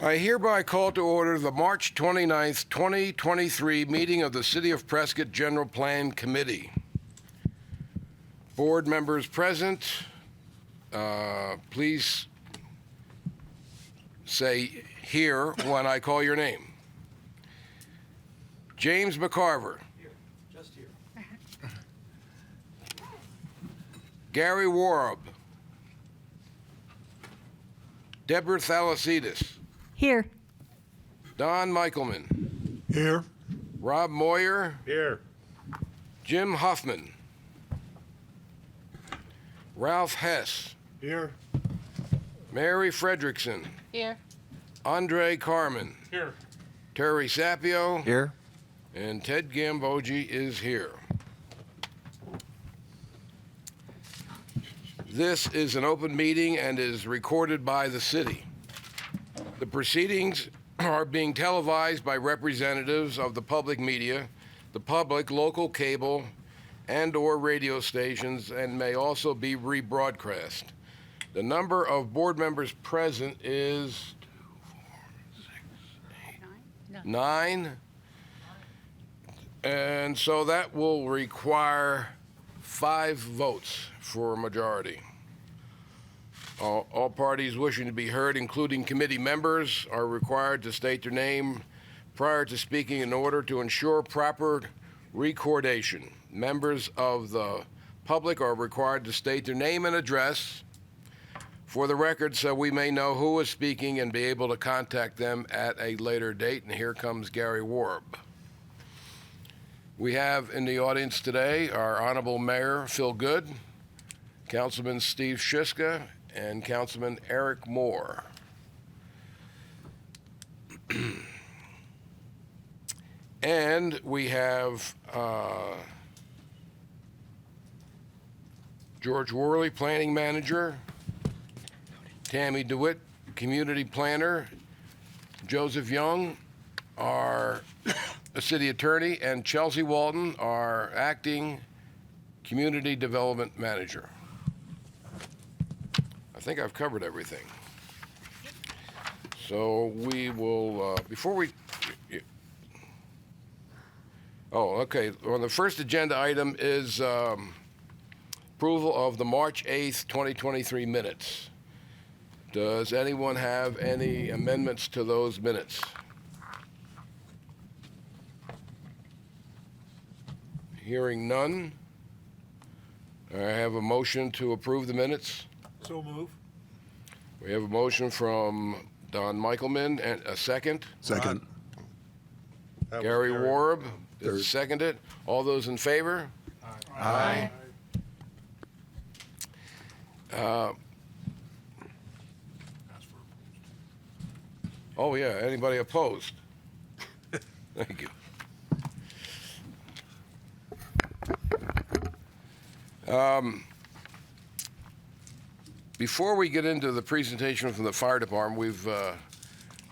I hereby call to order the March 29th, 2023 meeting of the City of Prescott General Plan Committee. Board members present, please say here when I call your name. James McCarver. Here, just here. Gary Warub. Deborah Thalassides. Here. Don Michaelman. Here. Rob Moyer. Here. Jim Huffman. Ralph Hess. Here. Mary Fredrickson. Here. Andre Carmen. Here. Terry Sapio. Here. And Ted Gambogi is here. This is an open meeting and is recorded by the city. The proceedings are being televised by representatives of the public media, the public, local cable, and/or radio stations, and may also be rebroadcast. The number of board members present is 9. And so that will require 5 votes for a majority. All parties wishing to be heard, including committee members, are required to state their name prior to speaking in order to ensure proper recordation. Members of the public are required to state their name and address for the record so we may know who is speaking and be able to contact them at a later date. And here comes Gary Warb. We have in the audience today our Honorable Mayor Phil Good, Councilman Steve Shiska, and Councilman Eric Moore. And we have George Worley, Planning Manager, Tammy DeWitt, Community Planner, Joseph Young, our City Attorney, and Chelsea Walton, our Acting Community Development Manager. I think I've covered everything. So we will, before we, okay. Well, the first agenda item is approval of the March 8th, 2023 minutes. Does anyone have any amendments to those minutes? Hearing none, I have a motion to approve the minutes. So move. We have a motion from Don Michaelman and a second. Second. Gary Warb is seconded. All those in favor? Aye. Oh, yeah. Anybody opposed? Thank you. Before we get into the presentation from the fire department,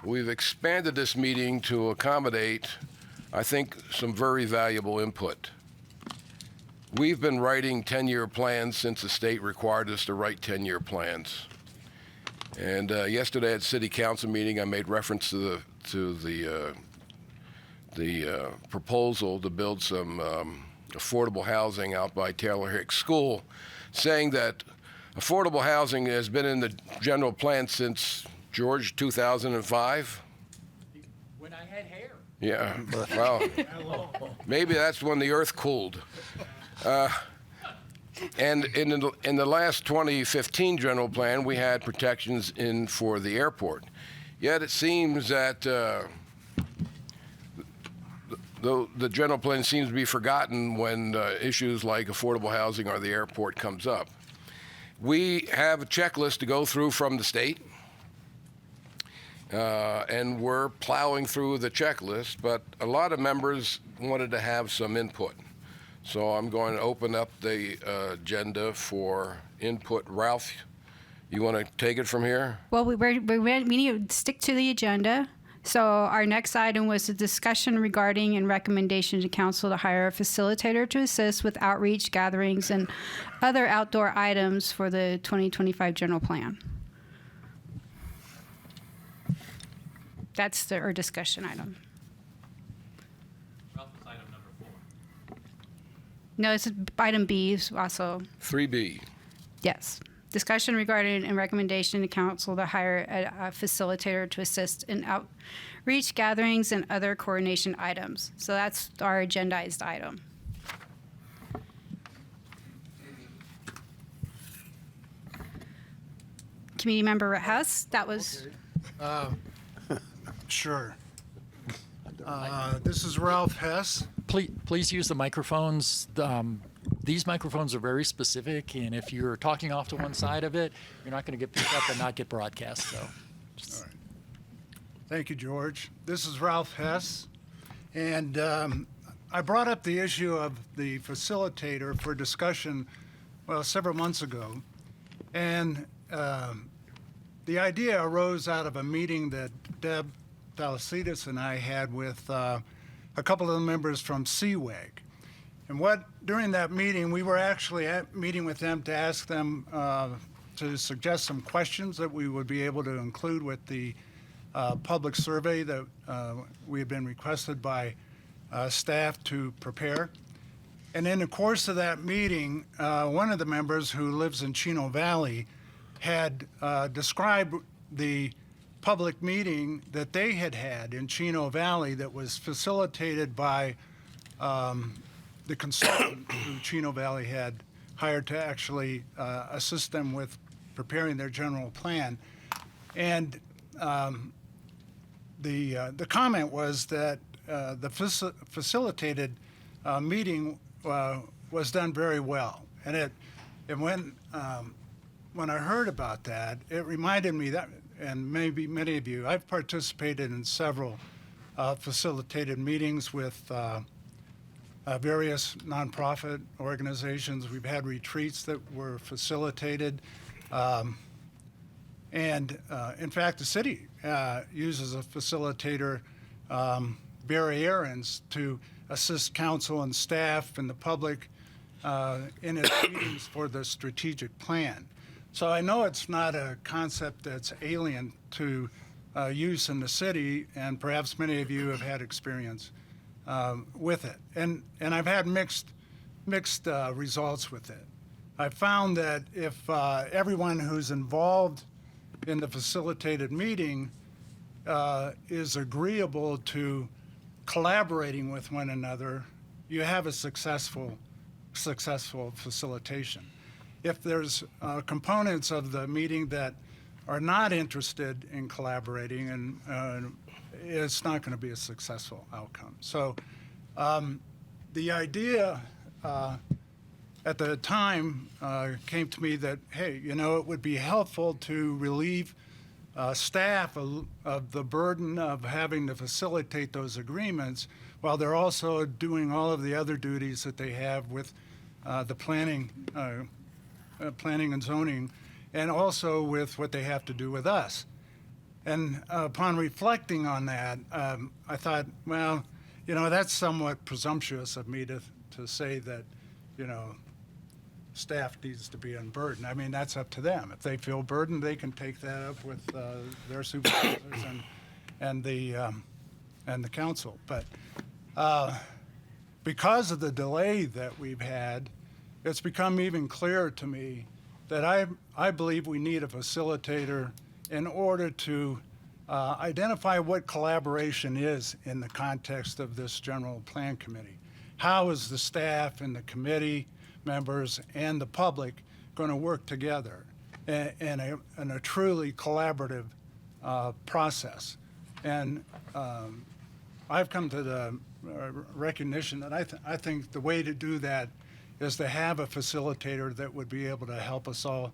we've expanded this meeting to accommodate, I think, some very valuable input. We've been writing 10-year plans since the state required us to write 10-year plans. And yesterday at City Council meeting, I made reference to the proposal to build some affordable housing out by Taylor Hicks School, saying that affordable housing has been in the general plan since, George, 2005? When I had hair. Yeah, well, maybe that's when the earth cooled. And in the last 2015 general plan, we had protections in for the airport. Yet it seems that the general plan seems to be forgotten when issues like affordable housing or the airport comes up. We have a checklist to go through from the state, and we're plowing through the checklist, but a lot of members wanted to have some input. So I'm going to open up the agenda for input. Ralph, you want to take it from here? Well, we need to stick to the agenda. So our next item was a discussion regarding and recommendation to council to hire a facilitator to assist with outreach, gatherings, and other outdoor items for the 2025 general plan. That's our discussion item. Ralph is item number 4. No, it's item B is also, 3B. yes. Discussion regarding and recommendation to council to hire a facilitator to assist in outreach gatherings and other coordination items. So that's our agendized item. Committee member Hess, that was, Sure. This is Ralph Hess. Please use the microphones. These microphones are very specific, and if you're talking off to one side of it, you're not going to get picked up and not get broadcast. So, All right. Thank you, George. This is Ralph Hess. And I brought up the issue of the facilitator for discussion, well, several months ago. And the idea arose out of a meeting that Deb Thalassides and I had with a couple of the members from CWAG. And during that meeting, we were actually meeting with them to ask them to suggest some questions that we would be able to include with the public survey that we had been requested by staff to prepare. And in the course of that meeting, one of the members who lives in Chino Valley had described the public meeting that they had in Chino Valley that was facilitated by the consultant who Chino Valley had hired to actually assist them with preparing their general plan. And the comment was that the facilitated meeting was done very well. And when I heard about that, it reminded me that, and maybe many of you, I've participated in several facilitated meetings with various nonprofit organizations. We've had retreats that were facilitated. And in fact, the city uses a facilitator, Barry Aarons, to assist council and staff and the public in its meetings for the strategic plan. So I know it's not a concept that's alien to use in the city, and perhaps many of you have had experience with it. And I've had mixed results with it. I found that if everyone who's involved in the facilitated meeting is agreeable to collaborating with one another, you have a successful facilitation. If there's components of the meeting that are not interested in collaborating, and it's not going to be a successful outcome. So the idea at the time came to me that, hey, it would be helpful to relieve staff of the burden of having to facilitate those agreements while they're also doing all of the other duties that they have with the planning and zoning, and also with what they have to do with us. And upon reflecting on that, I thought, well, that's somewhat presumptuous of me to say that, staff needs to be unburdened. I mean, that's up to them. If they feel burdened, they can take that up with their supervisors and the council. But because of the delay that we've had, it's become even clearer to me that I believe we need a facilitator in order to identify what collaboration is in the context of this general plan committee. How is the staff and the committee members and the public going to work together in a truly collaborative process? And I've come to the recognition that I think the way to do that is to have a facilitator that would be able to help us all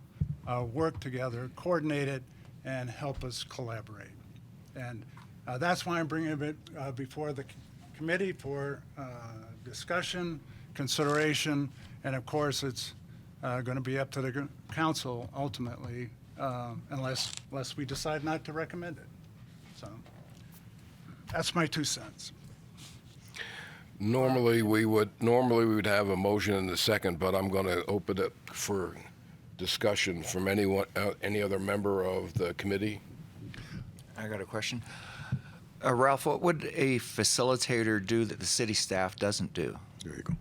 work together, coordinate it, and help us collaborate. And that's why I'm bringing it before the committee for discussion, consideration, and of course it's going to be up to the council ultimately, unless we decide not to recommend it. So that's my 2 cents. Normally we would have a motion in the second, but I'm going to open it for discussion from any other member of the committee. I got a question. Ralph, what would a facilitator do that the city staff doesn't do? There you go.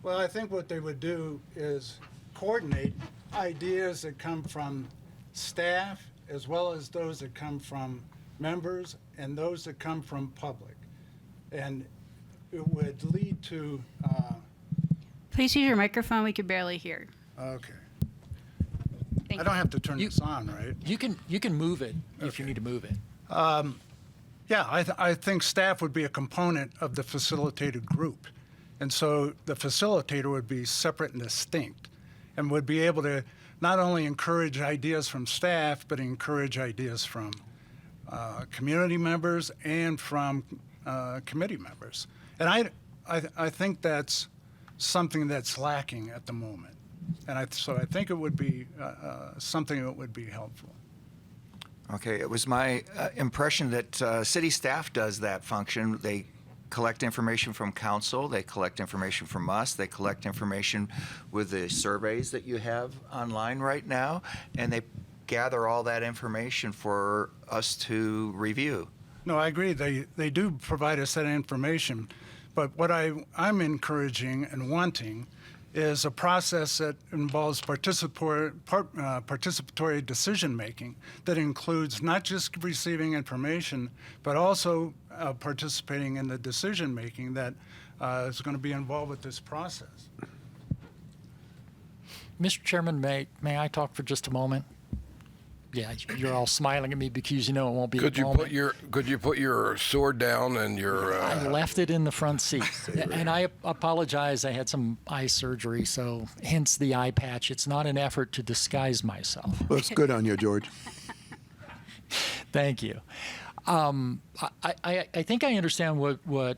Well, I think what they would do is coordinate ideas that come from staff as well as those that come from members and those that come from public. And it would lead to, Please use your microphone. We could barely hear. okay, Thank I don't have to turn this on, right? You can move it if you need to move it. Yeah, I think staff would be a component of the facilitated group. And so the facilitator would be separate and distinct and would be able to not only encourage ideas from staff, but encourage ideas from community members and from committee members. And I think that's something that's lacking at the moment. And so I think it would be something that would be helpful. Okay, it was my impression that city staff does that function. They collect information from council, they collect information from us, they collect information with the surveys that you have online right now, and they gather all that information for us to review. No, I agree. They do provide us that information. But what I'm encouraging and wanting is a process that involves participatory decision-making that includes not just receiving information, but also participating in the decision-making that is going to be involved with this process. Mr. Chairman, may I talk for just a moment? Yeah, you're all smiling at me because you know it won't be Could a you moment. put your sword down and your? I left it in the front seat. And I apologize. I had some eye surgery, so hence the eye patch. It's not an effort to disguise myself. Looks good on you, George. Thank you. I think I understand what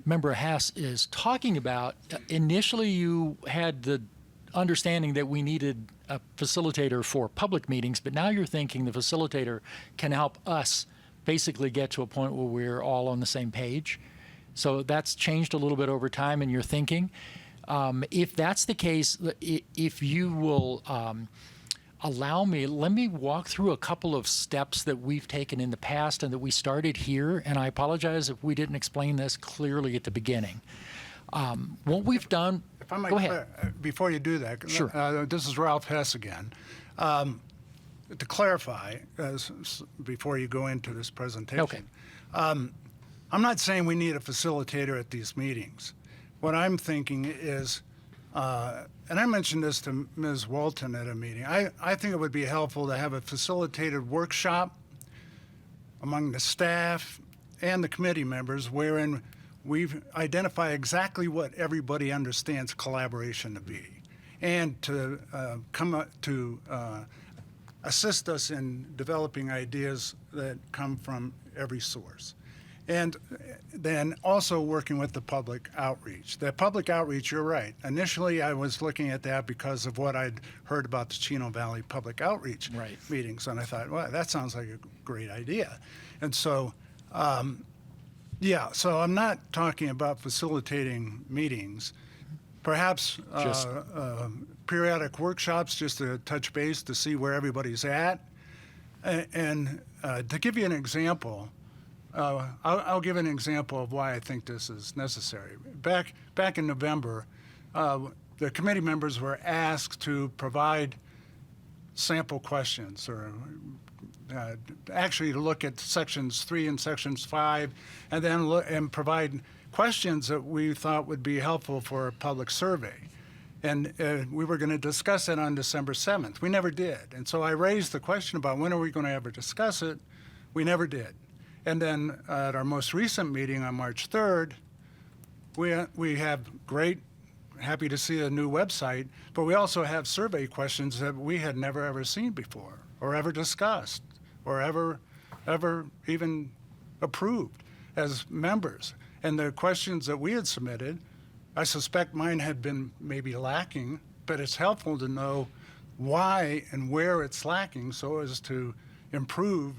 Member Hess is talking about. Initially, you had the understanding that we needed a facilitator for public meetings, but now you're thinking the facilitator can help us basically get to a point where we're all on the same page. So that's changed a little bit over time in your thinking. If that's the case, if you will allow me, let me walk through a couple of steps that we've taken in the past and that we started here. And I apologize if we didn't explain this clearly at the beginning. What we've done. If I might, go ahead. Before you do that, Sure. This is Ralph Hess again. To clarify, before you go into this presentation, Okay. I'm not saying we need a facilitator at these meetings. What I'm thinking is, and I mentioned this to Ms. Walton at a meeting, I think it would be helpful to have a facilitated workshop among the staff and the committee members wherein we've identified exactly what everybody understands collaboration to be, and to assist us in developing ideas that come from every source. And then also working with the public outreach. The public outreach, you're right. Initially, I was looking at that because of what I'd heard about the Chino Valley public outreach Right. meetings, and I thought, well, that sounds like a great idea. And so, so I'm not talking about facilitating meetings. Perhaps Just- periodic workshops just to touch base to see where everybody's at. And to give you an example, I'll give an example of why I think this is necessary. Back in November, the committee members were asked to provide sample questions, or actually to look at sections 3 and sections 5, and then and provide questions that we thought would be helpful for a public survey. And we were going to discuss it on December 7th. We never did. And so I raised the question about when are we going to ever discuss it. We never did. And then at our most recent meeting on March 3rd, we have happy to see a new website, but we also have survey questions that we had never ever seen before, or ever discussed, or ever even approved as members. And the questions that we had submitted, I suspect mine had been maybe lacking, but it's helpful to know why and where it's lacking so as to improve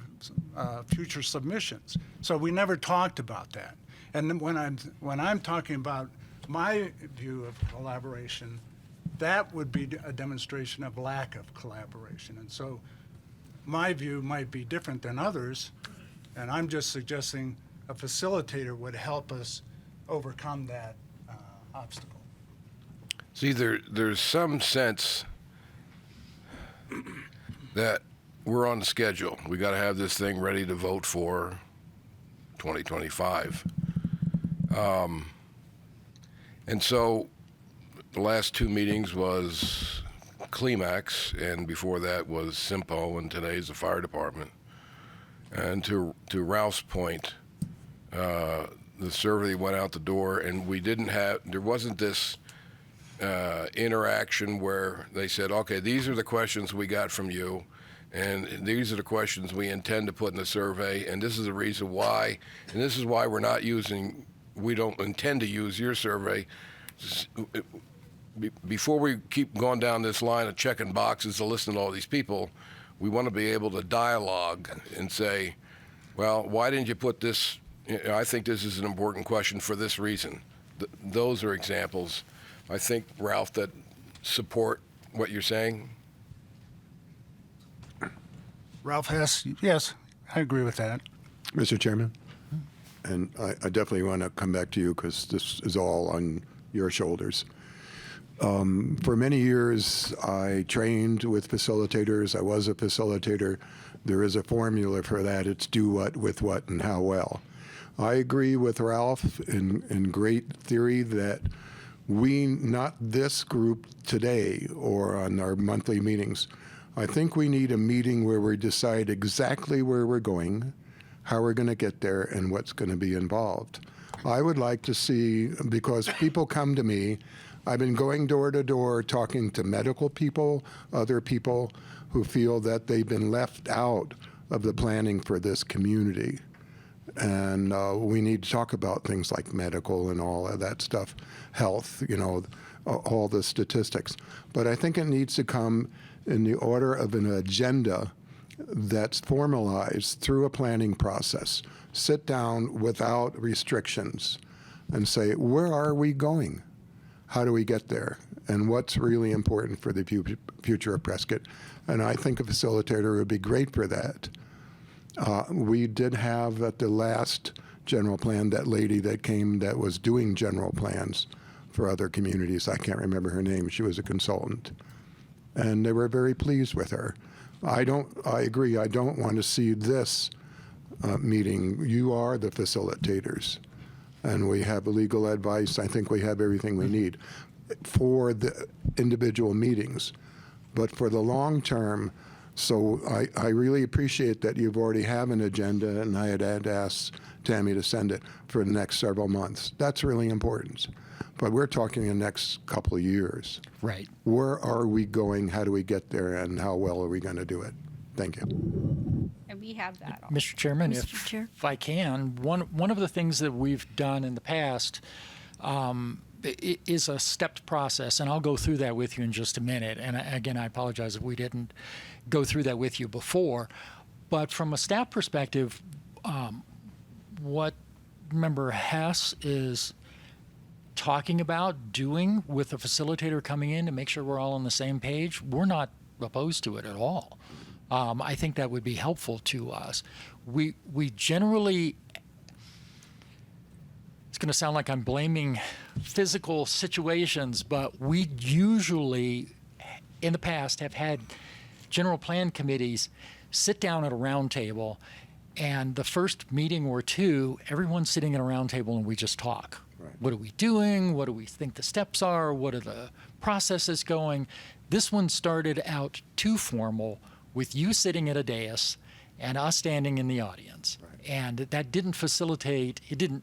future submissions. So we never talked about that. And then when I'm talking about my view of collaboration, that would be a demonstration of lack of collaboration. And so my view might be different than others, And I'm just suggesting a facilitator would help us overcome that obstacle. See, there's some sense that we're on the schedule. We got to have this thing ready to vote for 2025. And so the last two meetings was Climax, and before that was Simpo, and today's the fire department. And to Ralph's point, the survey went out the door, and there wasn't this interaction where they said, okay, these are the questions we got from you, and these are the questions we intend to put in the survey, and this is the reason why, and this is why we don't intend to use your survey. Before we keep going down this line of checking boxes to listen to all these people, we want to be able to dialogue and say, well, why didn't you put this? I think this is an important question for this reason. Those are examples, I think, Ralph, that support what you're saying. Ralph Hess, yes, I agree with that. Mr. Chairman, and I definitely want to come back to you because this is all on your shoulders. For many years, I trained with facilitators. I was a facilitator. There is a formula for that. It's do what, with what, and how well. I agree with Ralph in great theory that we, not this group today or on our monthly meetings, I think we need a meeting where we decide exactly where we're going, how we're going to get there, and what's going to be involved. I would like to see, because people come to me, I've been going door to door talking to medical people, other people who feel that they've been left out of the planning for this community. And we need to talk about things like medical and all of that stuff, health, all the statistics. But I think it needs to come in the order of an agenda that's formalized through a planning process. Sit down without restrictions and say, where are we going? How do we get there? And what's really important for the future of Prescott? And I think a facilitator would be great for that. We did have at the last general plan that lady that came that was doing general plans for other communities. I can't remember her name. She was a consultant. And they were very pleased with her. I agree. I don't want to see this meeting. You are the facilitators. And we have legal advice. I think we have everything we need for the individual meetings. But for the long term, so I really appreciate that you've already have an agenda, and I had asked Tammy to send it for the next several months. That's really important. But we're talking the next couple of years. Right. Where are we going? How do we get there? And how well are we going to do it? Thank you. And we have that. Mr. Chairman, Mr. Chair. if I can, one of the things that we've done in the past is a stepped process, and I'll go through that with you in just a minute. And again, I apologize if we didn't go through that with you before. But from a staff perspective, what Member Hess is talking about doing with a facilitator coming in to make sure we're all on the same page, we're not opposed to it at all. I think that would be helpful to us. We generally, it's going to sound like I'm blaming physical situations, but we usually, in the past, have had general plan committees sit down at a round table, and the first meeting or two, everyone's sitting at a round table and we just talk. Right. What are we doing? What do we think the steps are? What are the processes going? This one started out too formal, with you sitting at a dais and us standing in the audience. Right. And that didn't facilitate, it didn't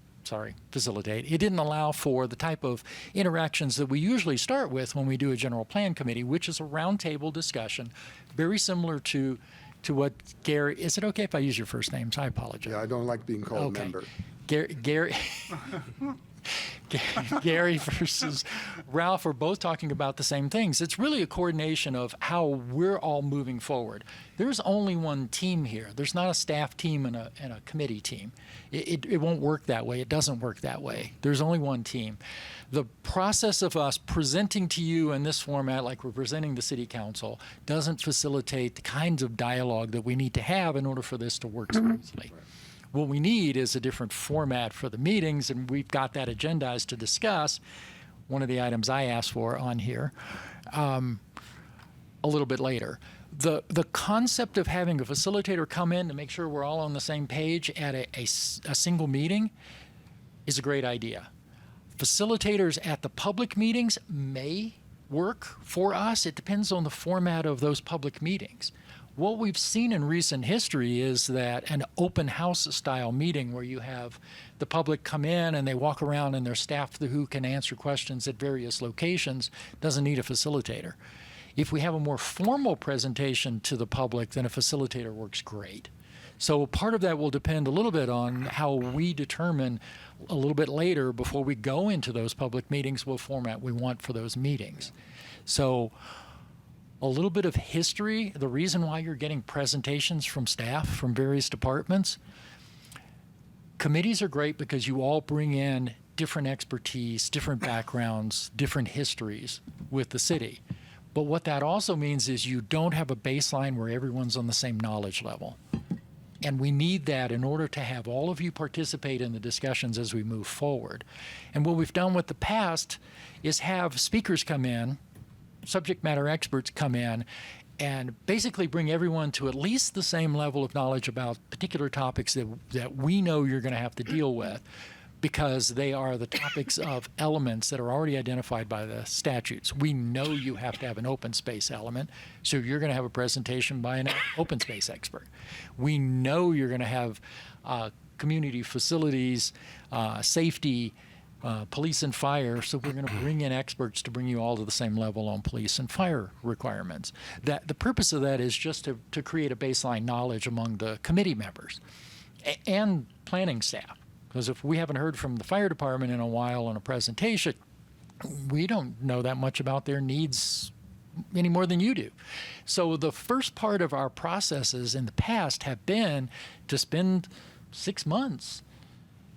allow for the type of interactions that we usually start with when we do a general plan committee, which is a roundtable discussion, very similar to what Gary, is it okay if I use your first names? I apologize. Yeah, I don't like being called Okay. member. Gary versus Ralph are both talking about the same things. It's really a coordination of how we're all moving forward. There's only one team here. There's not a staff team and a committee team. It won't work that way. It doesn't work that way. There's only one team. The process of us presenting to you in this format, like we're presenting the city council, doesn't facilitate the kinds of dialogue that we need to have in order for this to work smoothly. What we need is a different format for the meetings, and we've got that agendized to discuss. One of the items I asked for on here a little bit later. The concept of having a facilitator come in to make sure we're all on the same page at a single meeting is a great idea. Facilitators at the public meetings may work for us. It depends on the format of those public meetings. What we've seen in recent history is that an open house style meeting where you have the public come in and they walk around and their staff who can answer questions at various locations doesn't need a facilitator. If we have a more formal presentation to the public, then a facilitator works great. So part of that will depend a little bit on how we determine a little bit later before we go into those public meetings what format we want for those meetings. So a little bit of history, the reason why you're getting presentations from staff from various departments. Committees are great because you all bring in different expertise, different backgrounds, different histories with the city. But what that also means is you don't have a baseline where everyone's on the same knowledge level. And we need that in order to have all of you participate in the discussions as we move forward. And what we've done with the past is have speakers come in, subject matter experts come in, and basically bring everyone to at least the same level of knowledge about particular topics that we know you're going to have to deal with, because they are the topics of elements that are already identified by the statutes. We know you have to have an open space element, so you're going to have a presentation by an open space expert. We know you're going to have community facilities, safety, police and fire, so we're going to bring in experts to bring you all to the same level on police and fire requirements. That the purpose of that is just to create a baseline knowledge among the committee members and planning staff. Because if we haven't heard from the fire department in a while on a presentation, we don't know that much about their needs any more than you do. So the first part of our processes in the past have been to spend 6 months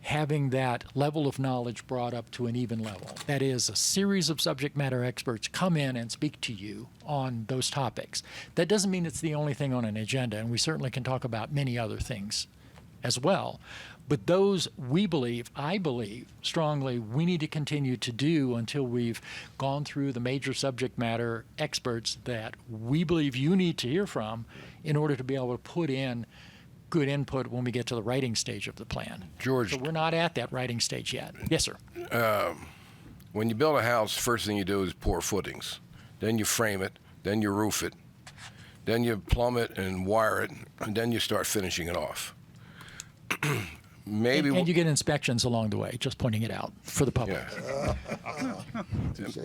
having that level of knowledge brought up to an even level. That is, a series of subject matter experts come in and speak to you on those topics. That doesn't mean it's the only thing on an agenda, and we certainly can talk about many other things as well. But those, I believe strongly, we need to continue to do until we've gone through the major subject matter experts that we believe you need to hear from in order to be able to put in good input when we get to the writing stage of the plan. George. So we're not at that writing stage yet. Yes, sir. When you build a house, first thing you do is pour footings. Then you frame it. Then you roof it. Then you plumb it and wire it. And then you start finishing it off. Maybe and you get inspections along the way, just pointing it out for the public. Yeah.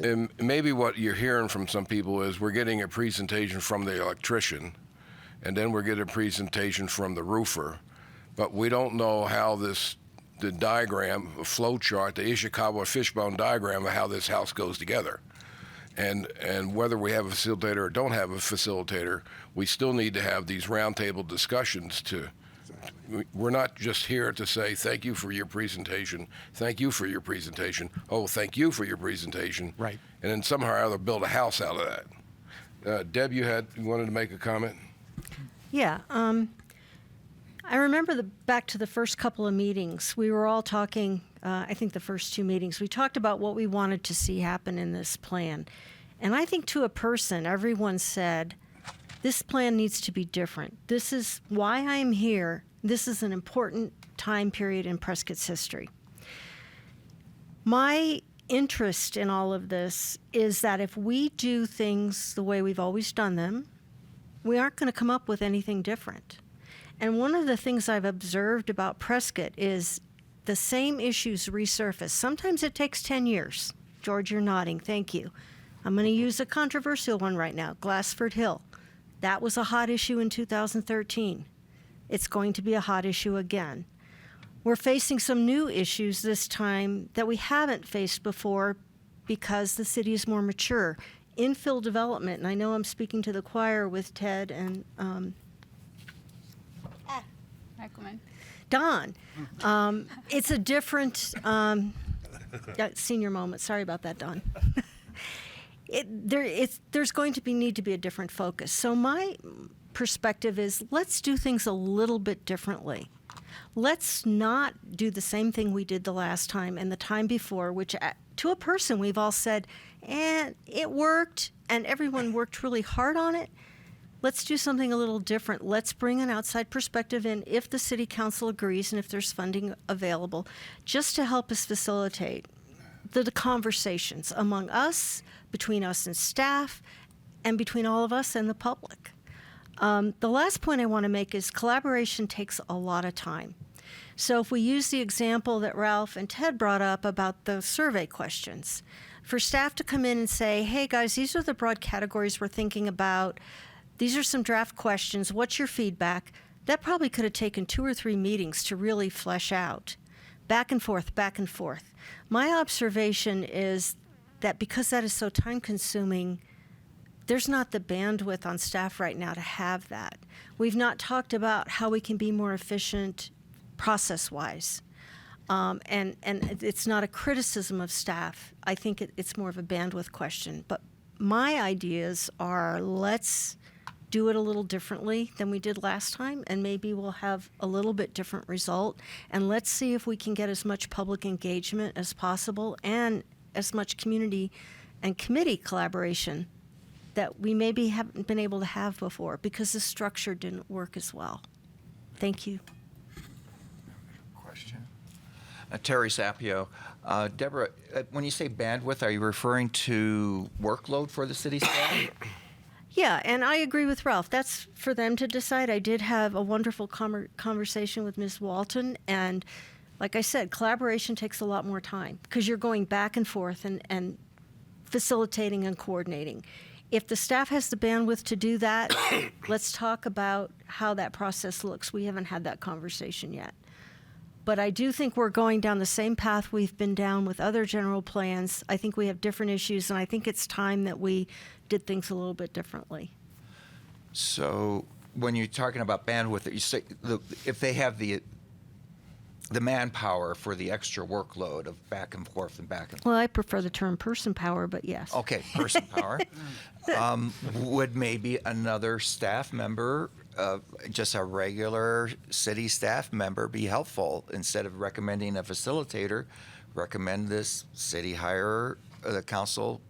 And maybe what you're hearing from some people is we're getting a presentation from the electrician, and then we're getting a presentation from the roofer, but we don't know how the diagram, the flow chart, the Ishikawa fishbone diagram of how this house goes together. And whether we have a facilitator or don't have a facilitator, we still need to have these roundtable discussions we're not just here to say, thank you for your presentation, thank you for your presentation, oh, thank you for your presentation. Right. And then somehow or other build a house out of that. Deb, you wanted to make a comment? Yeah. I remember back to the first couple of meetings, we were all talking, I think the first 2 meetings, we talked about what we wanted to see happen in this plan. And I think to a person, everyone said, this plan needs to be different. This is why I'm here. This is an important time period in Prescott's history. My interest in all of this is that if we do things the way we've always done them, we aren't going to come up with anything different. And one of the things I've observed about Prescott is the same issues resurface. Sometimes it takes 10 years. George, you're nodding. Thank you. I'm going to use a controversial one right now, Glassford Hill. That was a hot issue in 2013. It's going to be a hot issue again. We're facing some new issues this time that we haven't faced before because the city is more mature. Infill development, and I know I'm speaking to the choir with Ted and Don. It's a different senior moment. Sorry about that, Don. There's going to need to be a different focus. So my perspective is let's do things a little bit differently. Let's not do the same thing we did the last time and the time before, which to a person we've all said, and it worked, and everyone worked really hard on it. Let's do something a little different. Let's bring an outside perspective in if the city council agrees and if there's funding available, just to help us facilitate the conversations among us, between us and staff, and between all of us and the public. The last point I want to make is collaboration takes a lot of time. So if we use the example that Ralph and Ted brought up about the survey questions, for staff to come in and say, hey guys, these are the broad categories we're thinking about. These are some draft questions. What's your feedback? That probably could have taken 2 or 3 meetings to really flesh out. Back and forth, back and forth. My observation is that because that is so time consuming, there's not the bandwidth on staff right now to have that. We've not talked about how we can be more efficient process-wise. And it's not a criticism of staff. I think it's more of a bandwidth question. But my ideas are let's do it a little differently than we did last time, and maybe we'll have a little bit different result. And let's see if we can get as much public engagement as possible and as much community and committee collaboration that we maybe haven't been able to have before because the structure didn't work as well. Thank you. Question. Terry Sapio. Deborah, when you say bandwidth, are you referring to workload for the city staff? Yeah, and I agree with Ralph. That's for them to decide. I did have a wonderful conversation with Ms. Walton, and like I said, collaboration takes a lot more time because you're going back and forth and facilitating and coordinating. If the staff has the bandwidth to do that, let's talk about how that process looks. We haven't had that conversation yet. But I do think we're going down the same path we've been down with other general plans. I think we have different issues, and I think it's time that we did things a little bit differently. So when you're talking about bandwidth, you say if they have the manpower for the extra workload of back and forth and back and forth. Well, I prefer the term person power, but yes. Okay, person power. Would maybe another staff member, just a regular city staff member, be helpful? Instead of recommending a facilitator, recommend this city hire, the council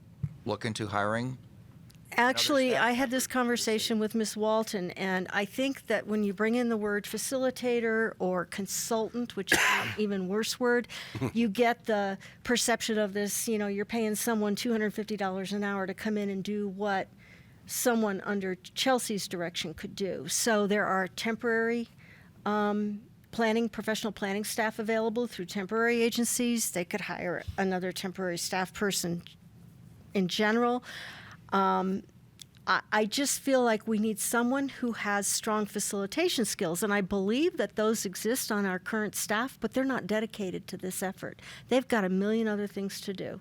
look into hiring? Actually, staff I had this member. conversation with Ms. Walton, and I think that when you bring in the word facilitator or consultant, which is an even worse word, you get the perception of this, you're paying someone $250 an hour to come in and do what someone under Chelsea's direction could do. So there are temporary professional planning staff available through temporary agencies. They could hire another temporary staff person in general. I just feel like we need someone who has strong facilitation skills, and I believe that those exist on our current staff, but they're not dedicated to this effort. They've got a million other things to do.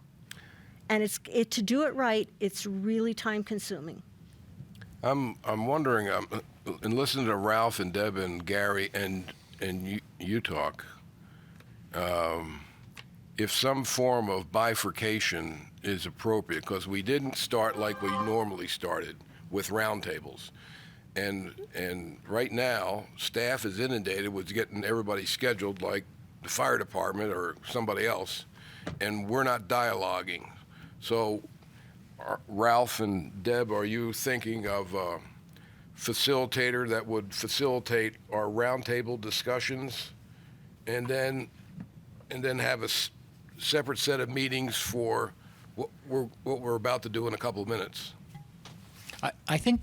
And to do it right, it's really time-consuming. I'm wondering, in listening to Ralph and Deb and Gary and you talk, if some form of bifurcation is appropriate, because we didn't start like we normally started with roundtables. And right now, staff is inundated with getting everybody scheduled like the fire department or somebody else, and we're not dialoguing. So, Ralph and Deb, are you thinking of a facilitator that would facilitate our roundtable discussions and then have a separate set of meetings for what we're about to do in a couple of minutes? I think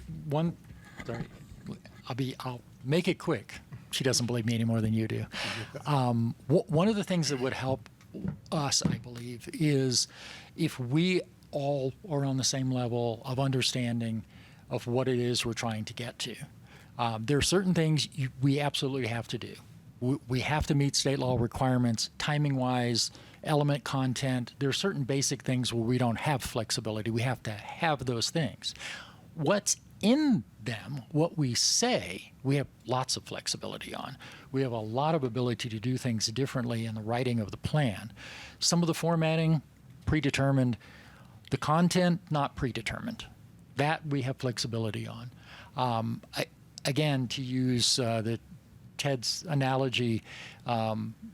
I'll make it quick. She doesn't believe me any more than you do. One of the things that would help us, I believe, is if we all are on the same level of understanding of what it is we're trying to get to. There are certain things we absolutely have to do. We have to meet state law requirements, timing-wise, element content. There are certain basic things where we don't have flexibility. We have to have those things. What's in them, what we say, we have lots of flexibility on. We have a lot of ability to do things differently in the writing of the plan. Some of the formatting, predetermined. The content, not predetermined. That we have flexibility on. again, to use Ted's analogy,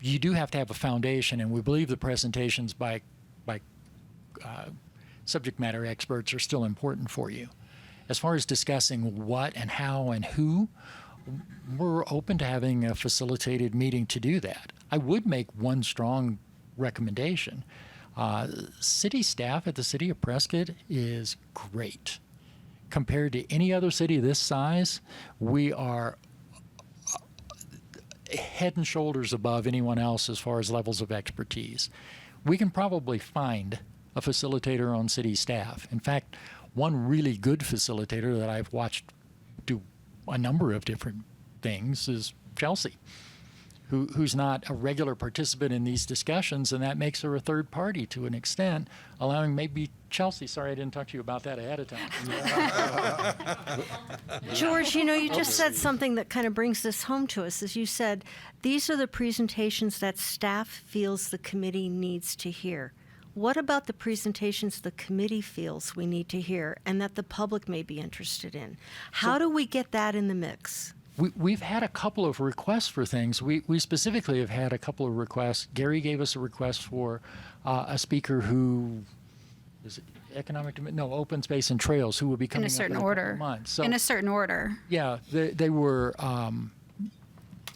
you do have to have a foundation, and we believe the presentations by subject matter experts are still important for you. As far as discussing what and how and who, we're open to having a facilitated meeting to do that. I would make one strong recommendation. City staff at the City of Prescott is great. Compared to any other city this size, we are head and shoulders above anyone else as far as levels of expertise. We can probably find a facilitator on city staff. In fact, one really good facilitator that I've watched do a number of different things is Chelsea, who's not a regular participant in these discussions, and that makes her a third party to an extent, allowing maybe Chelsea, sorry I didn't talk to you about that ahead of time. George, you just said something that kind of brings this home to us. As you said, these are the presentations that staff feels the committee needs to hear. What about the presentations the committee feels we need to hear and that the public may be interested in? How do we get that in the mix? We've had a couple of requests for things. We specifically have had a couple of requests. Gary gave us a request for a speaker who is it open space and trails, who will be coming In a certain up in order. a couple of months. So, In a certain order. yeah, they were.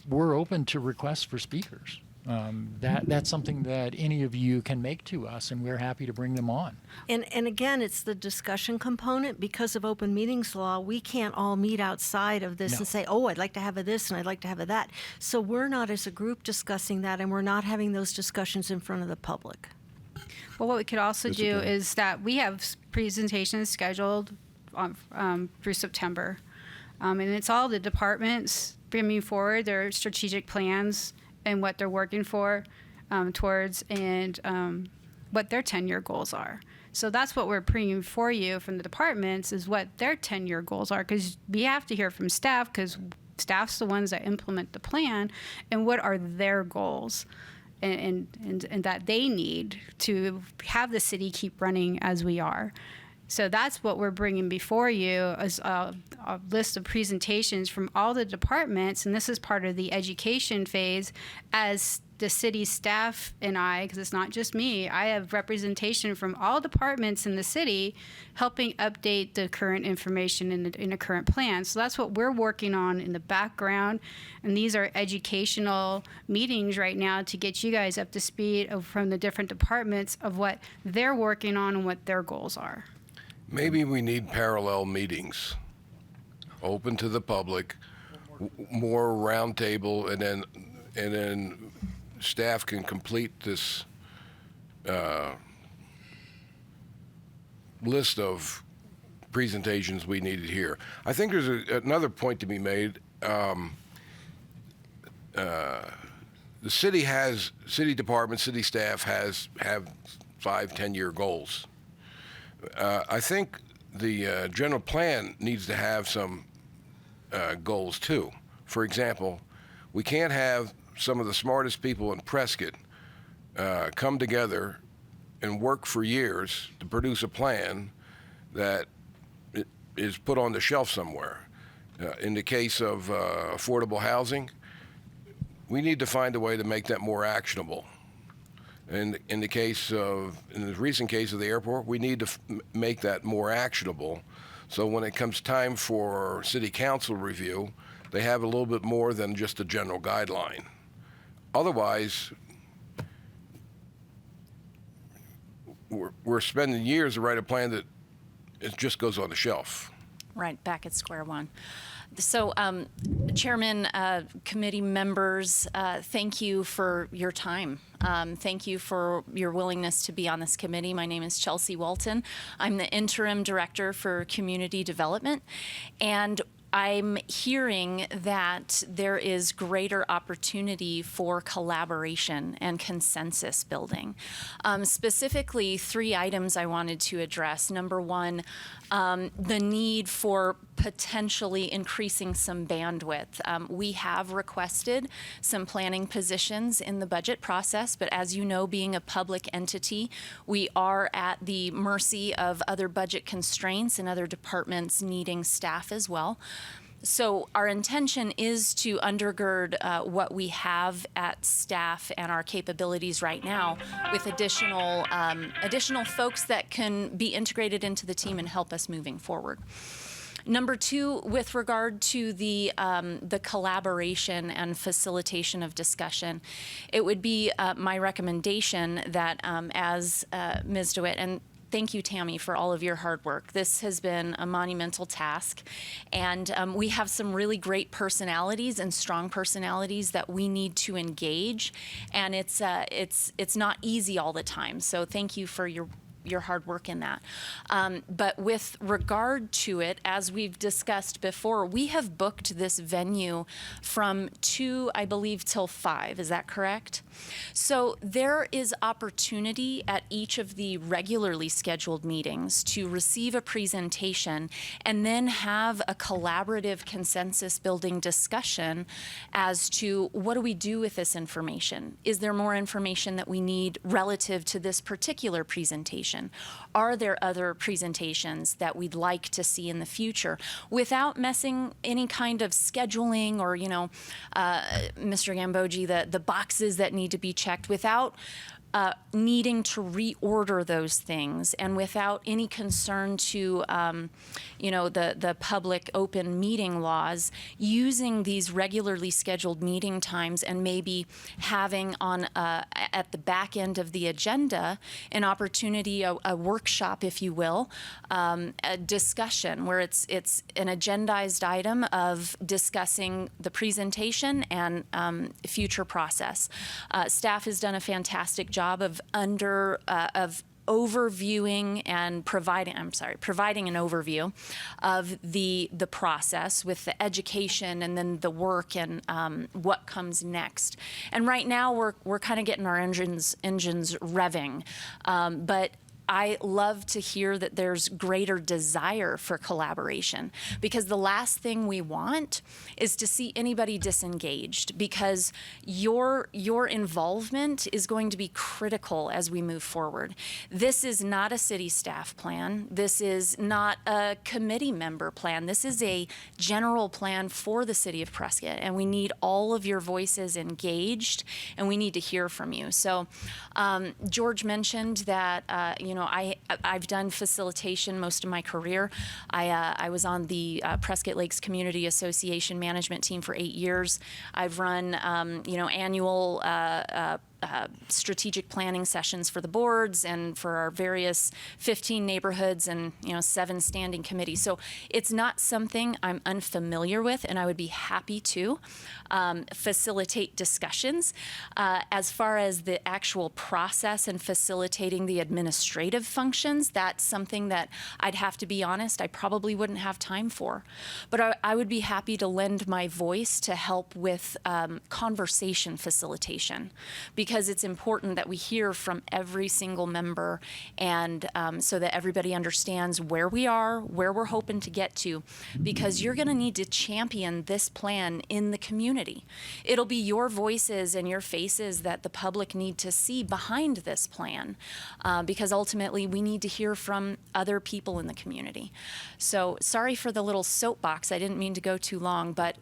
We're open to requests for speakers. That's something that any of you can make to us, and we're happy to bring them on. And again, it's the discussion component. Because of open meetings law, we can't all meet outside of this No. and say, oh, I'd like to have a this and I'd like to have a that. So we're not as a group discussing that, and we're not having those discussions in front of the public. Well, what we could also Mr. do Chairman. is that we have presentations scheduled through September. And it's all the departments bringing forward their strategic plans and what they're working towards and what their 10-year goals are. So that's what we're bringing for you from the departments is what their 10-year goals are, because we have to hear from staff, because staff's the ones that implement the plan, and what are their goals and that they need to have the city keep running as we are. So that's what we're bringing before you as a list of presentations from all the departments, and this is part of the education phase as the city staff and I, because it's not just me, I have representation from all departments in the city helping update the current information in the current plan. So that's what we're working on in the background, and these are educational meetings right now to get you guys up to speed from the different departments of what they're working on and what their goals are. Maybe we need parallel meetings, open to the public, more roundtable, and then staff can complete this list of presentations we needed here. I think there's another point to be made. The city department, city staff have 5-10-year goals. I think the general plan needs to have some goals too. For example, we can't have some of the smartest people in Prescott come together and work for years to produce a plan that is put on the shelf somewhere. In the case of affordable housing, we need to find a way to make that more actionable. And in the recent case of the airport, we need to make that more actionable. So when it comes time for city council review, they have a little bit more than just a general guideline. Otherwise, we're spending years to write a plan that it just goes on the shelf. Right, back at square one. So, Chairman, committee members, thank you for your time. Thank you for your willingness to be on this committee. My name is Chelsea Walton. I'm the interim director for community development, and I'm hearing that there is greater opportunity for collaboration and consensus building. Specifically, 3 items I wanted to address. Number one, the need for potentially increasing some bandwidth. We have requested some planning positions in the budget process, but as you know, being a public entity, we are at the mercy of other budget constraints and other departments needing staff as well. So our intention is to undergird what we have at staff and our capabilities right now with additional folks that can be integrated into the team and help us moving forward. Number two, with regard to the collaboration and facilitation of discussion, it would be my recommendation that as Ms. DeWitt, and thank you, Tammy, for all of your hard work. This has been a monumental task, and we have some really great personalities and strong personalities that we need to engage, and it's not easy all the time. So thank you for your hard work in that. But with regard to it, as we've discussed before, we have booked this venue from 2, I believe, till 5. Is that correct? So there is opportunity at each of the regularly scheduled meetings to receive a presentation and then have a collaborative consensus building discussion as to what do we do with this information? Is there more information that we need relative to this particular presentation? Are there other presentations that we'd like to see in the future without messing any kind of scheduling or, Mr. Gambogi, the boxes that need to be checked, without needing to reorder those things and without any concern to, the public open meeting laws, using these regularly scheduled meeting times and maybe having on at the back end of the agenda an opportunity, a workshop, if you will, a discussion where it's an agendized item of discussing the presentation and future process. Staff has done a fantastic job of overviewing and providing an overview of the process with the education and then the work and what comes next. And right now we're kind of getting our engines revving, but I love to hear that there's greater desire for collaboration, because the last thing we want is to see anybody disengaged, because your involvement is going to be critical as we move forward. This is not a city staff plan. This is not a committee member plan. This is a general plan for the city of Prescott, and we need all of your voices engaged, and we need to hear from you. So George mentioned that, I've done facilitation most of my career. I was on the Prescott Lakes Community Association management team for 8 years. I've run, annual strategic planning sessions for the boards and for our various 15 neighborhoods and 7 standing committees. So it's not something I'm unfamiliar with, and I would be happy to facilitate discussions. As far as the actual process and facilitating the administrative functions, that's something that I'd have to be honest, I probably wouldn't have time for. But I would be happy to lend my voice to help with conversation facilitation, because it's important that we hear from every single member, and so that everybody understands where we are, where we're hoping to get to, because you're going to need to champion this plan in the community. It'll be your voices and your faces that the public need to see behind this plan, because ultimately we need to hear from other people in the community. So sorry for the little soapbox. I didn't mean to go too long, but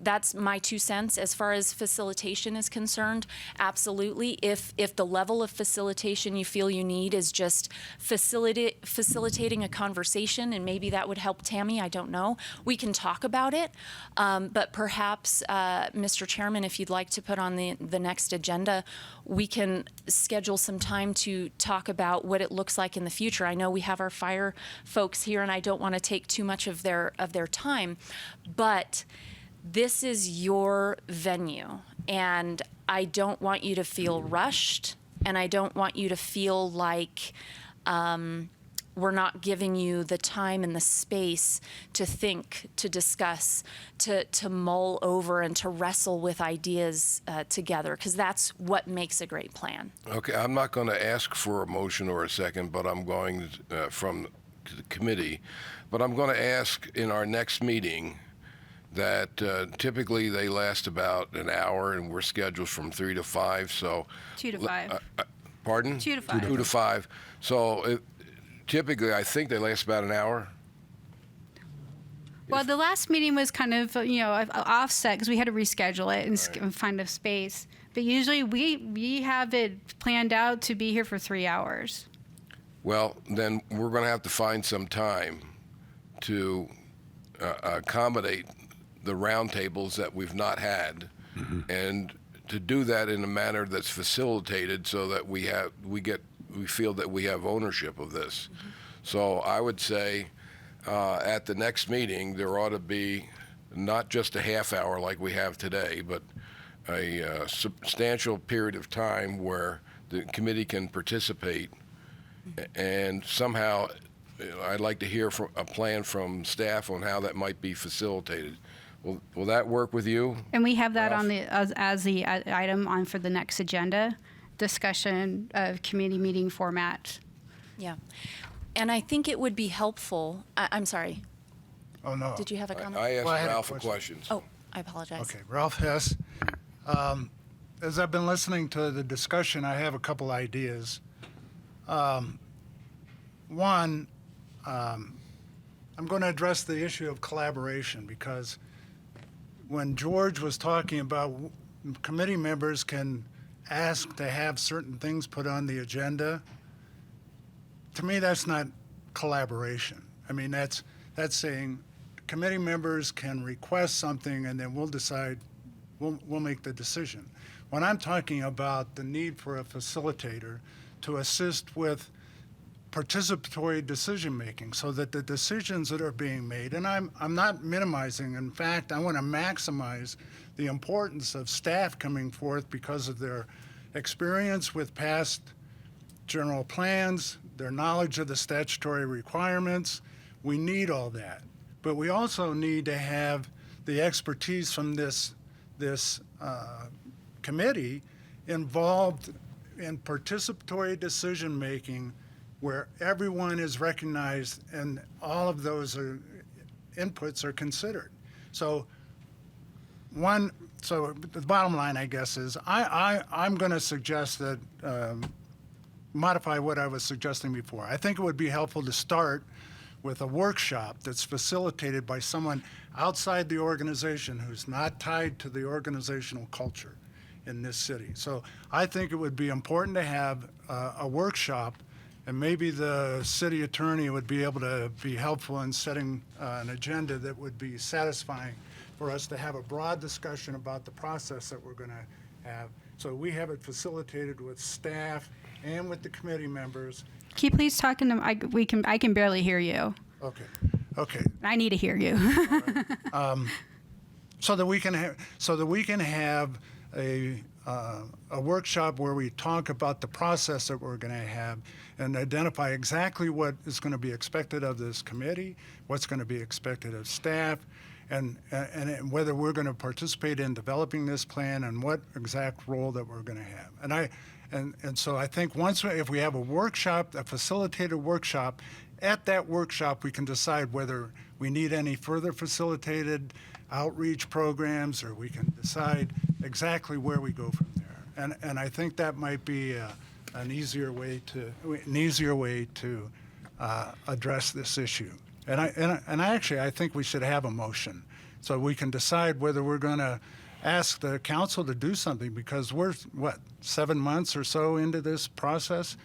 that's my 2 cents as far as facilitation is concerned. Absolutely. If the level of facilitation you feel you need is just facilitating a conversation, and maybe that would help Tammy, I don't know, we can talk about it. But perhaps, Mr. Chairman, if you'd like to put on the next agenda, we can schedule some time to talk about what it looks like in the future. I know we have our fire folks here, and I don't want to take too much of their time, but this is your venue, and I don't want you to feel rushed, and I don't want you to feel like we're not giving you the time and the space to think, to discuss, to mull over, and to wrestle with ideas together, because that's what makes a great plan. Okay, I'm not going to ask for a motion or a second, but I'm going from the committee. But I'm going to ask in our next meeting that typically they last about an hour, and we're scheduled from 3 to 5. So 2 to 5. Pardon? 2 to 5. 2 to 5. So typically, I think they last about an hour. Well, the last meeting was kind of, offset because we had to reschedule it and find a space. But usually we have it planned out to be here for 3 hours. Well, then we're going to have to find some time to accommodate the roundtables that we've not had, and to do that in a manner that's facilitated so that we feel that we have ownership of this. So I would say at the next meeting there ought to be not just a half hour like we have today, but a substantial period of time where the committee can participate, and somehow I'd like to hear a plan from staff on how that might be facilitated. Will that work with you? And we have that Ralph? on as the item on for the next agenda, discussion of committee meeting format. Yeah. And I think it would be helpful. I'm sorry. Oh, no. Did you have a comment? I asked Well, I had a Ralph question. questions. Oh, I apologize. Okay, Ralph Hess. As I've been listening to the discussion, I have a couple ideas. One, I'm going to address the issue of collaboration, because when George was talking about committee members can ask to have certain things put on the agenda, to me, that's not collaboration. I mean, that's saying committee members can request something and then we'll decide, we'll make the decision. When I'm talking about the need for a facilitator to assist with participatory decision-making so that the decisions that are being made, and I'm not minimizing, in fact, I want to maximize the importance of staff coming forth because of their experience with past general plans, their knowledge of the statutory requirements. We need all that. But we also need to have the expertise from this committee involved in participatory decision-making where everyone is recognized and all of those inputs are considered. So the bottom line, I guess, is I'm going to suggest that modify what I was suggesting before. I think it would be helpful to start with a workshop that's facilitated by someone outside the organization who's not tied to the organizational culture in this city. So I think it would be important to have a workshop, and maybe the city attorney would be able to be helpful in setting an agenda that would be satisfying for us to have a broad discussion about the process that we're going to have. So we have it facilitated with staff and with the committee members. Can you please talk into I can barely hear you. Okay. I need to hear you. So that we can have a workshop where we talk about the process that we're going to have and identify exactly what is going to be expected of this committee, what's going to be expected of staff, and whether we're going to participate in developing this plan and what exact role that we're going to have. And so I think if we have a workshop, a facilitated workshop, at that workshop we can decide whether we need any further facilitated outreach programs, or we can decide exactly where we go from there. And I think that might be an easier way to address this issue. And I think we should have a motion so we can decide whether we're going to ask the council to do something, because we're 7 months or so into this process.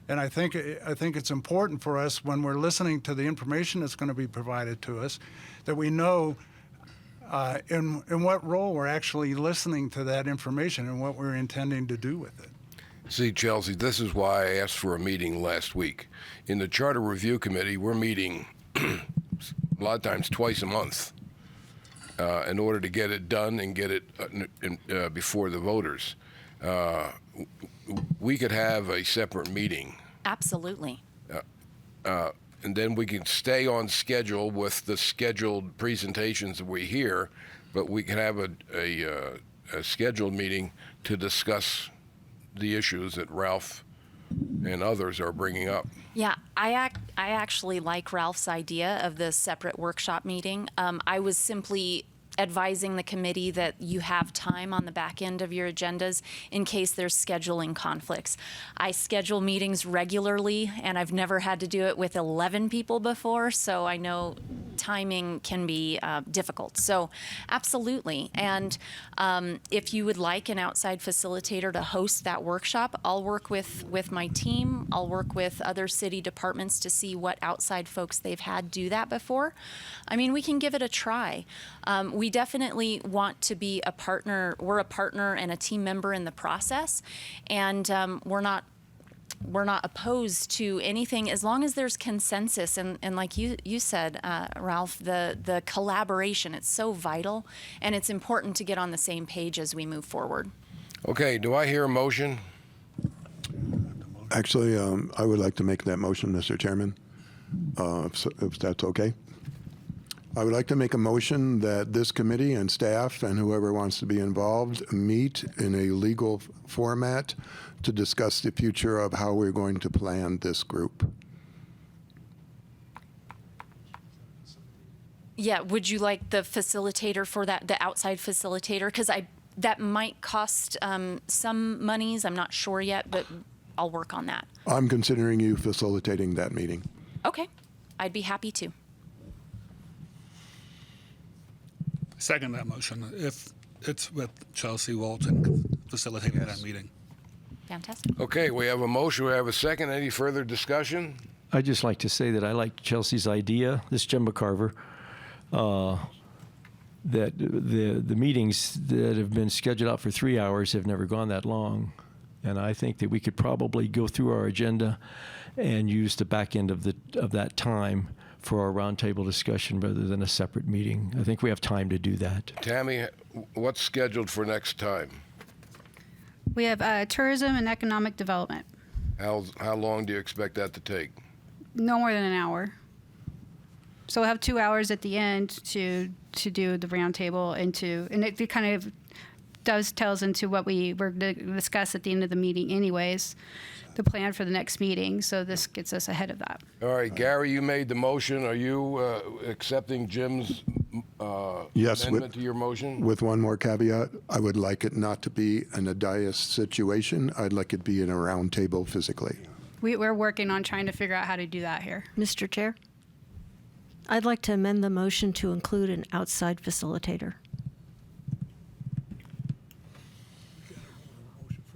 And I think it's important for us, when we're listening to the information that's going to be provided to us, that we know in what role we're actually listening to that information and what we're intending to do with it. See, Chelsea, this is why I asked for a meeting last week. In the Charter Review Committee, we're meeting a lot of times twice a month in order to get it done and get it before the voters. We could have a separate meeting. Absolutely. And then we can stay on schedule with the scheduled presentations that we hear, but we can have a scheduled meeting to discuss the issues that Ralph and others are bringing up. Yeah, I actually like Ralph's idea of the separate workshop meeting. I was simply advising the committee that you have time on the back end of your agendas in case there's scheduling conflicts. I schedule meetings regularly, and I've never had to do it with 11 people before, so I know timing can be difficult. So absolutely. And if you would like an outside facilitator to host that workshop, I'll work with my team. I'll work with other city departments to see what outside folks they've had do that before. I mean, we can give it a try. We definitely want to be a partner. We're a partner and a team member in the process, and we're not opposed to anything as long as there's consensus. And like you said, Ralph, the collaboration, it's so vital, and it's important to get on the same page as we move forward. Okay, do I hear a motion? Actually, I would like to make that motion, Mr. Chairman, if that's okay. I would like to make a motion that this committee and staff and whoever wants to be involved meet in a legal format to discuss the future of how we're going to plan this group. Yeah, would you like the facilitator for that, the outside facilitator? Because that might cost some monies. I'm not sure yet, but I'll work on that. I'm considering you facilitating that meeting. Okay, I'd be happy to. Second that motion, if it's with Chelsea Walton facilitating that meeting. Fantastic. Okay, we have a motion, we have a second. Any further discussion? I'd just like to say that I like Chelsea's idea, this Jim McCarver, that the meetings that have been scheduled out for 3 hours have never gone that long. And I think that we could probably go through our agenda and use the back end of that time for our roundtable discussion rather than a separate meeting. I think we have time to do that. Tammy, what's scheduled for next time? We have tourism and economic development. How long do you expect that to take? No more than an hour. So we'll have 2 hours at the end to do the roundtable and it kind of dovetails into what we were going to discuss at the end of the meeting anyways, the plan for the next meeting. So this gets us ahead of that. All right, Gary, you made the motion. Are you accepting Jim's Yes, amendment to your motion? With one more caveat, I would like it not to be in a dais situation. I'd like it to be in a round table physically. We're working on trying to figure out how to do that here. Mr. Chair, I'd like to amend the motion to include an outside facilitator.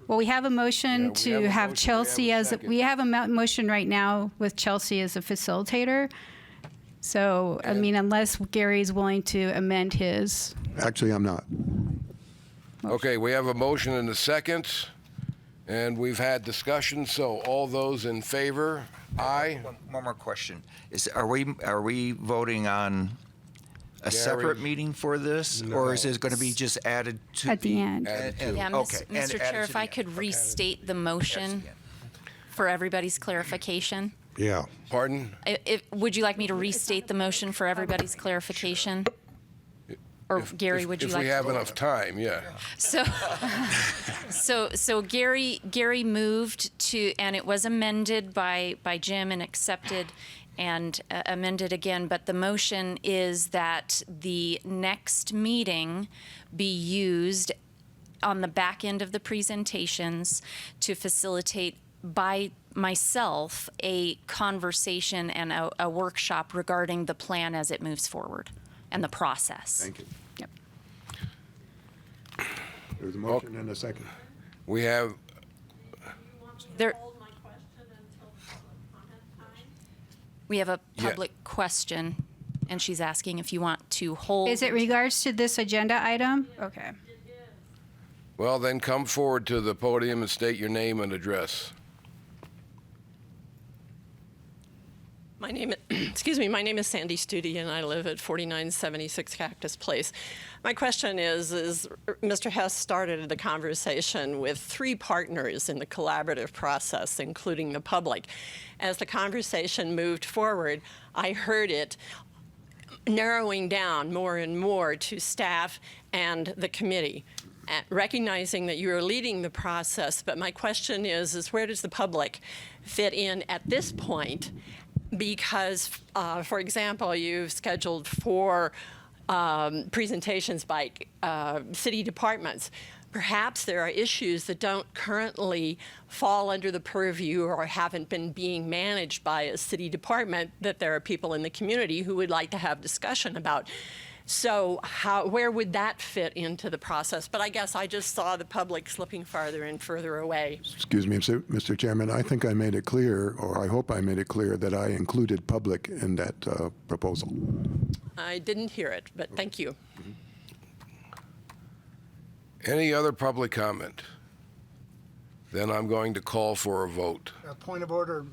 Well, we have a motion Yeah, we to have a have motion. Chelsea We have a as, second. we have a motion right now with Chelsea as a facilitator. So, I mean, unless Gary's willing to amend his. Actually, I'm not. Okay, we have a motion and a second, and we've had discussion. So all those in favor, aye. One more question. Are we voting on a separate meeting for this? Or is it going to be just added to At the end. Yeah, okay. Mr. added Chair, to if I the could end. restate the motion for everybody's clarification. Yeah. Pardon? Would you like me to restate the motion for everybody's clarification? Or Gary, would you If like we to? have enough time, yeah. So Gary moved to, and it was amended by Jim and accepted and amended again, but the motion is that the next meeting be used on the back end of the presentations to facilitate by myself a conversation and a workshop regarding the plan as it moves forward and the process. Thank you. Yep. There's a motion and a second. We have, There, we have a public question, and she's asking if you want to hold. Is it regards to this agenda item? Okay. well, then come forward to the podium and state your name and address. My name is Sandy Studi, and I live at 4976 Cactus Place. My question is Mr. Hess started the conversation with 3 partners in the collaborative process, including the public. As the conversation moved forward, I heard it narrowing down more and more to staff and the committee, recognizing that you are leading the process. But my question is where does the public fit in at this point? Because, for example, you've scheduled 4 presentations by city departments. Perhaps there are issues that don't currently fall under the purview or haven't been being managed by a city department that there are people in the community who would like to have discussion about. So where would that fit into the process? But I guess I just saw the public slipping farther and further away. Excuse me, Mr. Chairman, I think I made it clear, or I hope I made it clear, that I included public in that proposal. I didn't hear it, but thank you. Any other public comment? Then I'm going to call for a vote. Point of order,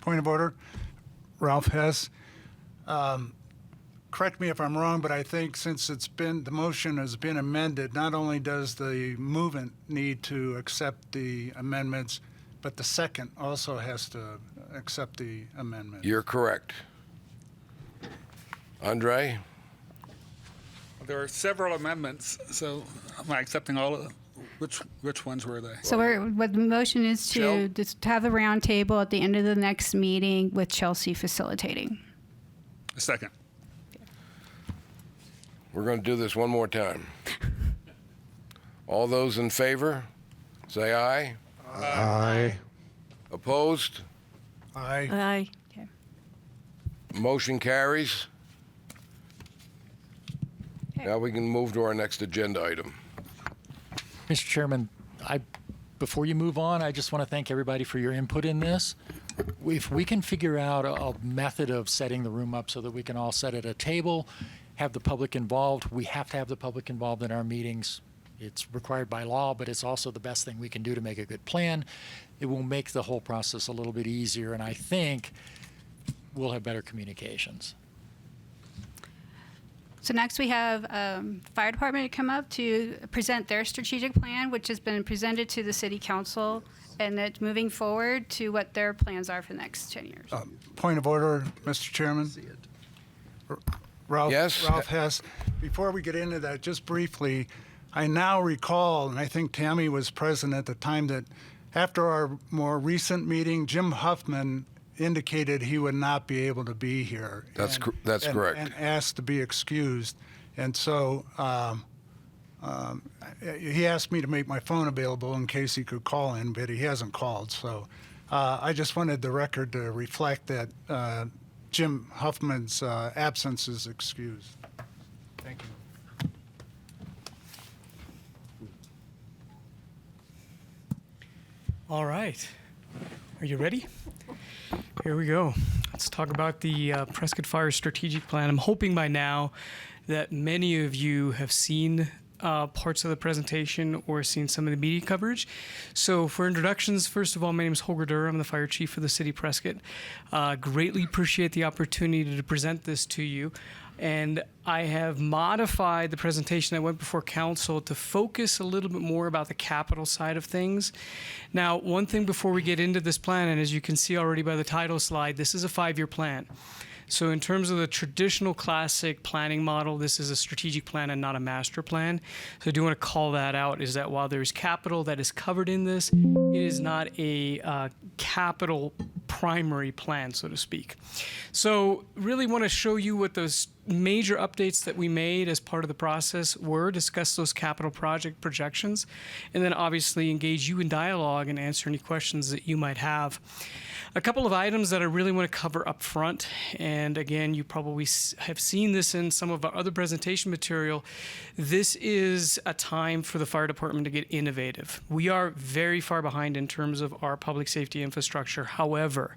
Point of order, Ralph Hess. Correct me if I'm wrong, but I think since the motion has been amended, not only does the movement need to accept the amendments, but the second also has to accept the amendment. You're correct. Andre? There are several amendments, so am I accepting all of them? Which ones were they? So what the motion is Shel- to just have the round table at the end of the next meeting with Chelsea facilitating. A second. We're going to do this one more time. All those in favor, say aye. Aye. Opposed? Aye. Aye. Motion carries. Now we can move to our next agenda item. Mr. Chairman, before you move on, I just want to thank everybody for your input in this. If we can figure out a method of setting the room up so that we can all sit at a table, have the public involved, we have to have the public involved in our meetings. It's required by law, but it's also the best thing we can do to make a good plan. It will make the whole process a little bit easier, and I think we'll have better communications. So next we have fire department to come up to present their strategic plan, which has been presented to the city council, and it's moving forward to what their plans are for the next 10 years. Point of order, Mr. Chairman. Ralph, Yes? Ralph Hess. Before we get into that, just briefly, I now recall, and I think Tammy was present at the time, that after our more recent meeting, Jim Huffman indicated he would not be able to be here. That's correct. And asked to be excused. And so he asked me to make my phone available in case he could call in, but he hasn't called. So I just wanted the record to reflect that Jim Huffman's absence is excused. Thank you. All right. Are you ready? Here we go. Let's talk about the Prescott Fire Strategic Plan. I'm hoping by now that many of you have seen parts of the presentation or seen some of the media coverage. So for introductions, first of all, my name is Holger Durr. I'm the fire chief for the city of Prescott. Greatly appreciate the opportunity to present this to you. And I have modified the presentation that went before council to focus a little bit more about the capital side of things. Now, one thing before we get into this plan, and as you can see already by the title slide, this is a 5-year plan. So in terms of the traditional classic planning model, this is a strategic plan and not a master plan. So I do want to call that out, is that while there's capital that is covered in this, it is not a capital primary plan, so to speak. So really want to show you what those major updates that we made as part of the process were, discuss those capital project projections, and then obviously engage you in dialogue and answer any questions that you might have. A couple of items that I really want to cover up front, and again, you probably have seen this in some of our other presentation material. This is a time for the fire department to get innovative. We are very far behind in terms of our public safety infrastructure. However,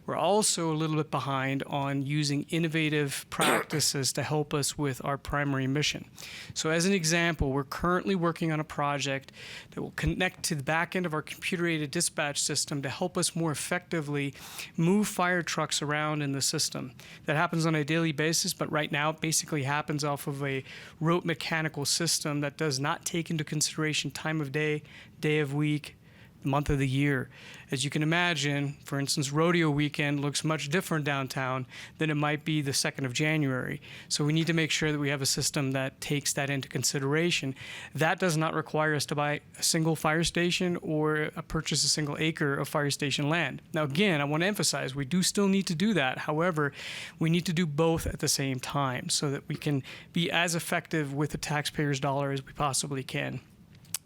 we're also a little bit behind on using innovative practices to help us with our primary mission. So as an example, we're currently working on a project that will connect to the back end of our computer-aided dispatch system to help us more effectively move fire trucks around in the system. That happens on a daily basis, but right now it basically happens off of a rote mechanical system that does not take into consideration time of day, day of week, month of the year. As you can imagine, for instance, rodeo weekend looks much different downtown than it might be the 2nd of January. So we need to make sure that we have a system that takes that into consideration. That does not require us to buy a single fire station or purchase a single acre of fire station land. Now, again, I want to emphasize we do still need to do that. However, we need to do both at the same time so that we can be as effective with the taxpayers' dollar as we possibly can.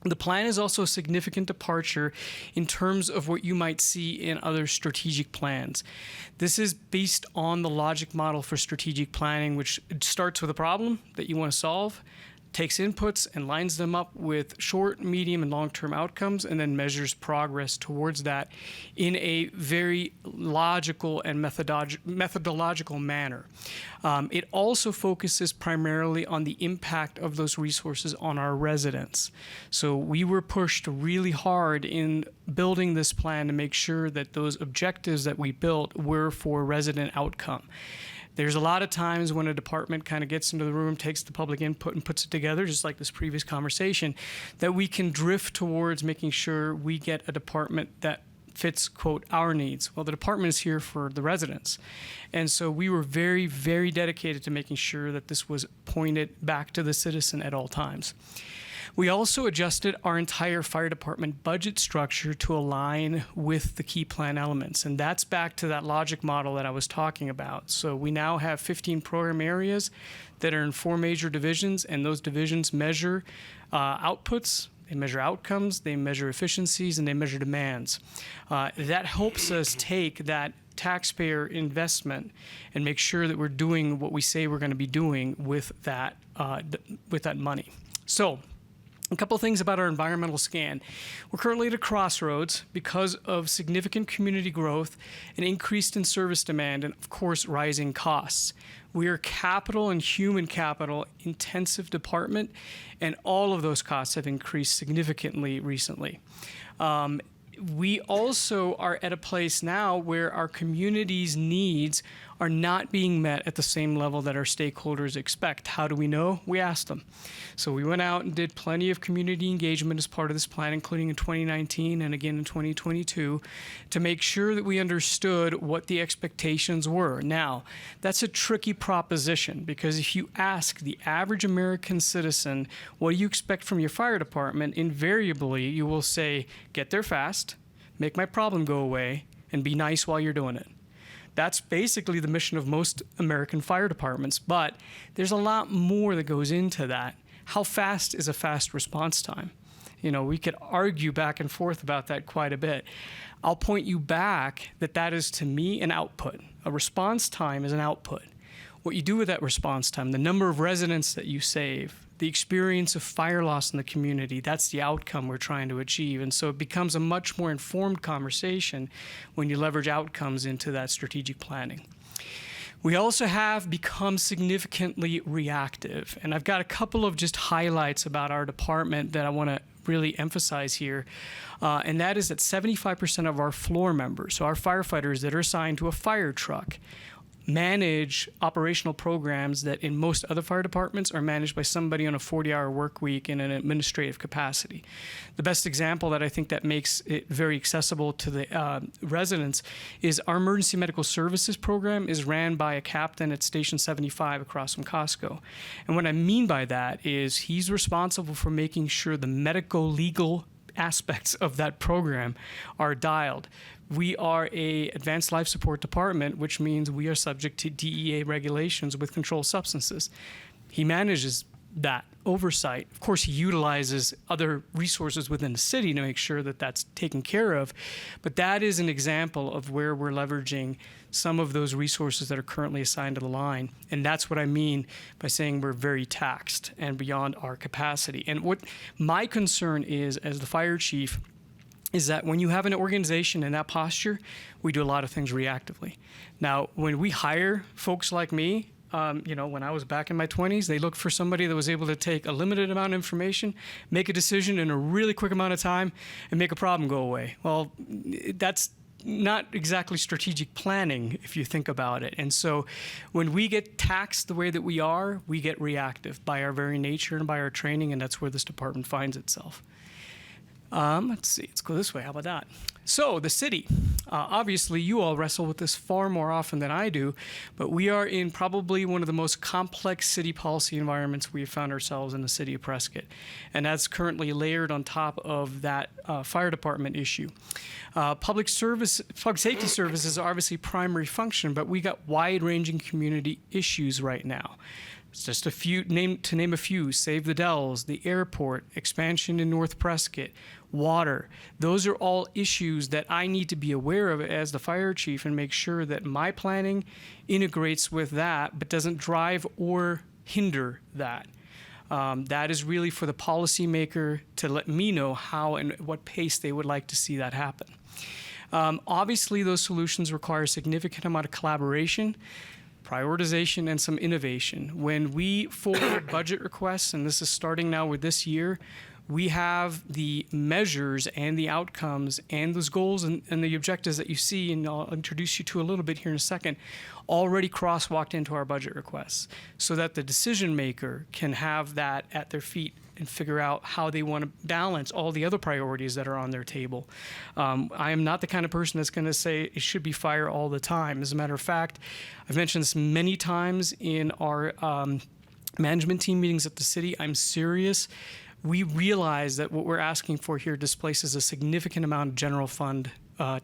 The plan is also a significant departure in terms of what you might see in other strategic plans. This is based on the logic model for strategic planning, which starts with a problem that you want to solve, takes inputs and lines them up with short, medium, and long-term outcomes, and then measures progress towards that in a very logical and methodological manner. It also focuses primarily on the impact of those resources on our residents. So we were pushed really hard in building this plan to make sure that those objectives that we built were for resident outcome. There's a lot of times when a department kind of gets into the room, takes the public input and puts it together, just like this previous conversation, that we can drift towards making sure we get a department that fits, quote, our needs. Well, the department is here for the residents. And so we were very, very dedicated to making sure that this was pointed back to the citizen at all times. We also adjusted our entire fire department budget structure to align with the key plan elements. And that's back to that logic model that I was talking about. So we now have 15 program areas that are in 4 major divisions, and those divisions measure outputs, they measure outcomes, they measure efficiencies, and they measure demands. That helps us take that taxpayer investment and make sure that we're doing what we say we're going to be doing with that money. So, a couple things about our environmental scan. We're currently at a crossroads because of significant community growth, an increase in service demand, and of course, rising costs. We are capital and human capital intensive department, and all of those costs have increased significantly recently. We also are at a place now where our community's needs are not being met at the same level that our stakeholders expect. How do we know? We asked them. So we went out and did plenty of community engagement as part of this plan, including in 2019 and again in 2022, to make sure that we understood what the expectations were. Now, that's a tricky proposition because if you ask the average American citizen, what do you expect from your fire department, invariably you will say, get there fast, make my problem go away, and be nice while you're doing it. That's basically the mission of most American fire departments, but there's a lot more that goes into that. How fast is a fast response time? You know, we could argue back and forth about that quite a bit. I'll point you back that is, to me, an output. A response time is an output. What you do with that response time, the number of residents that you save, the experience of fire loss in the community, that's the outcome we're trying to achieve. And so it becomes a much more informed conversation when you leverage outcomes into that strategic planning. We also have become significantly reactive. And I've got a couple of just highlights about our department that I want to really emphasize here. And that is that 75% of our floor members, so our firefighters that are assigned to a fire truck, manage operational programs that in most other fire departments are managed by somebody on a 40-hour work week in an administrative capacity. The best example that I think that makes it very accessible to the residents is our emergency medical services program is ran by a captain at Station 75 across from Costco. And what I mean by that is he's responsible for making sure the medical legal aspects of that program are dialed. We are a advanced life support department, which means we are subject to DEA regulations with controlled substances. He manages that oversight. Of course, he utilizes other resources within the city to make sure that that's taken care of. But that is an example of where we're leveraging some of those resources that are currently assigned to the line. And that's what I mean by saying we're very taxed and beyond our capacity. And what my concern is, as the fire chief, is that when you have an organization in that posture, we do a lot of things reactively. Now, when we hire folks like me, when I was back in my 20s, they looked for somebody that was able to take a limited amount of information, make a decision in a really quick amount of time, and make a problem go away. Well, that's not exactly strategic planning if you think about it. And so when we get taxed the way that we are, we get reactive by our very nature and by our training, and that's where this department finds itself. Let's see, let's go this way. How about that? So, the city. Obviously, you all wrestle with this far more often than I do, but we are in probably one of the most complex city policy environments we have found ourselves in the city of Prescott. And that's currently layered on top of that fire department issue. Public safety services are obviously primary function, but we got wide-ranging community issues right now. It's just to name a few: Save the Dells, the airport, expansion in North Prescott, water. Those are all issues that I need to be aware of as the fire chief and make sure that my planning integrates with that, but doesn't drive or hinder that. That is really for the policymaker to let me know how and at what pace they would like to see that happen. Obviously, those solutions require a significant amount of collaboration, prioritization, and some innovation. When we forward budget requests, and this is starting now with this year, we have the measures and the outcomes and those goals and the objectives that you see, and I'll introduce you to a little bit here in a second, already crosswalked into our budget requests so that the decision maker can have that at their feet and figure out how they want to balance all the other priorities that are on their table. I am not the kind of person that's going to say it should be fire all the time. As a matter of fact, I've mentioned this many times in our management team meetings at the city. I'm serious. We realize that what we're asking for here displaces a significant amount of general fund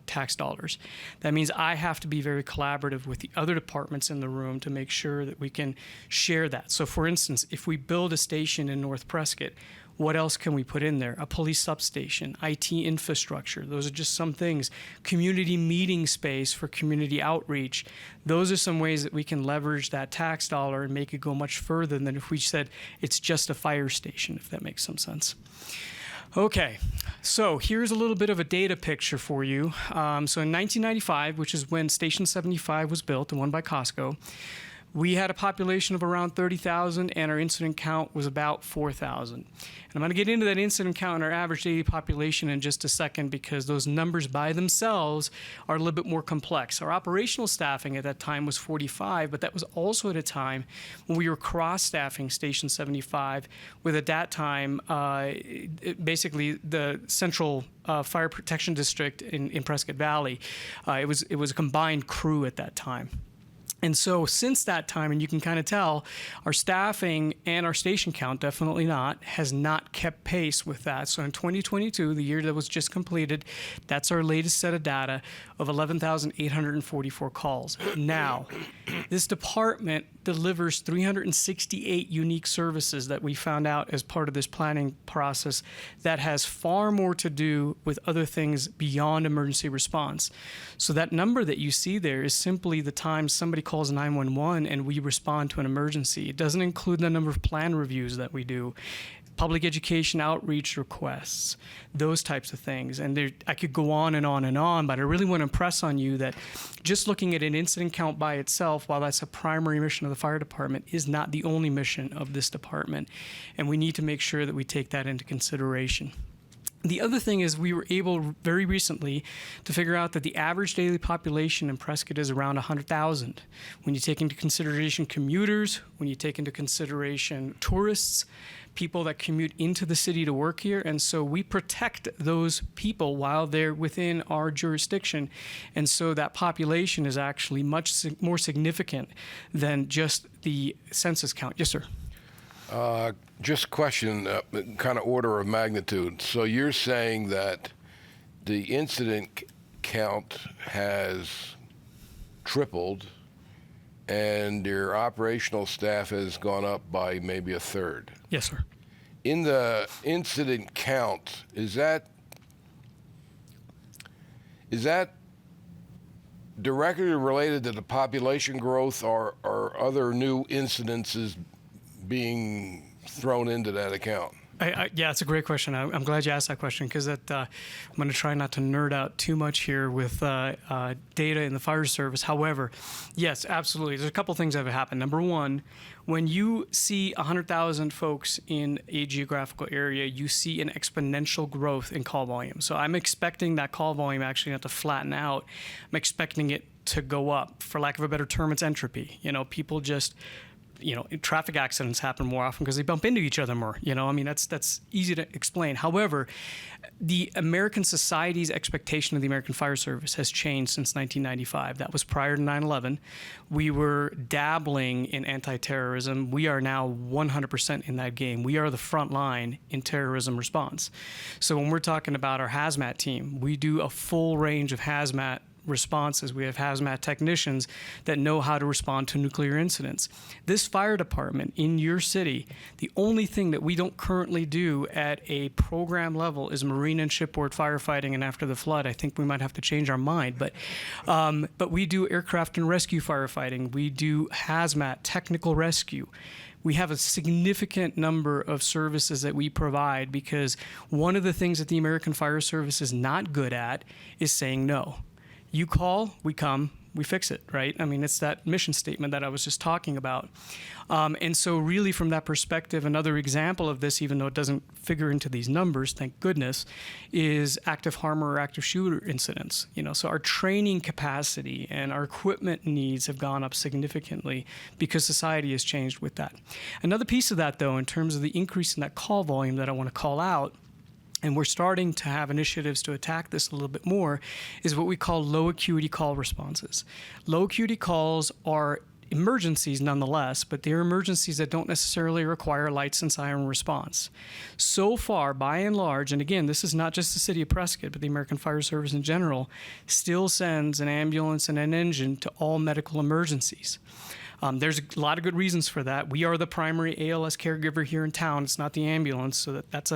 tax dollars. That means I have to be very collaborative with the other departments in the room to make sure that we can share that. So for instance, if we build a station in North Prescott, what else can we put in there? A police substation, IT infrastructure. Those are just some things. Community meeting space for community outreach. Those are some ways that we can leverage that tax dollar and make it go much further than if we said it's just a fire station, if that makes some sense. Okay, so here's a little bit of a data picture for you. So in 1995, which is when Station 75 was built, the one by Costco, we had a population of around 30,000 and our incident count was about 4,000. And I'm going to get into that incident count and our average daily population in just a second because those numbers by themselves are a little bit more complex. Our operational staffing at that time was 45, but that was also at a time when we were cross-staffing Station 75 with, at that time, basically the Central Fire Protection District in Prescott Valley. It was a combined crew at that time. And so since that time, and you can kind of tell, our staffing and our station count, definitely not, has not kept pace with that. So in 2022, the year that was just completed, that's our latest set of data of 11,844 calls. Now, this department delivers 368 unique services that we found out as part of this planning process that has far more to do with other things beyond emergency response. So that number that you see there is simply the time somebody calls 911 and we respond to an emergency. It doesn't include the number of plan reviews that we do, public education outreach requests, those types of things. And I could go on and on and on, but I really want to impress on you that just looking at an incident count by itself, while that's a primary mission of the fire department, is not the only mission of this department. And we need to make sure that we take that into consideration. The other thing is we were able very recently to figure out that the average daily population in Prescott is around 100,000. When you take into consideration commuters, when you take into consideration tourists, people that commute into the city to work here, and so we protect those people while they're within our jurisdiction, and so that population is actually much more significant than just the census count. Yes, sir. Just question, kind of order of magnitude. So you're saying that the incident count has tripled and your operational staff has gone up by maybe a third? Yes, sir. In the incident count, is that directly related to the population growth or other new incidences being thrown into that account? Yeah, it's a great question. I'm glad you asked that question because I'm going to try not to nerd out too much here with data in the fire service. However, yes, absolutely. There's a couple things that have happened. Number one, when you see 100,000 folks in a geographical area, you see an exponential growth in call volume. So I'm expecting that call volume actually not to flatten out. I'm expecting it to go up. For lack of a better term, it's entropy. You know, people just traffic accidents happen more often because they bump into each other more. I mean, that's easy to explain. However, the American society's expectation of the American Fire Service has changed since 1995. That was prior to 9/11. We were dabbling in anti-terrorism. We are now 100% in that game. We are the front line in terrorism response. So when we're talking about our hazmat team, we do a full range of hazmat responses. We have hazmat technicians that know how to respond to nuclear incidents. This fire department in your city, the only thing that we don't currently do at a program level is marine and shipboard firefighting, and after the flood, I think we might have to change our mind. But we do aircraft and rescue firefighting. We do hazmat, technical rescue. We have a significant number of services that we provide because one of the things that the American Fire Service is not good at is saying no. You call, we come, we fix it, right? I mean, it's that mission statement that I was just talking about. And so really from that perspective, another example of this, even though it doesn't figure into these numbers, thank goodness, is active harm or active shooter incidents. So our training capacity and our equipment needs have gone up significantly because society has changed with that. Another piece of that, though, in terms of the increase in that call volume that I want to call out, and we're starting to have initiatives to attack this a little bit more, is what we call low acuity call responses. Low acuity calls are emergencies nonetheless, but they're emergencies that don't necessarily require lights and siren response. So far, by and large, and again, this is not just the city of Prescott, but the American Fire Service in general, still sends an ambulance and an engine to all medical emergencies. There's a lot of good reasons for that. We are the primary ALS caregiver here in town. It's not the ambulance, so that's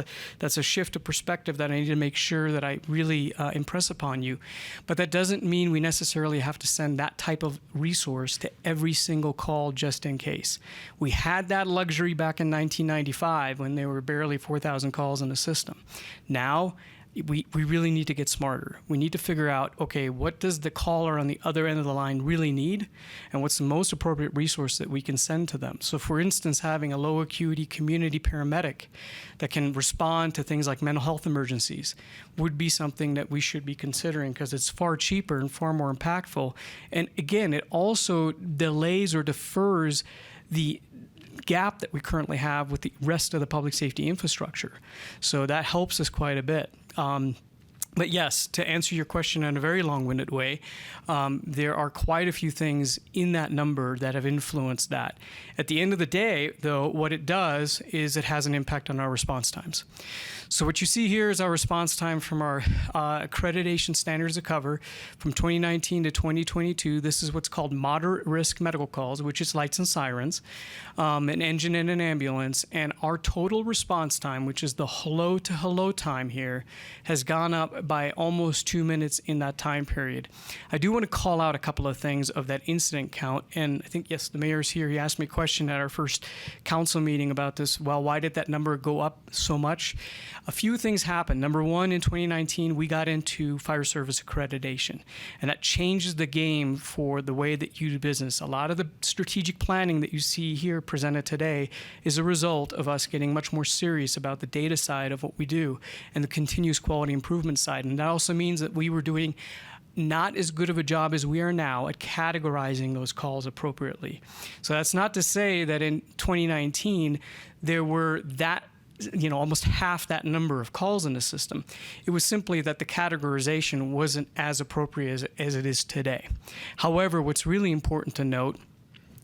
a shift of perspective that I need to make sure that I really impress upon you. But that doesn't mean we necessarily have to send that type of resource to every single call just in case. We had that luxury back in 1995 when there were barely 4,000 calls in the system. Now, we really need to get smarter. We need to figure out, okay, what does the caller on the other end of the line really need, and what's the most appropriate resource that we can send to them. So for instance, having a low acuity community paramedic that can respond to things like mental health emergencies would be something that we should be considering because it's far cheaper and far more impactful. And again, it also delays or defers the gap that we currently have with the rest of the public safety infrastructure. So that helps us quite a bit. But yes, to answer your question in a very long-winded way, there are quite a few things in that number that have influenced that. At the end of the day, though, what it does is it has an impact on our response times. So what you see here is our response time from our accreditation standards of cover from 2019 to 2022. This is what's called moderate risk medical calls, which is lights and sirens, an engine and an ambulance. And our total response time, which is the hello to hello time here, has gone up by almost 2 minutes in that time period. I do want to call out a couple of things of that incident count. And I think, yes, the mayor's here. He asked me a question at our first council meeting about this. Well, why did that number go up so much? A few things happened. Number one, in 2019, we got into fire service accreditation, and that changes the game for the way that you do business. A lot of the strategic planning that you see here presented today is a result of us getting much more serious about the data side of what we do and the continuous quality improvement side. And that also means that we were doing not as good of a job as we are now at categorizing those calls appropriately. So that's not to say that in 2019 there were almost half that number of calls in the system. It was simply that the categorization wasn't as appropriate as it is today. However, what's really important to note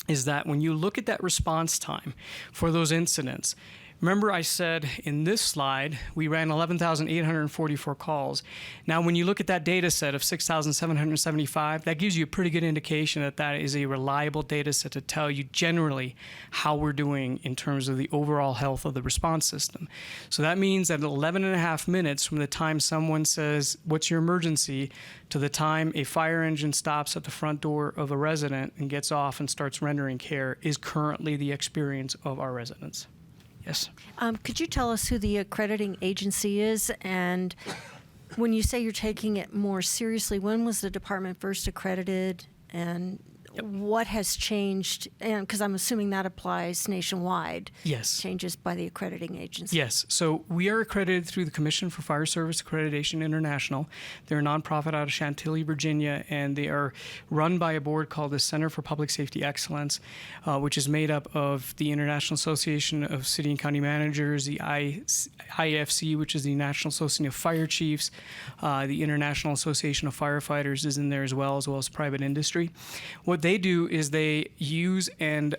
is that when you look at that response time for those incidents, remember I said in this slide, we ran 11,844 calls. Now, when you look at that data set of 6,775, that gives you a pretty good indication that that is a reliable data set to tell you generally how we're doing in terms of the overall health of the response system. So that means that 11 and a half minutes from the time someone says, what's your emergency, to the time a fire engine stops at the front door of a resident and gets off and starts rendering care is currently the experience of our residents. Yes. Could you tell us who the accrediting agency is? And when you say you're taking it more seriously, when was the department first accredited? And what has changed? And because I'm assuming that applies nationwide. Yes. Changes by the accrediting agency. Yes. So we are accredited through the Commission for Fire Service Accreditation International. They're a nonprofit out of Chantilly, Virginia, and they are run by a board called the Center for Public Safety Excellence, which is made up of the International Association of City and County Managers, the IFC, which is the National Association of Fire Chiefs, the International Association of Firefighters is in there as well as private industry. What they do is they use and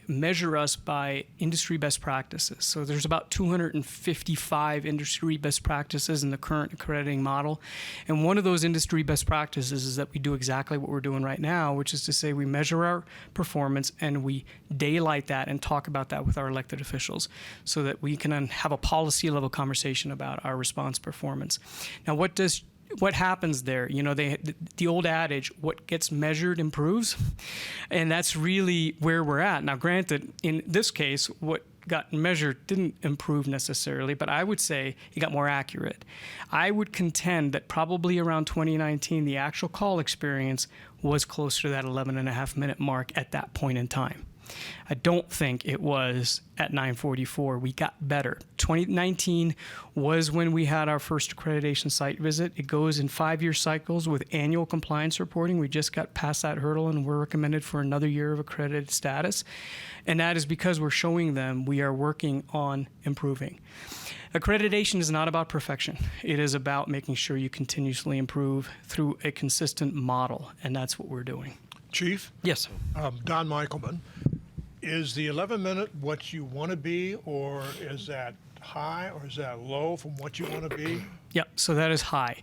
measure us by industry best practices. So there's about 255 industry best practices in the current accrediting model. And one of those industry best practices is that we do exactly what we're doing right now, which is to say we measure our performance and we daylight that and talk about that with our elected officials so that we can have a policy level conversation about our response performance. Now, what happens there? You know, the old adage, what gets measured improves. And that's really where we're at. Now, granted, in this case, what got measured didn't improve necessarily, but I would say it got more accurate. I would contend that probably around 2019, the actual call experience was closer to that 11.5-minute mark at that point in time. I don't think it was at 9:44. We got better. 2019 was when we had our first accreditation site visit. It goes in 5-year cycles with annual compliance reporting. We just got past that hurdle and we're recommended for another year of accredited status. And that is because we're showing them we are working on improving. Accreditation is not about perfection. It is about making sure you continuously improve through a consistent model, and that's what we're doing. Chief? Yes. Don Michaelman. Is the 11-minute what you want to be, or is that high, or is that low from what you want to be? Yeah, so that is high.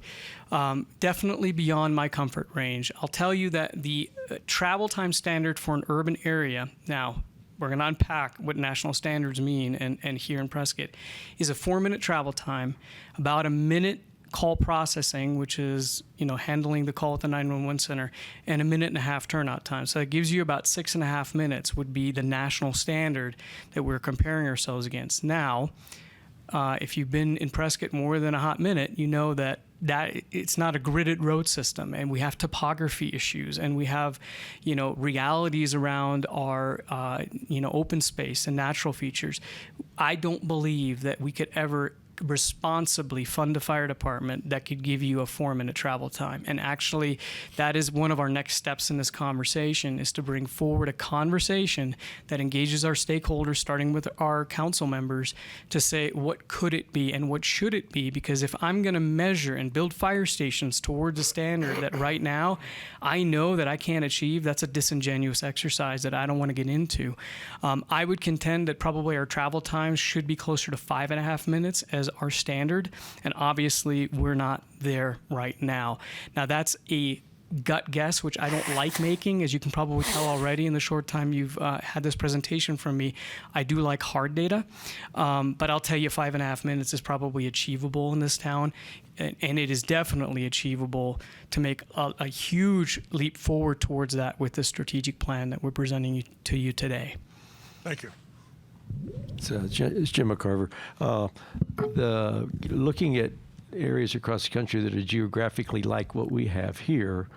Definitely beyond my comfort range. I'll tell you that the travel time standard for an urban area, now we're going to unpack what national standards mean and here in Prescott, is a 4-minute travel time, about a minute call processing, which is, handling the call at the 911 center, and a 1.5-minute turnout time. So that gives you about 6.5 minutes would be the national standard that we're comparing ourselves against. Now, if you've been in Prescott more than a hot minute, you know that it's not a gridded road system, and we have topography issues, and we have, realities around our, open space and natural features. I don't believe that we could ever responsibly fund a fire department that could give you a 4-minute travel time. And actually, that is one of our next steps in this conversation, is to bring forward a conversation that engages our stakeholders, starting with our council members, to say, what could it be and what should it be? Because if I'm going to measure and build fire stations towards a standard that right now I know that I can't achieve, that's a disingenuous exercise that I don't want to get into. I would contend that probably our travel times should be closer to 5.5 minutes as our standard, and obviously we're not there right now. Now, that's a gut guess, which I don't like making, as you can probably tell already in the short time you've had this presentation from me. I do like hard data, but I'll tell you 5.5 minutes is probably achievable in this town, and it is definitely achievable to make a huge leap forward towards that with the strategic plan that we're presenting to you today. Thank you. It's Jim McCarver. Looking at areas across the country that are geographically like what we have here,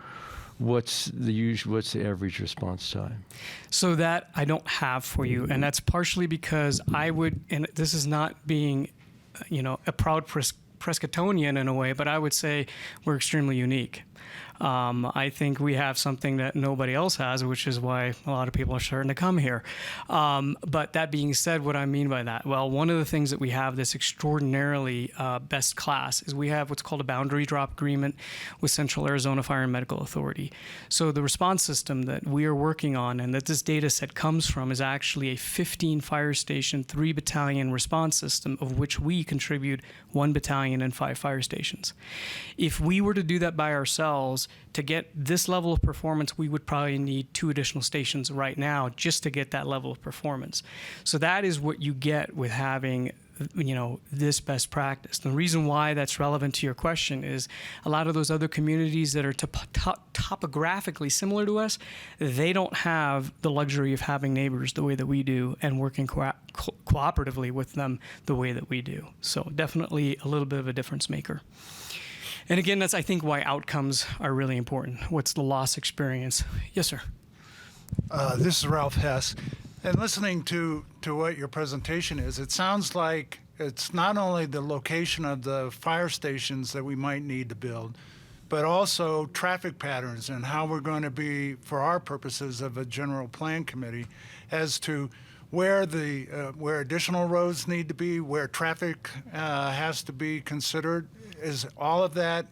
what's the average response time? So that I don't have for you, and that's partially because and this is not being, a proud Prescottonian in a way, but I would say we're extremely unique. I think we have something that nobody else has, which is why a lot of people are starting to come here. But that being said, what I mean by that, well, one of the things that we have that's extraordinarily best class is we have what's called a boundary drop agreement with Central Arizona Fire and Medical Authority. So the response system that we are working on and that this data set comes from is actually a 15 fire station, 3 battalion response system, of which we contribute 1 battalion and 5 fire stations. If we were to do that by ourselves, to get this level of performance, we would probably need 2 additional stations right now just to get that level of performance. So that is what you get with having, this best practice. The reason why that's relevant to your question is a lot of those other communities that are topographically similar to us, they don't have the luxury of having neighbors the way that we do and working cooperatively with them the way that we do. So definitely a little bit of a difference maker. And again, that's, I think, why outcomes are really important. What's the loss experience? Yes, sir. This is Ralph Hess. And listening to what your presentation is, it sounds like it's not only the location of the fire stations that we might need to build, but also traffic patterns and how we're going to be, for our purposes of a general plan committee, as to where additional roads need to be, where traffic has to be considered. Is all of that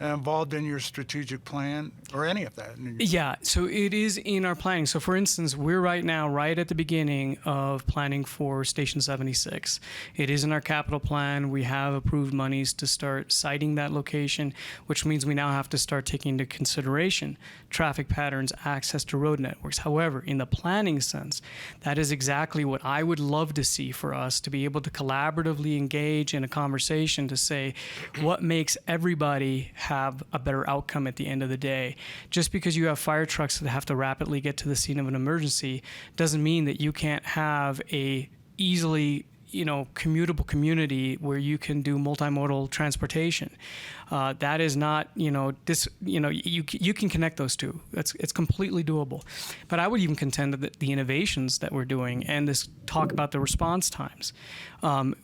involved in your strategic plan, or any of that? Yeah, so it is in our planning. So for instance, we're right now right at the beginning of planning for Station 76. It is in our capital plan. We have approved monies to start siting that location, which means we now have to start taking into consideration traffic patterns, access to road networks. However, in the planning sense, that is exactly what I would love to see for us, to be able to collaboratively engage in a conversation to say what makes everybody have a better outcome at the end of the day. Just because you have fire trucks that have to rapidly get to the scene of an emergency doesn't mean that you can't have a easily commutable community where you can do multimodal transportation. That is not, you can connect those two. It's completely doable. But I would even contend that the innovations that we're doing and this talk about the response times,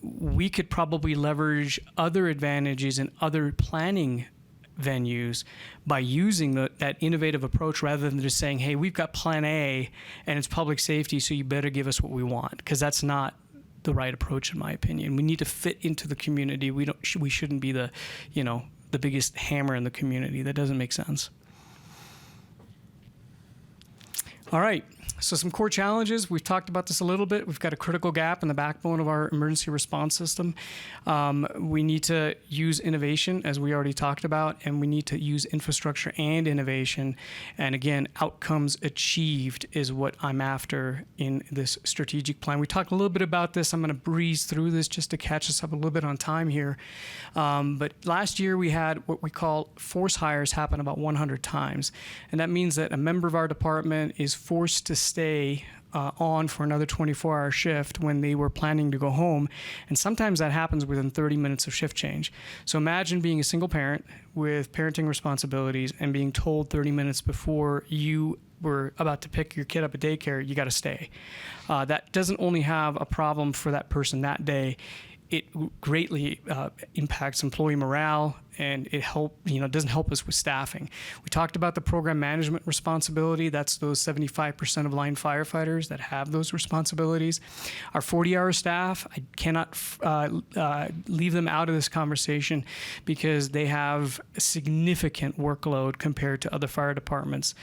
we could probably leverage other advantages and other planning venues by using that innovative approach rather than just saying, hey, we've got plan A and it's public safety, so you better give us what we want, because that's not the right approach in my opinion. We need to fit into the community. We shouldn't be the biggest hammer in the community. That doesn't make sense. All right. So some core challenges. We've talked about this a little bit. We've got a critical gap in the backbone of our emergency response system. We need to use innovation, as we already talked about, and we need to use infrastructure and innovation. And again, outcomes achieved is what I'm after in this strategic plan. We talked a little bit about this. I'm going to breeze through this just to catch us up a little bit on time here. But last year we had what we call force hires happen about 100 times. And that means that a member of our department is forced to stay on for another 24-hour shift when they were planning to go home. And sometimes that happens within 30 minutes of shift change. So imagine being a single parent with parenting responsibilities and being told 30 minutes before you were about to pick your kid up at daycare, you got to stay. That doesn't only have a problem for that person that day, it greatly impacts employee morale, and it doesn't help us with staffing. We talked about the program management responsibility. That's those 75% of line firefighters that have those responsibilities. Our 40-hour staff, I cannot leave them out of this conversation because they have a significant workload compared to other fire departments.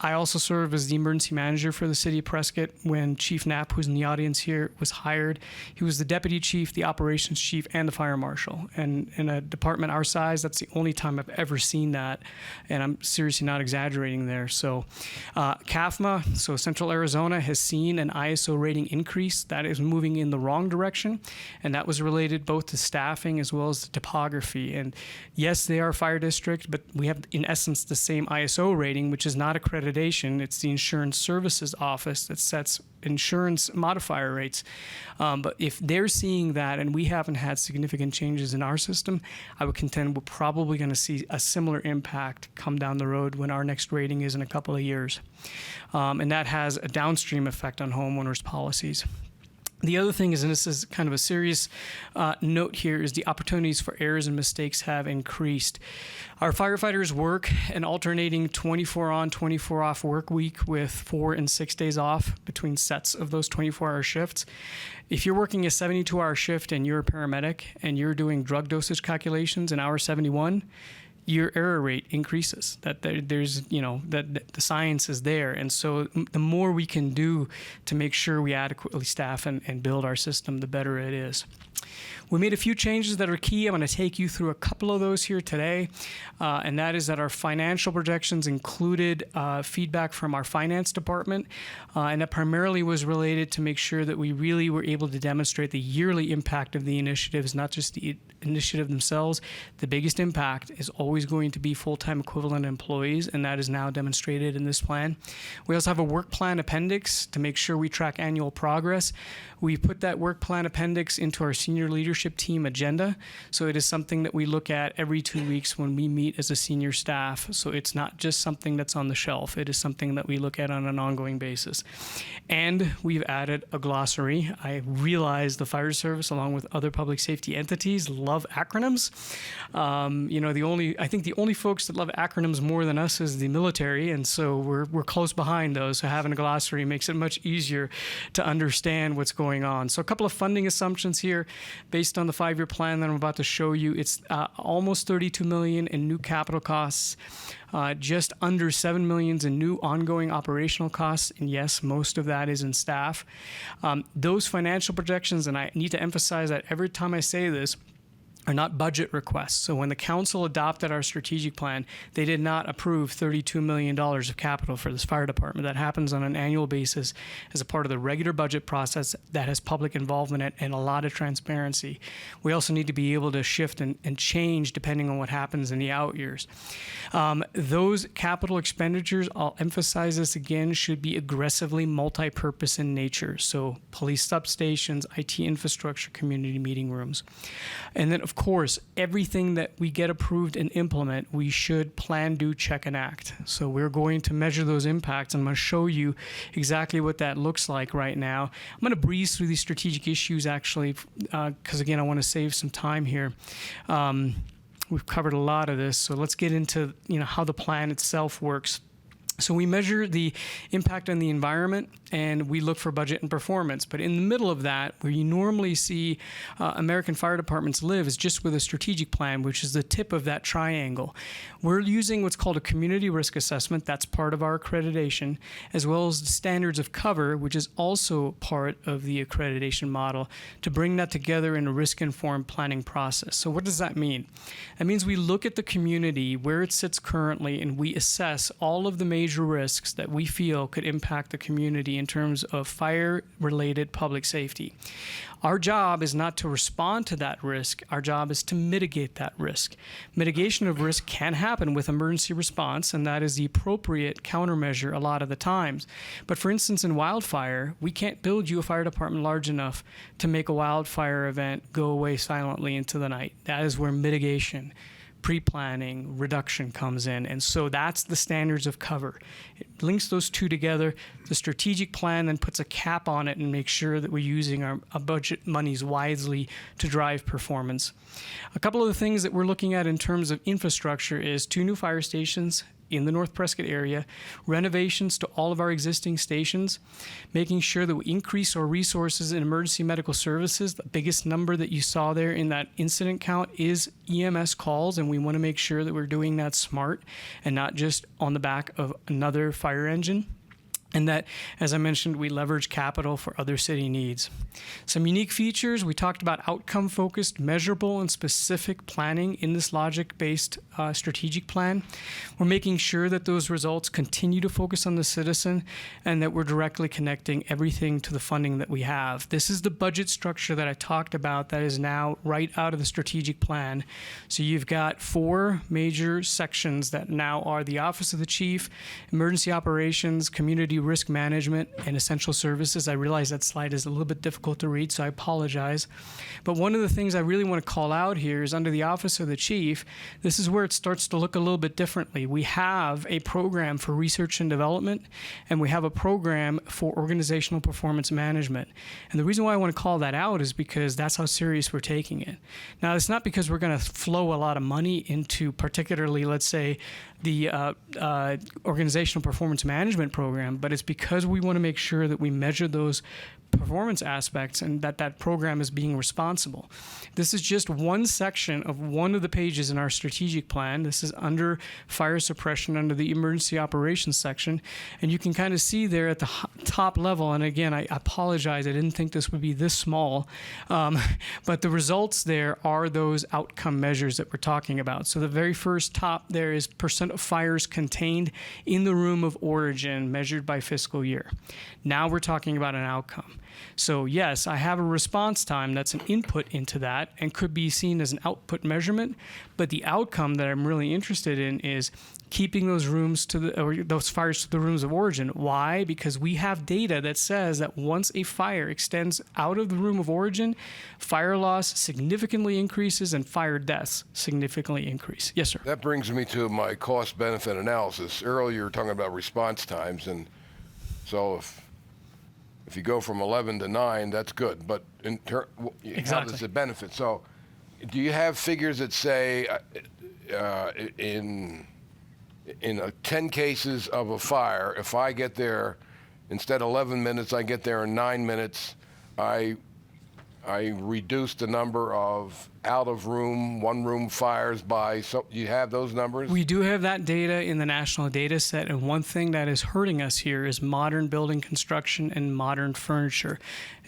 I also serve as the emergency manager for the city of Prescott. When Chief Knapp, who's in the audience here, was hired, he was the deputy chief, the operations chief, and the fire marshal. And in a department our size, that's the only time I've ever seen that, and I'm seriously not exaggerating there. So CAFMA, so Central Arizona, has seen an ISO rating increase. That is moving in the wrong direction, and that was related both to staffing as well as the topography. And yes, they are a fire district, but we have, in essence, the same ISO rating, which is not accreditation. It's the Insurance Services Office that sets insurance modifier rates. But if they're seeing that and we haven't had significant changes in our system, I would contend we're probably going to see a similar impact come down the road when our next rating is in a couple of years. And that has a downstream effect on homeowners' policies. The other thing is, and this is kind of a serious note here, is the opportunities for errors and mistakes have increased. Our firefighters work an alternating 24 on, 24 off work week with 4 and 6 days off between sets of those 24-hour shifts. If you're working a 72-hour shift and you're a paramedic and you're doing drug dosage calculations in hour 71, your error rate increases. That there's, that the science is there. And so the more we can do to make sure we adequately staff and build our system, the better it is. We made a few changes that are key. I'm going to take you through a couple of those here today. And that is that our financial projections included feedback from our finance department. And that primarily was related to make sure that we really were able to demonstrate the yearly impact of the initiatives, not just the initiative themselves. The biggest impact is always going to be full-time equivalent employees, and that is now demonstrated in this plan. We also have a work plan appendix to make sure we track annual progress. We put that work plan appendix into our senior leadership leadership team agenda. So it is something that we look at every 2 weeks when we meet as a senior staff. So it's not just something that's on the shelf. It is something that we look at on an ongoing basis. And we've added a glossary. I realize the fire service, along with other public safety entities, love acronyms. I think the only folks that love acronyms more than us is the military, and so we're close behind those. So having a glossary makes it much easier to understand what's going on. So a couple of funding assumptions here based on the 5-year plan that I'm about to show you. It's almost $32 million in new capital costs, just under $7 million in new ongoing operational costs, and yes, most of that is in staff. Those financial projections, and I need to emphasize that every time I say this, are not budget requests. So when the council adopted our strategic plan, they did not approve $32 million of capital for this fire department. That happens on an annual basis as a part of the regular budget process that has public involvement and a lot of transparency. We also need to be able to shift and change depending on what happens in the out years. Those capital expenditures, I'll emphasize this again, should be aggressively multi-purpose in nature. So police substations, IT infrastructure, community meeting rooms. And then, of course, everything that we get approved and implement, we should plan, do, check, and act. So we're going to measure those impacts. I'm going to show you exactly what that looks like right now. I'm going to breeze through these strategic issues, actually, because, again, I want to save some time here. We've covered a lot of this, so let's get into how the plan itself works. So we measure the impact on the environment, and we look for budget and performance. But in the middle of that, where you normally see American fire departments live, is just with a strategic plan, which is the tip of that triangle. We're using what's called a community risk assessment. That's part of our accreditation, as well as the standards of cover, which is also part of the accreditation model, to bring that together in a risk-informed planning process. So what does that mean? That means we look at the community, where it sits currently, and we assess all of the major risks that we feel could impact the community in terms of fire-related public safety. Our job is not to respond to that risk. Our job is to mitigate that risk. Mitigation of risk can happen with emergency response, and that is the appropriate countermeasure a lot of the times. But for instance, in wildfire, we can't build you a fire department large enough to make a wildfire event go away silently into the night. That is where mitigation, pre-planning, reduction comes in. And so that's the standards of cover. It links those two together. The strategic plan then puts a cap on it and makes sure that we're using our budget monies wisely to drive performance. A couple of the things that we're looking at in terms of infrastructure is 2 new fire stations in the North Prescott area, renovations to all of our existing stations, making sure that we increase our resources in emergency medical services. The biggest number that you saw there in that incident count is EMS calls, and we want to make sure that we're doing that smart and not just on the back of another fire engine. And that, as I mentioned, we leverage capital for other city needs. Some unique features, we talked about outcome-focused, measurable, and specific planning in this logic-based strategic plan. We're making sure that those results continue to focus on the citizen and that we're directly connecting everything to the funding that we have. This is the budget structure that I talked about that is now right out of the strategic plan. So you've got 4 major sections that now are the Office of the Chief, Emergency Operations, Community Risk Management, and Essential Services. I realize that slide is a little bit difficult to read, so I apologize. But one of the things I really want to call out here is under the Office of the Chief, this is where it starts to look a little bit differently. We have a program for research and development, and we have a program for organizational performance management. And the reason why I want to call that out is because that's how serious we're taking it. Now, it's not because we're going to flow a lot of money into particularly, let's say, the organizational performance management program, but it's because we want to make sure that we measure those performance aspects and that program is being responsible. This is just one section of one of the pages in our strategic plan. This is under fire suppression, under the emergency operations section. And you can kind of see there at the top level, and again, I apologize, I didn't think this would be this small, but the results there are those outcome measures that we're talking about. So the very first top there is percent of fires contained in the room of origin, measured by 2025 fiscal year. Now we're talking about an outcome. So yes, I have a response time that's an input into that and could be seen as an output measurement, but the outcome that I'm really interested in is keeping those those fires to the rooms of origin. Why? Because we have data that says that once a fire extends out of the room of origin, fire loss significantly increases and fire deaths significantly increase. Yes, sir. That brings me to my cost-benefit analysis. Earlier, you were talking about response times, and so if you go from 11 to 9, that's good. But how does it benefit? So, do you have figures that say in 10 cases of a fire, if I get there instead of 11 minutes, I get there in 9 minutes, I reduce the number of out-of-room, one-room fires by, so you have those numbers? We do have that data in the national data set, and one thing that is hurting us here is modern building construction and modern furniture.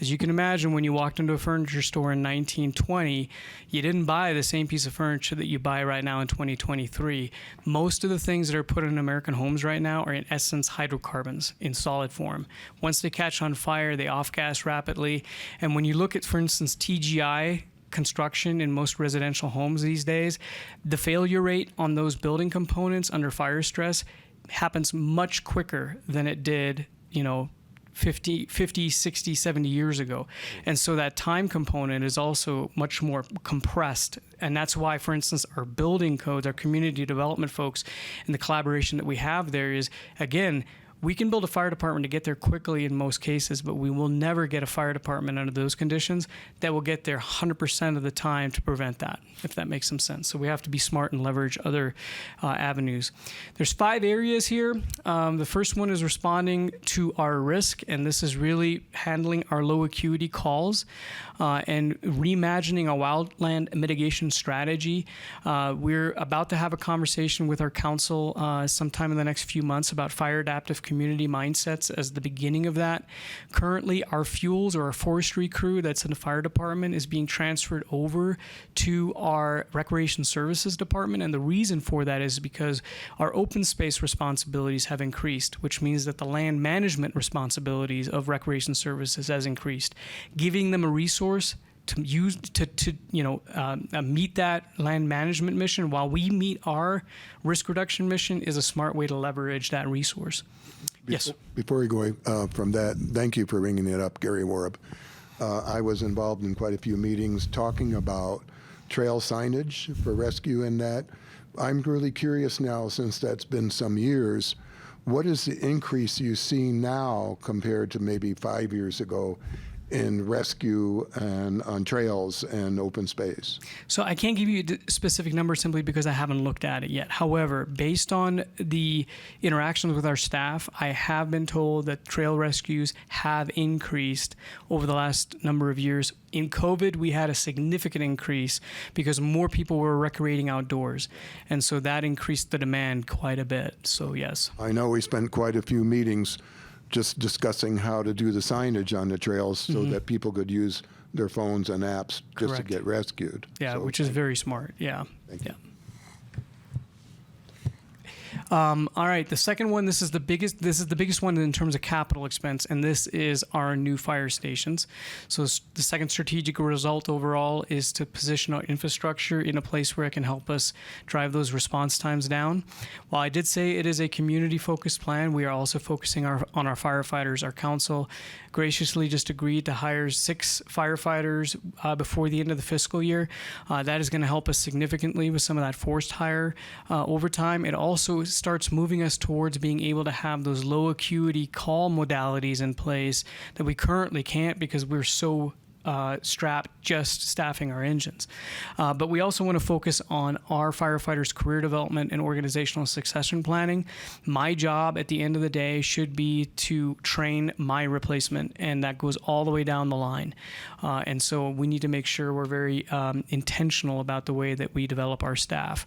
As you can imagine, when you walked into a furniture store in 1920, you didn't buy the same piece of furniture that you buy right now in 2023. Most of the things that are put in American homes right now are in essence hydrocarbons in solid form. Once they catch on fire, they off-gas rapidly, and when you look at, for instance, TGI construction in most residential homes these days, the failure rate on those building components under fire stress happens much quicker than it did, 50, 60, 70 years ago. And so that time component is also much more compressed. And that's why, for instance, our building codes, our community development folks, and the collaboration that we have there is, again, we can build a fire department to get there quickly in most cases, but we will never get a fire department under those conditions that will get there 100% of the time to prevent that, if that makes some sense. So we have to be smart and leverage other avenues. There's 5 areas here. The first one is responding to our risk, and this is really handling our low acuity calls and reimagining a wildland mitigation strategy. We're about to have a conversation with our council sometime in the next few months about fire adaptive community mindsets as the beginning of that. Currently, our fuels or our forestry crew that's in the fire department is being transferred over to our recreation services department. And the reason for that is because our open space responsibilities have increased, which means that the land management responsibilities of recreation services has increased, giving them a resource to use to meet that land management mission while we meet our risk reduction mission is a smart way to leverage that resource. Yes. Before we go from that, thank you for bringing it up, Gary Warab. I was involved in quite a few meetings talking about trail signage for rescue and that. I'm really curious now, since that's been some years, what is the increase you see now compared to maybe 5 years ago in rescue and on trails and open space? So I can't give you a specific number simply because I haven't looked at it yet. However, based on the interactions with our staff, I have been told that trail rescues have increased over the last number of years. In COVID, we had a significant increase because more people were recreating outdoors. And so that increased the demand quite a bit. So yes. I know we spent quite a few meetings just discussing how to do the signage on the trails so that people could use their phones and apps just to get rescued. Yeah, So, which is very smart. Yeah. Thank you. All right, the second one, this is the biggest one in terms of capital expense, and this is our new fire stations. So the second strategic result overall is to position our infrastructure in a place where it can help us drive those response times down. While I did say it is a community-focused plan, we are also focusing on our firefighters. Our council graciously just agreed to hire 6 firefighters before the end of the fiscal year. That is going to help us significantly with some of that forced hire overtime. It also starts moving us towards being able to have those low acuity call modalities in place that we currently can't because we're so strapped just staffing our engines. But we also want to focus on our firefighters' career development and organizational succession planning. My job at the end of the day should be to train my replacement, and that goes all the way down the line. And so we need to make sure we're very intentional about the way that we develop our staff.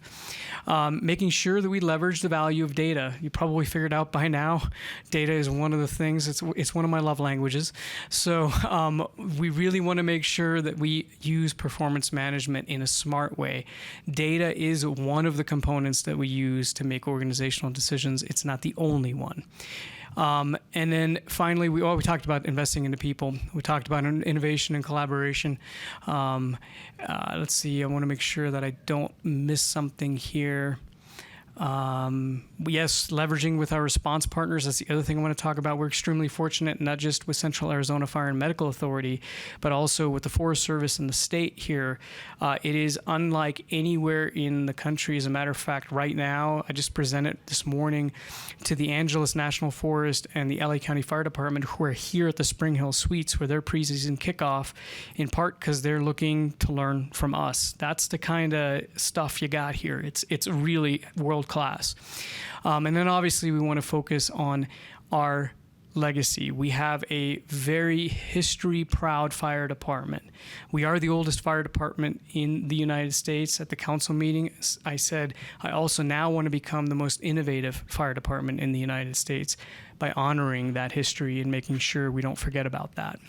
Making sure that we leverage the value of data. You probably figured out by now, data is one of the things, it's one of my love languages. So we really want to make sure that we use performance management in a smart way. Data is one of the components that we use to make organizational decisions. It's not the only one. And then finally, we talked about investing into people. We talked about innovation and collaboration. Let's see, I want to make sure that I don't miss something here. Yes, leveraging with our response partners. That's the other thing I want to talk about. We're extremely fortunate, not just with Central Arizona Fire and Medical Authority, but also with the Forest Service and the state here. It is unlike anywhere in the country. As a matter of fact, right now, I just presented this morning to the Angeles National Forest and the LA County Fire Department, who are here at the Spring Hill Suites for their preseason kickoff, in part because they're looking to learn from us. That's the kind of stuff you got here. It's really world class. And then obviously we want to focus on our legacy. We have a very history-proud fire department. We are the oldest fire department in the United States. At the council meeting, I said, I also now want to become the most innovative fire department in the United States by honoring that history and making sure we don't forget about that.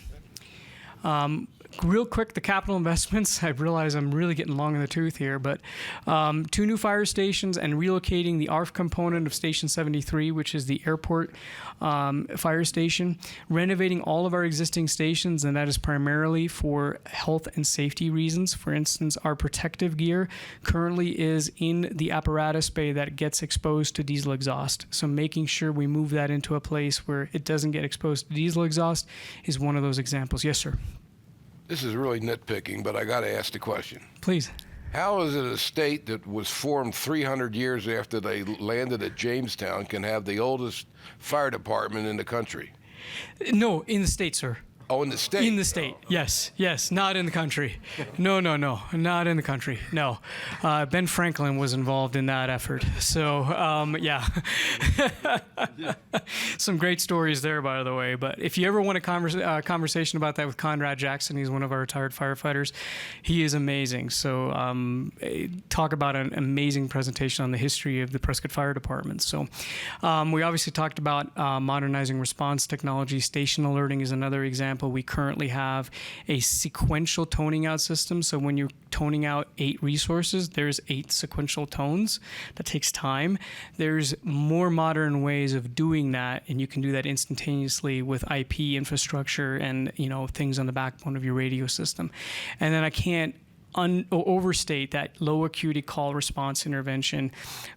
Real quick, the capital investments. I realize I'm really getting long in the tooth here, but 2 new fire stations and relocating the ARF component of Station 73, which is the airport fire station, renovating all of our existing stations, and that is primarily for health and safety reasons. For instance, our protective gear currently is in the apparatus bay that gets exposed to diesel exhaust. So making sure we move that into a place where it doesn't get exposed to diesel exhaust is one of those examples. Yes, sir. This is really nitpicking, but I got to ask the question. Please. How is it a state that was formed 300 years after they landed at Jamestown can have the oldest fire department in the country? No, in the state, sir. Oh, in the state? In the state, yes, not in the country. No, not in the country, no. Ben Franklin was involved in that effort, so yeah. Some great stories there, by the way, but if you ever want a conversation about that with Conrad Jackson, he's one of our retired firefighters, he is amazing. So talk about an amazing presentation on the history of the Prescott Fire Department. So we obviously talked about modernizing response technology. Station alerting is another example. We currently have a sequential toning out system. So when you're toning out 8 resources, there's 8 sequential tones. That takes time. There's more modern ways of doing that, and you can do that instantaneously with IP infrastructure and things on the backbone of your radio system. And then I can't overstate that low acuity call response intervention.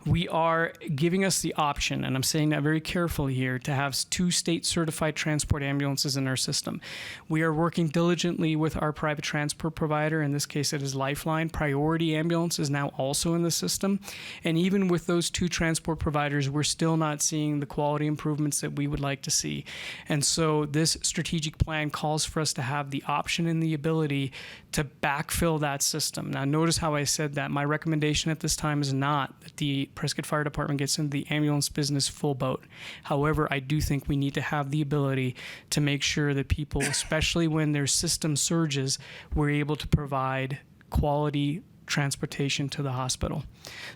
We are giving us the option, and I'm saying that very carefully here, to have 2 state certified transport ambulances in our system. We are working diligently with our private transport provider. In this case, it is Lifeline. Priority Ambulance is now also in the system. And even with those 2 transport providers, we're still not seeing the quality improvements that we would like to see. And so this strategic plan calls for us to have the option and the ability to backfill that system. Now, notice how I said that. My recommendation at this time is not that the Prescott Fire Department gets into the ambulance business full boat. However, I do think we need to have the ability to make sure that people, especially when their system surges, we're able to provide quality transportation to the hospital.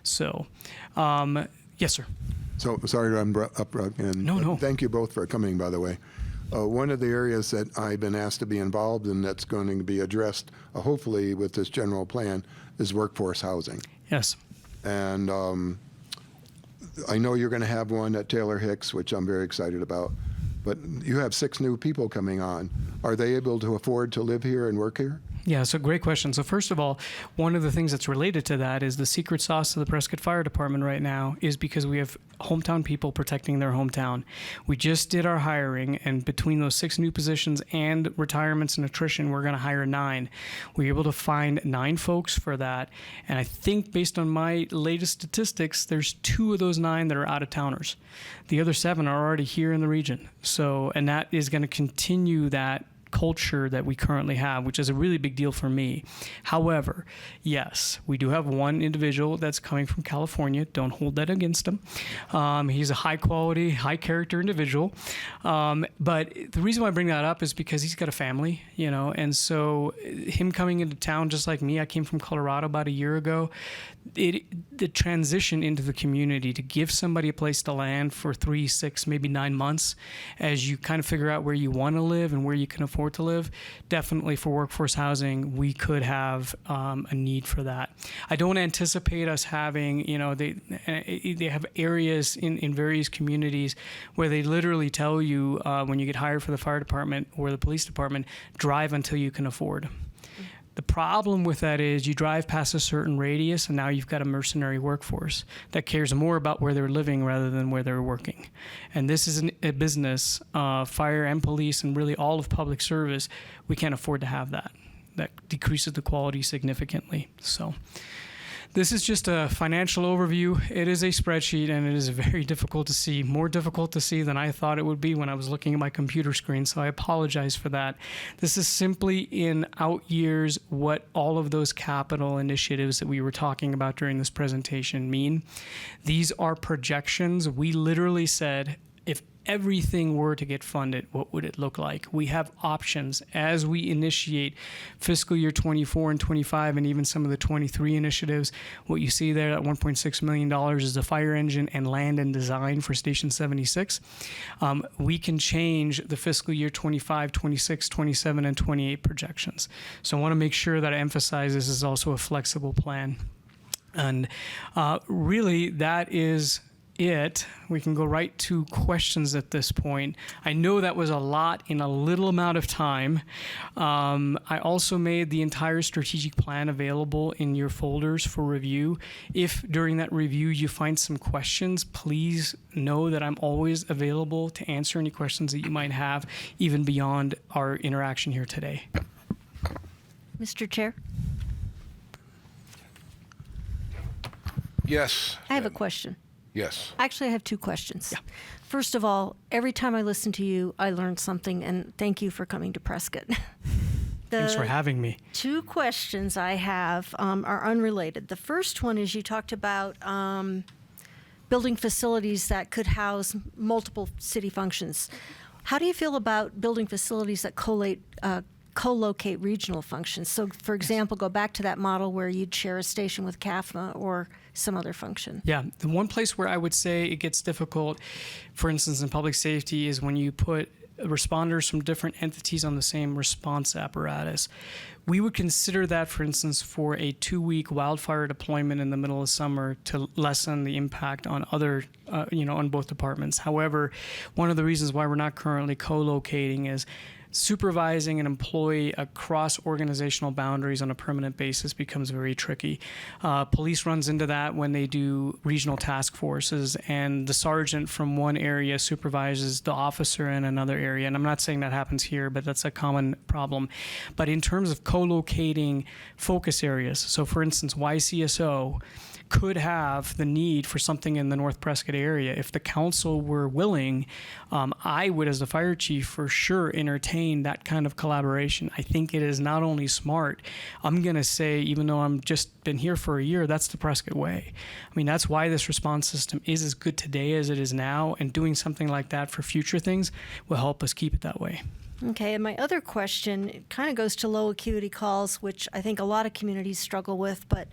So, yes, sir. So sorry to interrupt. No. Thank you both for coming, by the way. One of the areas that I've been asked to be involved in that's going to be addressed, hopefully with this general plan, is workforce housing. Yes. And I know you're going to have one at Taylor Hicks, which I'm very excited about. But you have 6 new people coming on. Are they able to afford to live here and work here? Yeah, so great question. So first of all, one of the things that's related to that is the secret sauce of the Prescott Fire Department right now is because we have hometown people protecting their hometown. We just did our hiring, and between those 6 new positions and retirements and attrition, we're going to hire 9. We were able to find 9 folks for that, and I think based on my latest statistics, there's 2 of those 9 that are out-of-towners. The other 7 are already here in the region. So, and that is going to continue that culture that we currently have, which is a really big deal for me. However, yes, we do have one individual that's coming from California. Don't hold that against him. He's a high quality, high character individual. But the reason why I bring that up is because he's got a family, and so him coming into town just like me, I came from Colorado about a year ago. The transition into the community, to give somebody a place to land for 3, 6, maybe 9 months as you kind of figure out where you want to live and where you can afford afford to live, definitely for workforce housing, we could have a need for that. I don't anticipate us having, they have areas in various communities where they literally tell you when you get hired for the fire department or the police department, drive until you can afford. The problem with that is you drive past a certain radius and now you've got a mercenary workforce that cares more about where they're living rather than where they're working. And this is a business, fire and police and really all of public service, we can't afford to have that. That decreases the quality significantly. So this is just a financial overview. It is a spreadsheet and it is very difficult to see, more difficult to see than I thought it would be when I was looking at my computer screen, so I apologize for that. This is simply in out years what all of those capital initiatives that we were talking about during this presentation mean. These are projections. We literally said, if everything were to get funded, what would it look like? We have options as we initiate fiscal year 24 and 25 and even some of the 23 initiatives. What you see there, that $1.6 million is the fire engine and land and design for Station 76. We can change the fiscal year 25, 26, 27, and 28 projections. So I want to make sure that I emphasize this is also a flexible plan. And really, that is it. We can go right to questions at this point. I know that was a lot in a little amount of time. I also made the entire strategic plan available in your folders for review. If during that review you find some questions, please know that I'm always available to answer any questions that you might have, even beyond our interaction here today. Mr. Chair, Yes. I have a question. Yes. Actually, I have two questions. Yeah. First of all, every time I listen to you, I learn something, and thank you for coming to Prescott. Thanks for having me. Two questions I have are unrelated. The first one is you talked about building facilities that could house multiple city functions. How do you feel about building facilities that co-locate regional functions? So, for example, go back to that model where you'd share a station with CAFMA or some other function. Yeah, the one place where I would say it gets difficult, for instance, in public safety, is when you put responders from different entities on the same response apparatus. We would consider that, for instance, for a 2-week wildfire deployment in the middle of summer to lessen the impact on other, on both departments. However, one of the reasons why we're not currently co-locating is supervising an employee across organizational boundaries on a permanent basis becomes very tricky. Police runs into that when they do regional task forces, and the sergeant from one area supervises the officer in another area. And I'm not saying that happens here, but that's a common problem. But in terms of co-locating focus areas, so for instance, YCSO could have the need for something in the North Prescott area. If the council were willing, I would, as the fire chief, for sure entertain that kind of collaboration. I think it is not only smart, I'm going to say, even though I'm just been here for a year, that's the Prescott way. I mean, that's why this response system is as good today as it is now, and doing something like that for future things will help us keep it that way. Okay, and my other question kind of goes to low acuity calls, which I think a lot of communities struggle with, but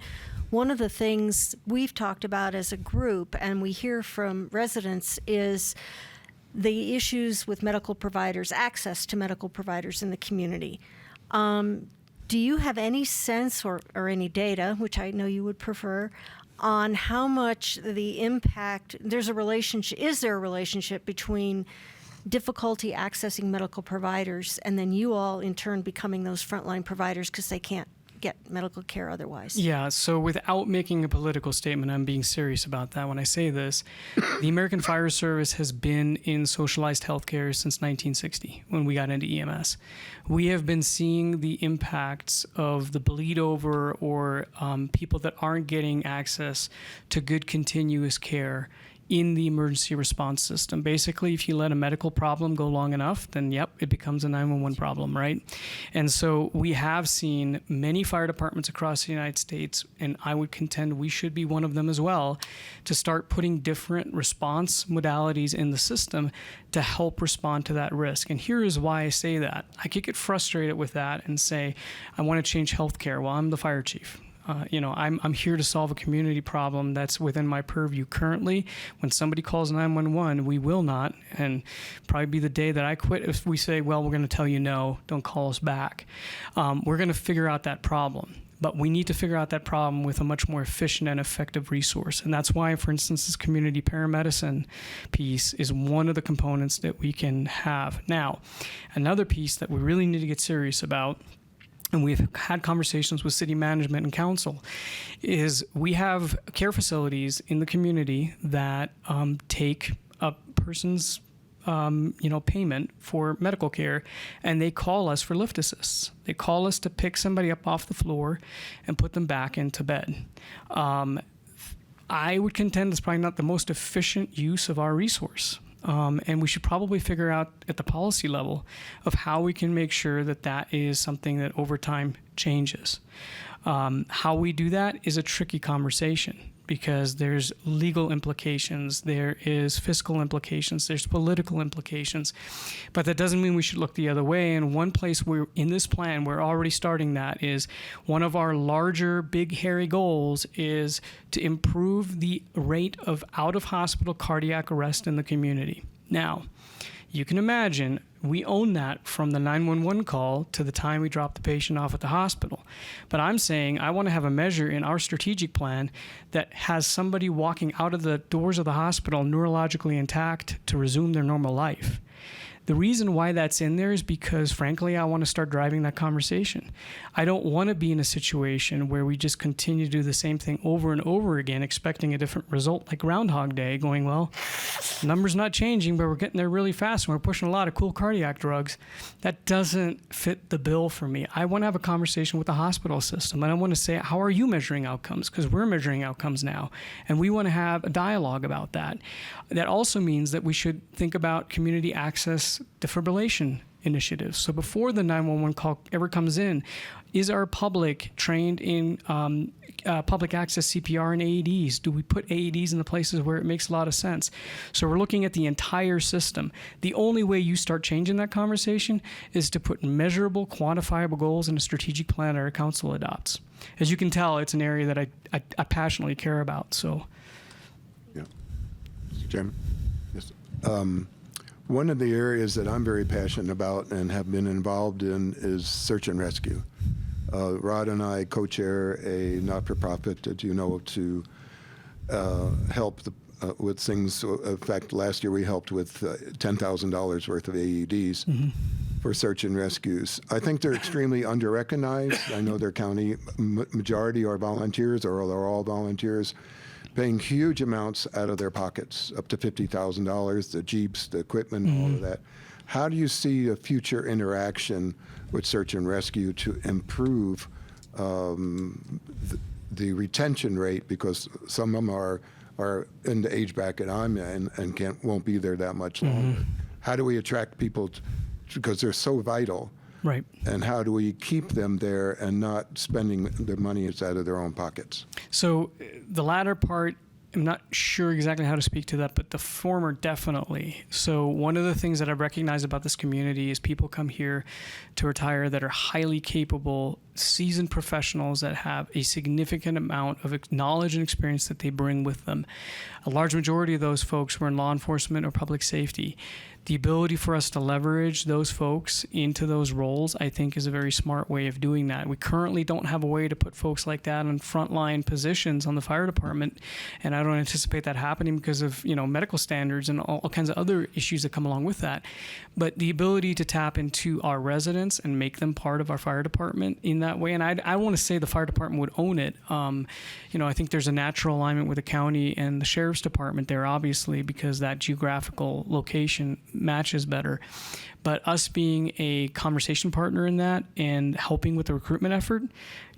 one of the things we've talked about as a group, and we hear from residents, is the issues with medical providers, access to medical providers in the community. Do you have any sense or any data, which I know you would prefer, on how much the impact, is there a relationship between difficulty accessing medical providers and then you all in turn becoming those frontline providers because they can't get medical care otherwise? Yeah, so without making a political statement, I'm being serious about that when I say this. The American Fire Service has been in socialized healthcare since 1960 when we got into EMS. We have been seeing the impacts of the bleed over or people that aren't getting access to good continuous care in the emergency response system. Basically, if you let a medical problem go long enough, then yep, it becomes a 911 problem, right? And so we have seen many fire departments across the United States, and I would contend we should be one of them as well, to start putting different response modalities in the system to help respond to that risk. And here is why I say that. I could get frustrated with that and say, I want to change healthcare. Well, I'm the fire chief. I'm here to solve a community problem that's within my purview currently. When somebody calls 911, we will not, and probably be the day that I quit if we say, well, we're going to tell you no, don't call us back. We're going to figure out that problem. But we need to figure out that problem with a much more efficient and effective resource. And that's why, for instance, this community paramedicine piece is one of the components that we can have. Now, another piece that we really need to get serious about, and we've had conversations with city management and council, is we have care facilities in the community that take a person's payment for medical care, and they call us for lift assists. They call us to pick somebody up off the floor and put them back into bed. I would contend it's probably not the most efficient use of our resource. And we should probably figure out at the policy level of how we can make sure that that is something that over time changes. How we do that is a tricky conversation, because there's legal implications, there is fiscal implications, there's political implications, but that doesn't mean we should look the other way. And one place where in this plan we're already starting that is one of our larger, big, hairy goals is to improve the rate of out-of-hospital cardiac arrest in the community. Now, you can imagine we own that from the 911 call to the time we drop the patient off at the hospital. But I'm saying I want to have a measure in our strategic plan that has somebody walking out of the doors of the hospital neurologically intact to resume their normal life. The reason why that's in there is because, frankly, I want to start driving that conversation. I don't want to be in a situation where we just continue to do the same thing over and over again, expecting a different result, like Groundhog Day, going, well, numbers not changing, but we're getting there really fast, and we're pushing a lot of cool cardiac drugs. That doesn't fit the bill for me. I want to have a conversation with the hospital system, and I want to say, how are you measuring outcomes? Because we're measuring outcomes now, and we want to have a dialogue about that. That also means that we should think about community access defibrillation initiatives. So before the 911 call ever comes in, is our public trained in public access CPR and AEDs? Do we put AEDs in the places where it makes a lot of sense? So we're looking at the entire system. The only way you start changing that conversation is to put measurable, quantifiable goals in a strategic plan our council adopts. As you can tell, it's an area that I passionately care about. So, yeah, Mr. Chairman. Yes. One of the areas that I'm very passionate about and have been involved in is search and rescue. Rod and I co-chair a not-for-profit, as you know, to help with things. In fact, last year we helped with $10,000 worth of AEDs for search and rescues. I think they're extremely under-recognized. I know their county majority are volunteers, or they're all volunteers, paying huge amounts out of their pockets, up to $50,000, the Jeeps, the equipment, all of that. How do you see a future interaction with search and rescue to improve the retention rate? Because some of them are in the age bracket I'm in and won't be there that much longer. How do we attract people because they're so vital? Right. And how do we keep them there and not spending their money out of their own pockets? So the latter part, I'm not sure exactly how to speak to that, but the former definitely. So one of the things that I recognize about this community is people come here to retire that are highly capable, seasoned professionals that have a significant amount of knowledge and experience that they bring with them. A large majority of those folks were in law enforcement or public safety. The ability for us to leverage those folks into those roles, I think, is a very smart way of doing that. We currently don't have a way to put folks like that in frontline positions on the fire department, and I don't anticipate that happening because of medical standards and all kinds of other issues that come along with that. But the ability to tap into our residents and make them part of our fire department in that way, and I want to say the fire department would own it. I think there's a natural alignment with the county and the sheriff's department there, obviously, because that geographical location matches better. But us being a conversation partner in that and helping with the recruitment effort,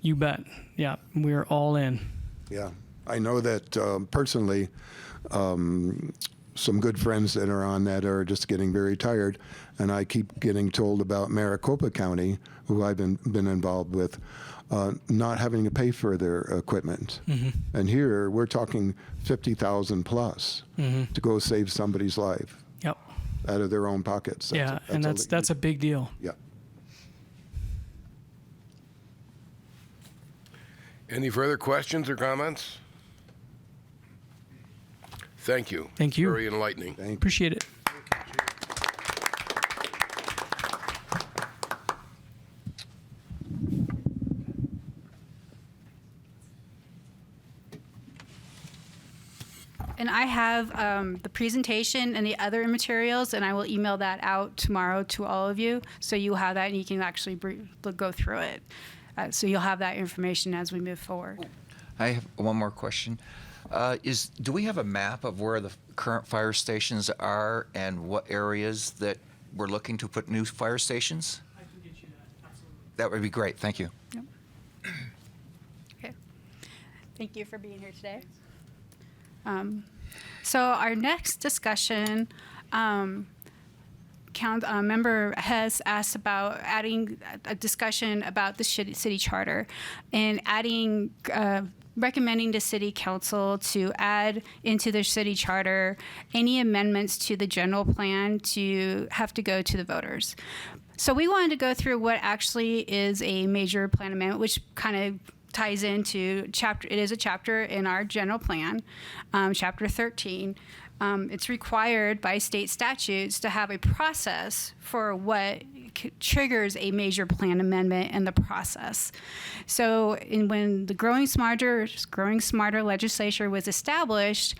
you bet. Yeah, we're all in. Yeah, I know that personally, some good friends that are on that are just getting very tired, and I keep getting told about Maricopa County, who I've been involved with, not having to pay for their equipment. And here we're talking $50,000 plus to go save somebody's life. Yep. Out of their own pockets. That's a big deal. Yeah. Any further questions or comments? Thank you. Thank you. Very enlightening. Appreciate it. And I have the presentation and the other materials, and I will email that out tomorrow to all of you. So you'll have that, and you can actually go through it. So you'll have that information as we move forward. I have one more question. Do we have a map of where the current fire stations are and what areas that we're looking to put new fire stations? I can get you that. Absolutely. That would be great. Thank you. Yep. Okay. Thank you for being here today. So our next discussion, Member Hess asked about adding a discussion about the city charter and recommending to City Council to add into the city charter any amendments to the general plan to have to go to the voters. So we wanted to go through what actually is a major plan amendment, which kind of ties into it is a chapter in our general plan, chapter 13. It's required by state statutes to have a process for what triggers a major plan amendment and the process. So when the Growing Smarter legislature was established,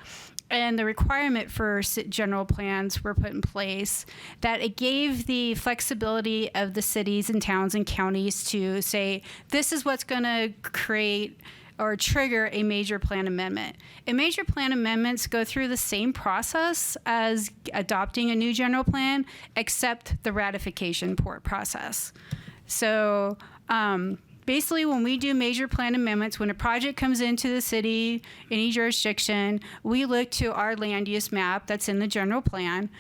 and the requirement for general plans were put in place, that it gave the flexibility of the cities and towns and counties to say, this is what's going to create or trigger a major plan amendment. And major plan amendments go through the same process as adopting a new general plan, except the ratification process. So basically, when we do major plan amendments, when a project comes into the city, any jurisdiction, we look to our land use map that's in the general plan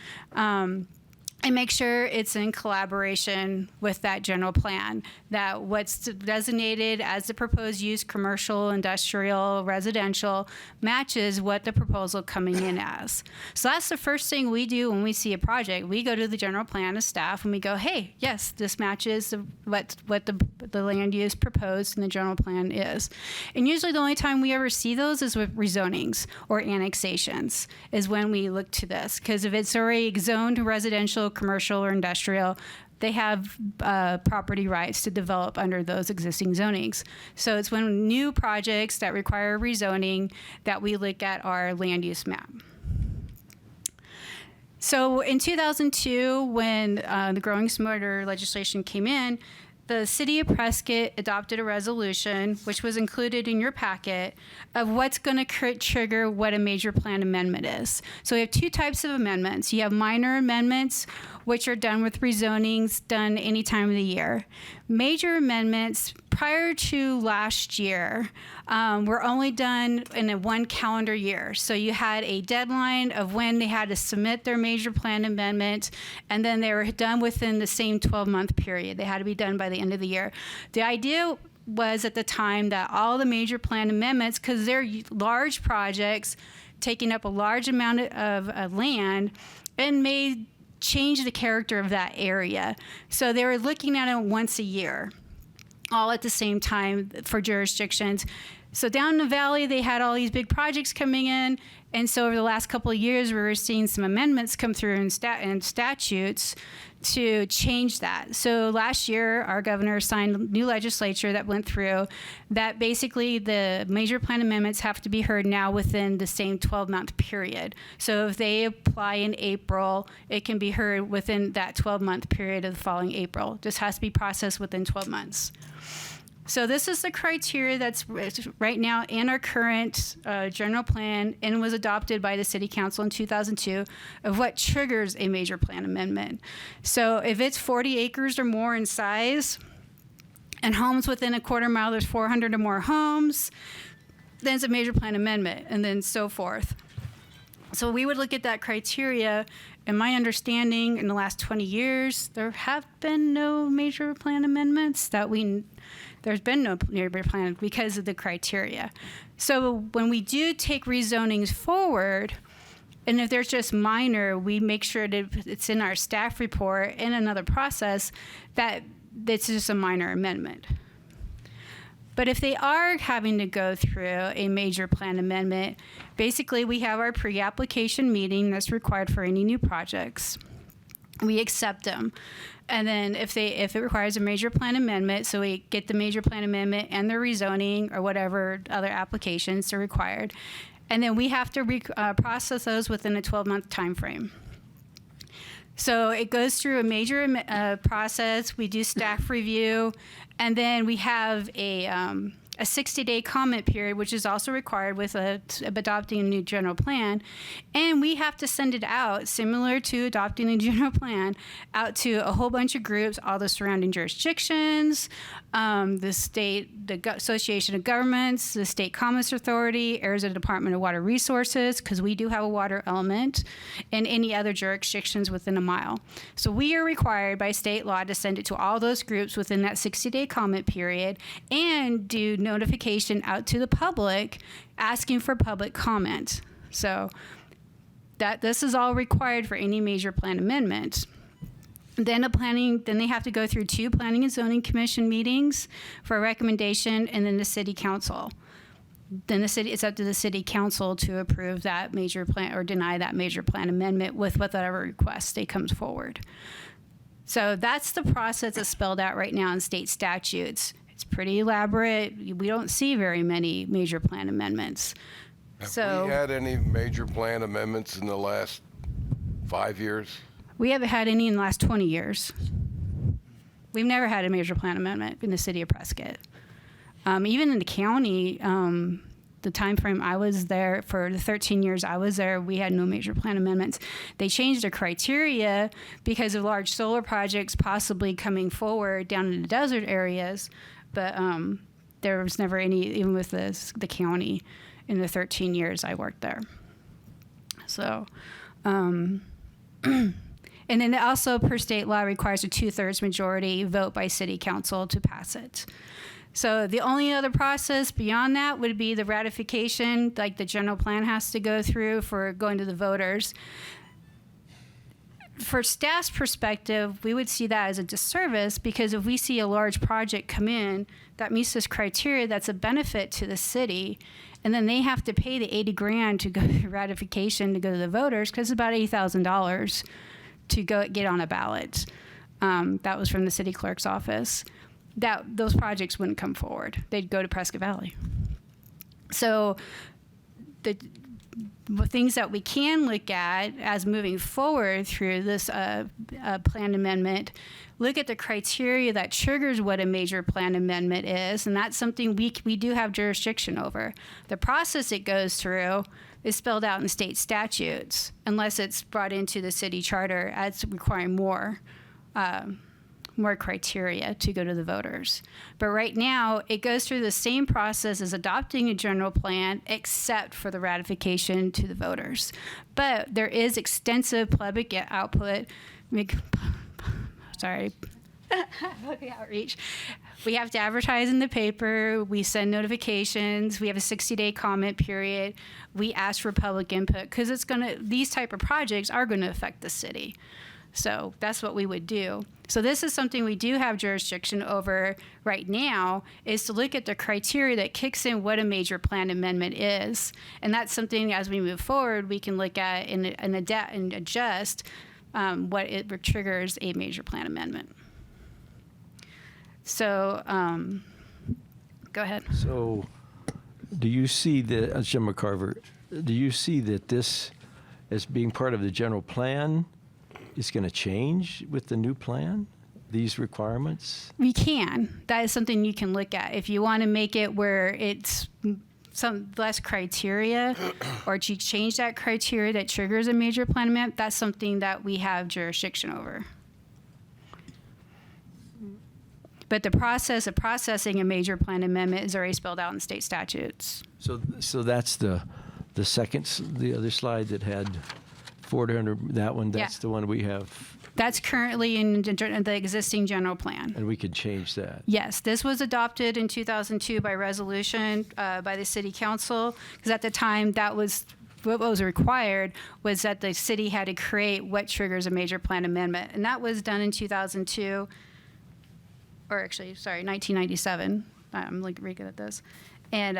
and make sure it's in collaboration with that general plan, that what's designated as the proposed use, commercial, industrial, residential, matches what the proposal coming in as. So that's the first thing we do when we see a project. We go to the general plan as staff and we go, hey, yes, this matches what the land use proposed in the general plan is. And usually the only time we ever see those is with rezonings or annexations is when we look to this. Because if it's already zoned to residential, commercial, or industrial, they have property rights to develop under those existing zonings. So it's when new projects that require rezoning that we look at our land use map. So in 2002, when the Growing Smarter legislation came in, the City of Prescott adopted a resolution, which was included in your packet, of what's going to trigger what a major plan amendment is. So we have two types of amendments. You have minor amendments, which are done with rezonings, done any time of the year. Major amendments, prior to last year, were only done in a one calendar year. So you had a deadline of when they had to submit their major plan amendment, and then they were done within the same 12-month period. They had to be done by the end of the year. The idea was at the time that all the major plan amendments, because they're large projects taking up a large amount of land, and may change the character of that area. So they were looking at it once a year, all at the same time for jurisdictions. So down in the valley, they had all these big projects coming in. And so over the last couple of years, we were seeing some amendments come through in statutes to change that. So last year, our governor signed new legislature that went through that basically the major plan amendments have to be heard now within the same 12-month period. So if they apply in April, it can be heard within that 12-month period of the following April. This has to be processed within 12 months. So this is the criteria that's right now in our current general plan and was adopted by the City Council in 2002 of what triggers a major plan amendment. So if it's 40 acres or more in size and homes within a quarter mile, there's 400 or more homes, then it's a major plan amendment, and then so forth. So we would look at that criteria. In my understanding, in the last 20 years, there have been no major plan amendments there's been no major plan because of the criteria. So when we do take rezonings forward, and if there's just minor, we make sure that it's in our staff report in another process that it's just a minor amendment. But if they are having to go through a major plan amendment, basically we have our pre-application meeting that's required for any new projects. We accept them. And then if it requires a major plan amendment, so we get the major plan amendment and the rezoning or whatever other applications are required. And then we have to process those within a 12-month time frame. So it goes through a major process. We do staff review, and then we have a 60-day comment period, which is also required with adopting a new general plan. And we have to send it out, similar to adopting a general plan, out to a whole bunch of groups, all the surrounding jurisdictions, the Association of Governments, the State Commerce Authority, Arizona Department of Water Resources, because we do have a water element, and any other jurisdictions within a mile. So we are required by state law to send it to all those groups within that 60-day comment period and do notification out to the public asking for public comment. So this is all required for any major plan amendment. Then they have to go through 2 Planning and Zoning Commission meetings for a recommendation, and then the City Council. Then it's up to the City Council to approve that major plan or deny that major plan amendment with whatever request they comes forward. So that's the process that's spelled out right now in state statutes. It's pretty elaborate. We don't see very many major plan amendments. Have we had any major plan amendments in the last 5 years? We haven't had any in the last 20 years. We've never had a major plan amendment in the city of Prescott. Even in the county, the time frame I was there, for the 13 years I was there, we had no major plan amendments. They changed their criteria because of large solar projects possibly coming forward down in the desert areas, but there was never any, even with the county, in the 13 years I worked there. So, and then also per state law requires a 2/3 majority vote by city council to pass it. So the only other process beyond that would be the ratification, like the general plan has to go through for going to the voters. For staff's perspective, we would see that as a disservice, because if we see a large project come in that meets this criteria, that's a benefit to the city, and then they have to pay the $80,000 to go to ratification to go to the voters, because it's about $80,000 to go get on a ballot. That was from the city clerk's office. Those projects wouldn't come forward. They'd go to Prescott Valley. So the things that we can look at as moving forward through this plan amendment, look at the criteria that triggers what a major plan amendment is, and that's something we do have jurisdiction over. The process it goes through is spelled out in state statutes, unless it's brought into the city charter as requiring more criteria to go to the voters. But right now, it goes through the same process as adopting a general plan, except for the ratification to the voters. But there is extensive public output. Public outreach. We have to advertise in the paper. We send notifications. We have a 60-day comment period. We ask for public input, because these type of projects are going to affect the city. So that's what we would do. So this is something we do have jurisdiction over right now, is to look at the criteria that kicks in what a major plan amendment is. And that's something, as we move forward, we can look at and adapt and adjust what it triggers a major plan amendment. So go ahead. So do you see that, Jim McCarver, do you see that this, as being part of the general plan, is going to change with the new plan, these requirements? We can. That is something you can look at. If you want to make it where it's some less criteria, or to change that criteria that triggers a major plan amendment, that's something that we have jurisdiction over. But the process of processing a major plan amendment is already spelled out in state statutes. So that's the other slide that had 400, that one, that's the one we have. That's currently in the existing general plan. And we could change that. Yes, this was adopted in 2002 by resolution by the city council, because at the time that was what was required, was that the city had to create what triggers a major plan amendment. And that was done in 2002, or actually, sorry, 1997. I'm like really good at this. And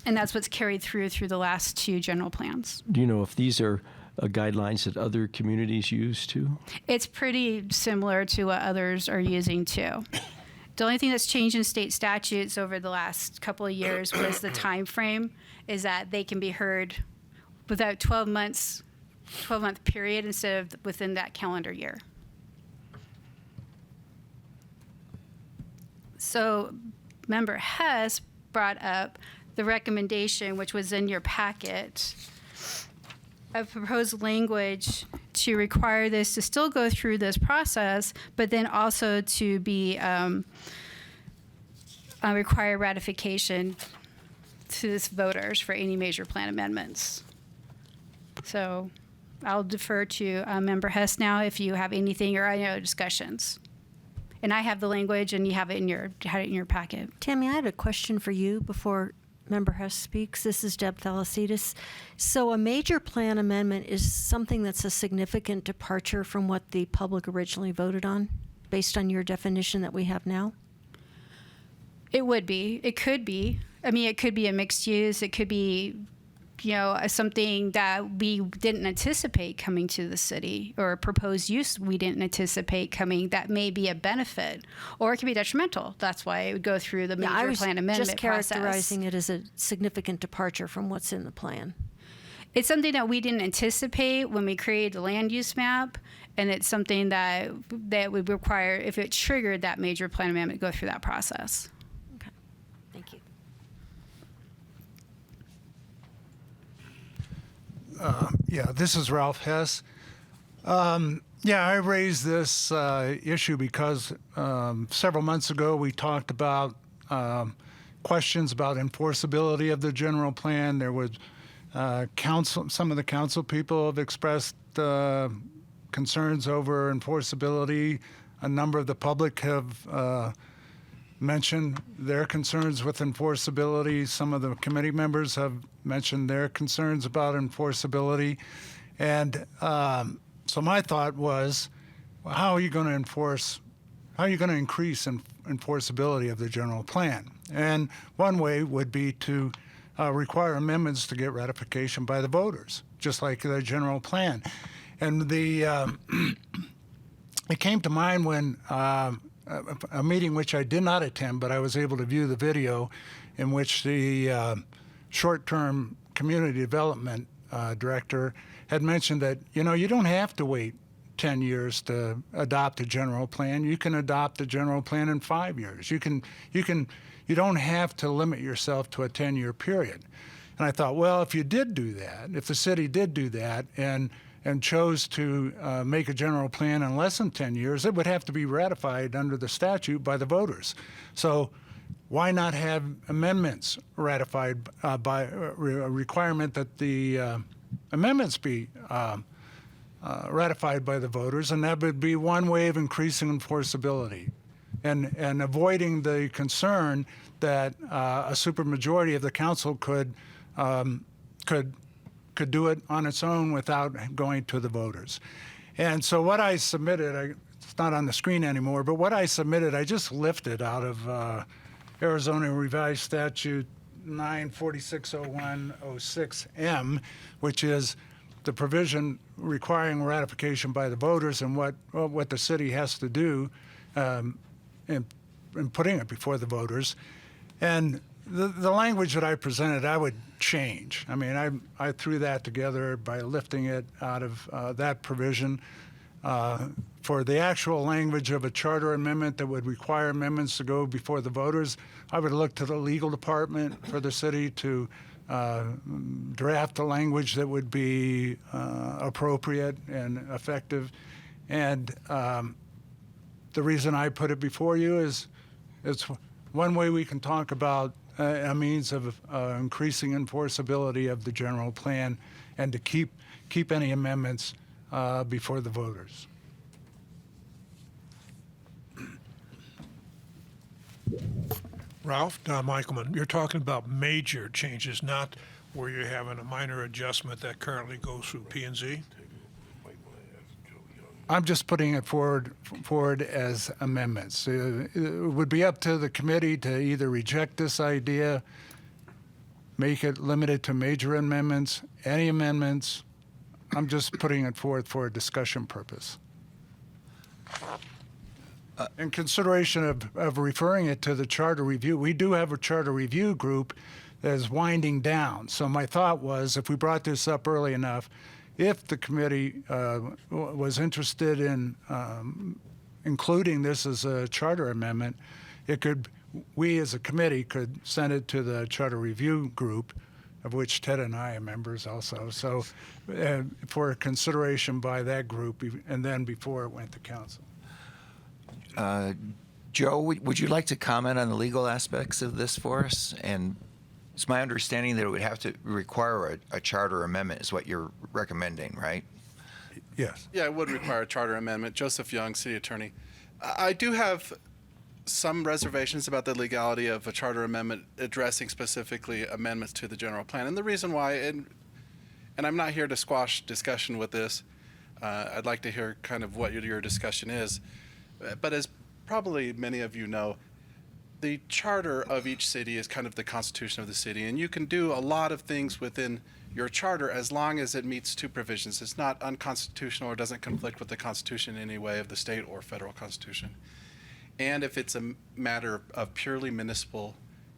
that's what's carried through the last 2 general plans. Do you know if these are guidelines that other communities use too? It's pretty similar to what others are using too. The only thing that's changed in state statutes over the last couple of years was the time frame, is that they can be heard without 12-month period instead of within that calendar year. So Member Hess brought up the recommendation, which was in your packet, of proposed language to require this to still go through this process, but then also to be require ratification to this voters for any major plan amendments. So I'll defer to Member Hess now if you have anything or any other discussions. And I have the language, and you have it in your packet. Tammy, I had a question for you before Member Hess speaks. This is Deb Thalassides. So a major plan amendment is something that's a significant departure from what the public originally voted on, based on your definition that we have now? It would be. It could be. I mean, it could be a mixed use. It could be, something that we didn't anticipate coming to the city, or a proposed use we didn't anticipate coming that may be a benefit, or it could be detrimental. That's why it would go through the major plan amendment just process. characterizing it as a significant departure from what's in the plan. It's something that we didn't anticipate when we created the land use map, and it's something that would require, if it triggered that major plan amendment, go through that process. Okay, thank you. Yeah, this is Ralph Hess. I raised this issue because several months ago we talked about questions about enforceability of the general plan. There was some of the council people have expressed concerns over enforceability. A number of the public have mentioned their concerns with enforceability. Some of the committee members have mentioned their concerns about enforceability. And so my thought was, well, how are you going to increase enforceability of the general plan? And one way would be to require amendments to get ratification by the voters, just like the general plan. And it came to mind when a meeting which I did not attend, but I was able to view the video, in which the short-term community development director had mentioned that, you don't have to wait 10 years to adopt a general plan. You can adopt a general plan in 5 years. You don't have to limit yourself to a 10-year period. And I thought, well, if you did do that, if the city did do that and chose to make a general plan in less than 10 years, it would have to be ratified under the statute by the voters. So why not have amendments ratified by a requirement that the amendments be ratified by the voters? And that would be one way of increasing enforceability and avoiding the concern that a supermajority of the council could do it on its own without going to the voters. And so what I submitted, it's not on the screen anymore, but what I submitted, I just lifted out of Arizona Revised Statute 9460106M, which is the provision requiring ratification by the voters and what the city has to do in putting it before the voters. And the language that I presented, I would change. I mean, I threw that together by lifting it out of that provision. For the actual language of a charter amendment that would require amendments to go before the voters, I would look to the legal department for the city to draft a language that would be appropriate and effective. And the reason I put it before you is it's one way we can talk about a means of increasing enforceability of the general plan and to keep any amendments before the voters. Ralph, Don Michaelman, you're talking about major changes, not where you're having a minor adjustment that currently goes through P&Z? I'm just putting it forward as amendments. It would be up to the committee to either reject this idea, make it limited to major amendments, any amendments. I'm just putting it forward for a discussion purpose. In consideration of referring it to the charter review, we do have a charter review group that is winding down. So my thought was, if we brought this up early enough, if the committee was interested in including this as a charter amendment, we as a committee could send it to the charter review group, of which Ted and I are members also. So for consideration by that group, and then before it went to council. Joe, would you like to comment on the legal aspects of this for us? And it's my understanding that it would have to require a charter amendment is what you're recommending, right? Yes. Yeah, it would require a charter amendment. Joseph Young, City Attorney. I do have some reservations about the legality of a charter amendment addressing specifically amendments to the general plan. And the reason why, and I'm not here to squash discussion with this. I'd like to hear kind of what your discussion is. But as probably many of you know, the charter of each city is kind of the constitution of the city, and you can do a lot of things within your charter as long as it meets two provisions. It's not unconstitutional or doesn't conflict with the Constitution in any way of the state or federal constitution. And if it's a matter of purely municipal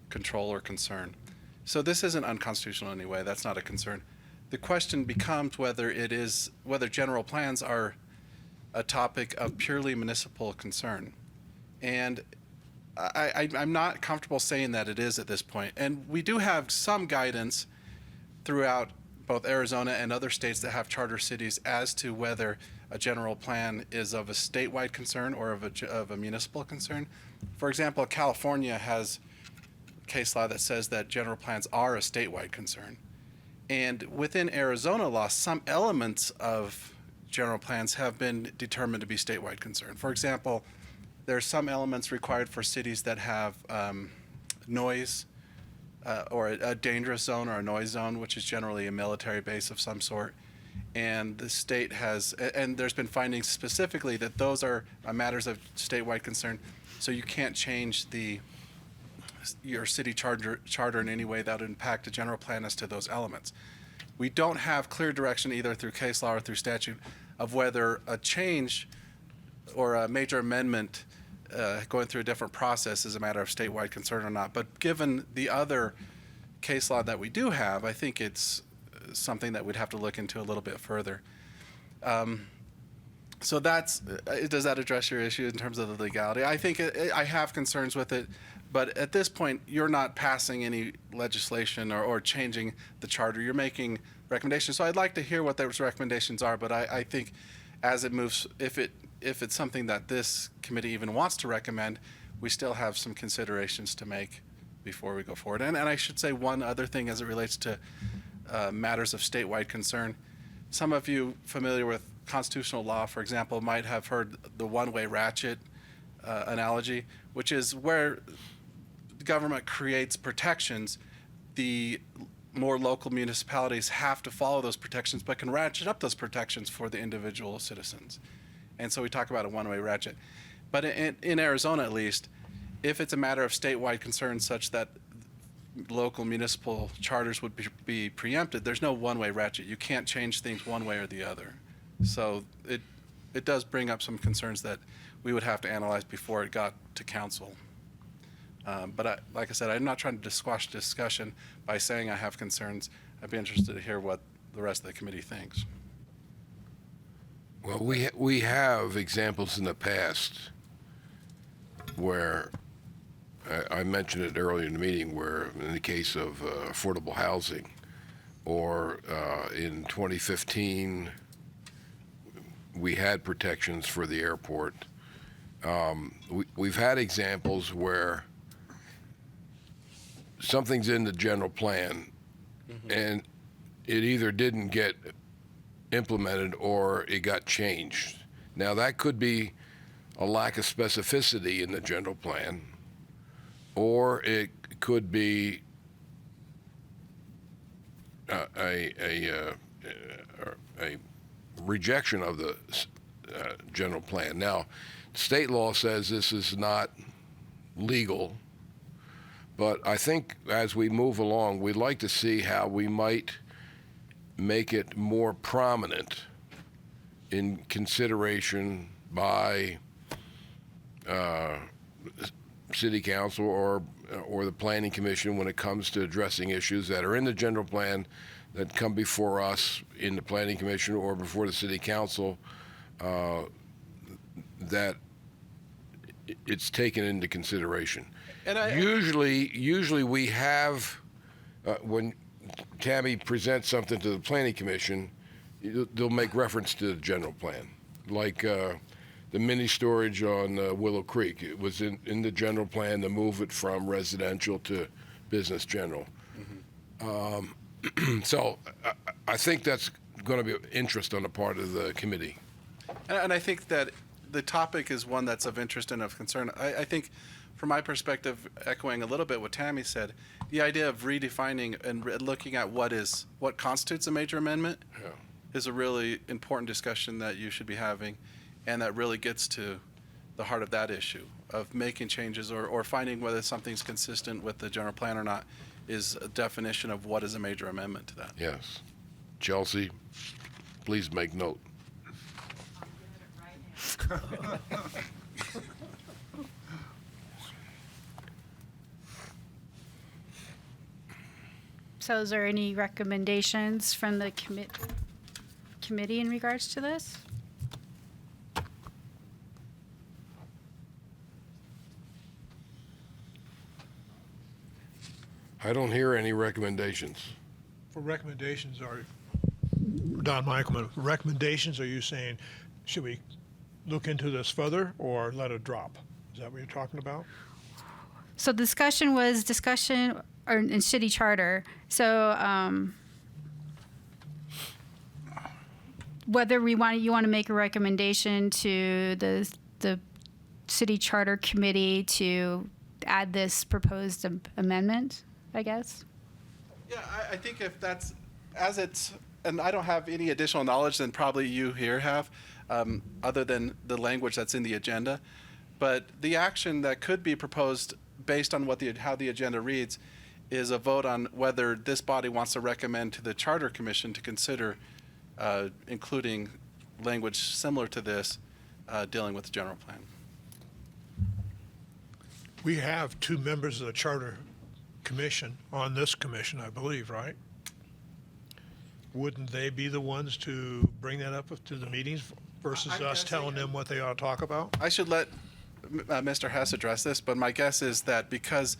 control or concern. So this isn't unconstitutional in any way. That's not a concern. The question becomes whether general plans are a topic of purely municipal concern. And I'm not comfortable saying that it is at this point. And we do have some guidance throughout both Arizona and other states that have charter cities as to whether a general plan is of a statewide concern or of a municipal concern. For example, California has case law that says that general plans are a statewide concern. And within Arizona law, some elements of general plans have been determined to be statewide concern. For example, there are some elements required for cities that have noise or a dangerous zone or a noise zone, which is generally a military base of some sort. And the state has, and there's been findings specifically that those are matters of statewide concern. So you can't change your city charter in any way that would impact a general plan as to those elements. We don't have clear direction either through case law or through statute of whether a change or a major amendment going through a different process is a matter of statewide concern or not. But given the other case law that we do have, I think it's something that we'd have to look into a little bit further. So does that address your issue in terms of the legality? I think I have concerns with it, but at this point, you're not passing any legislation or changing the charter. You're making recommendations. So I'd like to hear what those recommendations are, but I think as it moves, if it's something that this committee even wants to recommend, we still have some considerations to make before we go forward. And I should say one other thing as it relates to matters of statewide concern. Some of you familiar with constitutional law, for example, might have heard the one-way ratchet analogy, which is where the government creates protections, the more local municipalities have to follow those protections, but can ratchet up those protections for the individual citizens. And so we talk about a one-way ratchet. But in Arizona, at least, if it's a matter of statewide concern such that local municipal charters would be preempted, there's no one-way ratchet. You can't change things one way or the other. So it does bring up some concerns that we would have to analyze before it got to council. But like I said, I'm not trying to squash discussion by saying I have concerns. I'd be interested to hear what the rest of the committee thinks. Well, we have examples in the past where I mentioned it earlier in the meeting, where in the case of affordable housing, or in 2015, we had protections for the airport. We've had examples where something's in the general plan, and it either didn't get implemented or it got changed. Now, that could be a lack of specificity in the general plan, or it could be a rejection of the general plan. Now, state law says this is not legal, but I think as we move along, we'd like to see how we might make it more prominent in consideration by city council or the planning commission when it comes to addressing issues that are in the general plan that come before us in the planning commission or before the city council, that it's taken into consideration. And Usually we have, when Tammy presents something to the planning commission, they'll make reference to the general plan, like the mini storage on Willow Creek. It was in the general plan to move it from residential to business general. So I think that's going to be of interest on the part of the committee. And I think that the topic is one that's of interest and of concern. I think, from my perspective, echoing a little bit what Tammy said, the idea of redefining and looking at what constitutes a major amendment is a really important discussion that you should be having, and that really gets to the heart of that issue of making changes or finding whether something's consistent with the general plan or not is a definition of what is a major amendment to that. Yes. Chelsea, please make note. So is there any recommendations from the committee in regards to this? I don't hear any recommendations. For recommendations, Don Michaelman, recommendations, are you saying, should we look into this further or let it drop? Is that what you're talking about? So discussion in city charter. So whether you want to make a recommendation to the city charter committee to add this proposed amendment, I guess. Yeah, I think if that's, as it's, and I don't have any additional knowledge than probably you here have, other than the language that's in the agenda, but the action that could be proposed based on how the agenda reads is a vote on whether this body wants to recommend to the Charter Commission to consider including language similar to this dealing with the general plan. We have two members of the Charter Commission on this commission, I believe, right? Wouldn't they be the ones to bring that up to the meetings versus us telling them what they ought to talk about? I should let Mr. Hess address this, but my guess is that because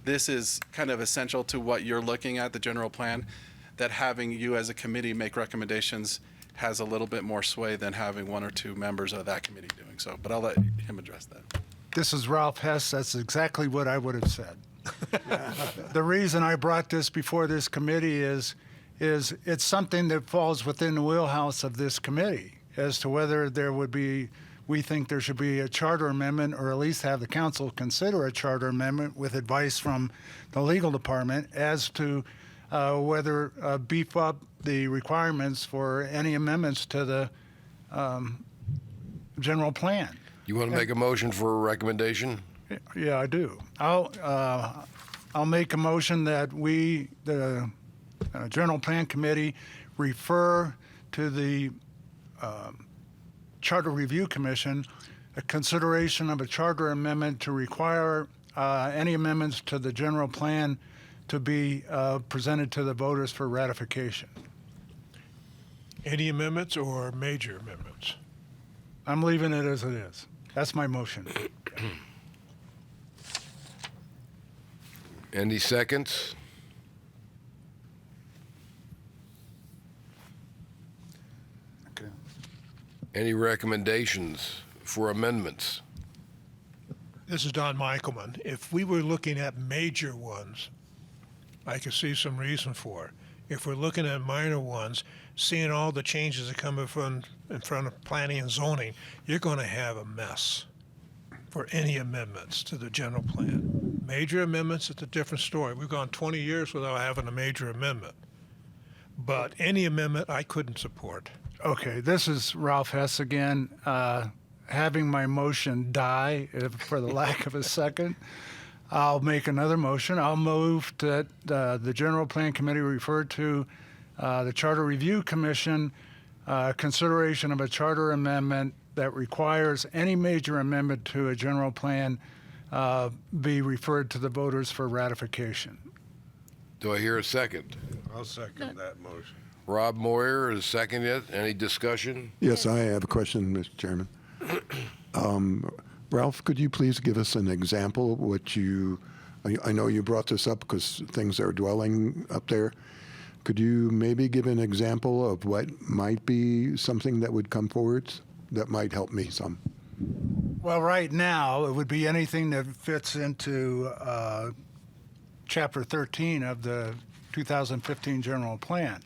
this is kind of essential to what you're looking at, the general plan, that having you as a committee make recommendations has a little bit more sway than having one or two members of that committee doing so. But I'll let him address that. This is Ralph Hess. That's exactly what I would have said. The reason I brought this before this committee is it's something that falls within the wheelhouse of this committee as to whether we think there should be a charter amendment, or at least have the council consider a charter amendment with advice from the legal department as to whether beef up the requirements for any amendments to the general plan. You want to make a motion for a recommendation? Yeah, I do. I'll make a motion that we, the General Plan Committee, refer to the Charter Review Commission a consideration of a charter amendment to require any amendments to the general plan to be presented to the voters for ratification. Any amendments or major amendments? I'm leaving it as it is. That's my motion. Any seconds? Any recommendations for amendments? This is Don Michaelman. If we were looking at major ones, I could see some reason for it. If we're looking at minor ones, seeing all the changes that come in front of planning and zoning, you're going to have a mess for any amendments to the general plan. Major amendments, it's a different story. We've gone 20 years without having a major amendment. But any amendment I couldn't support. Okay, this is Ralph Hess again. Having my motion die for the lack of a second, I'll make another motion. I'll move that the General Plan Committee refer to the Charter Review Commission consideration of a charter amendment that requires any major amendment to a general plan be referred to the voters for ratification. Do I hear a second? I'll second that motion. Rob Moyer is seconded. Any discussion? Yes, I have a question, Mr. Chairman. Ralph, could you please give us an example of what I know you brought this up because things are dwelling up there. Could you maybe give an example of what might be something that would come forward that might help me some? Well, right now, it would be anything that fits into Chapter 13 of the 2015 General Plan.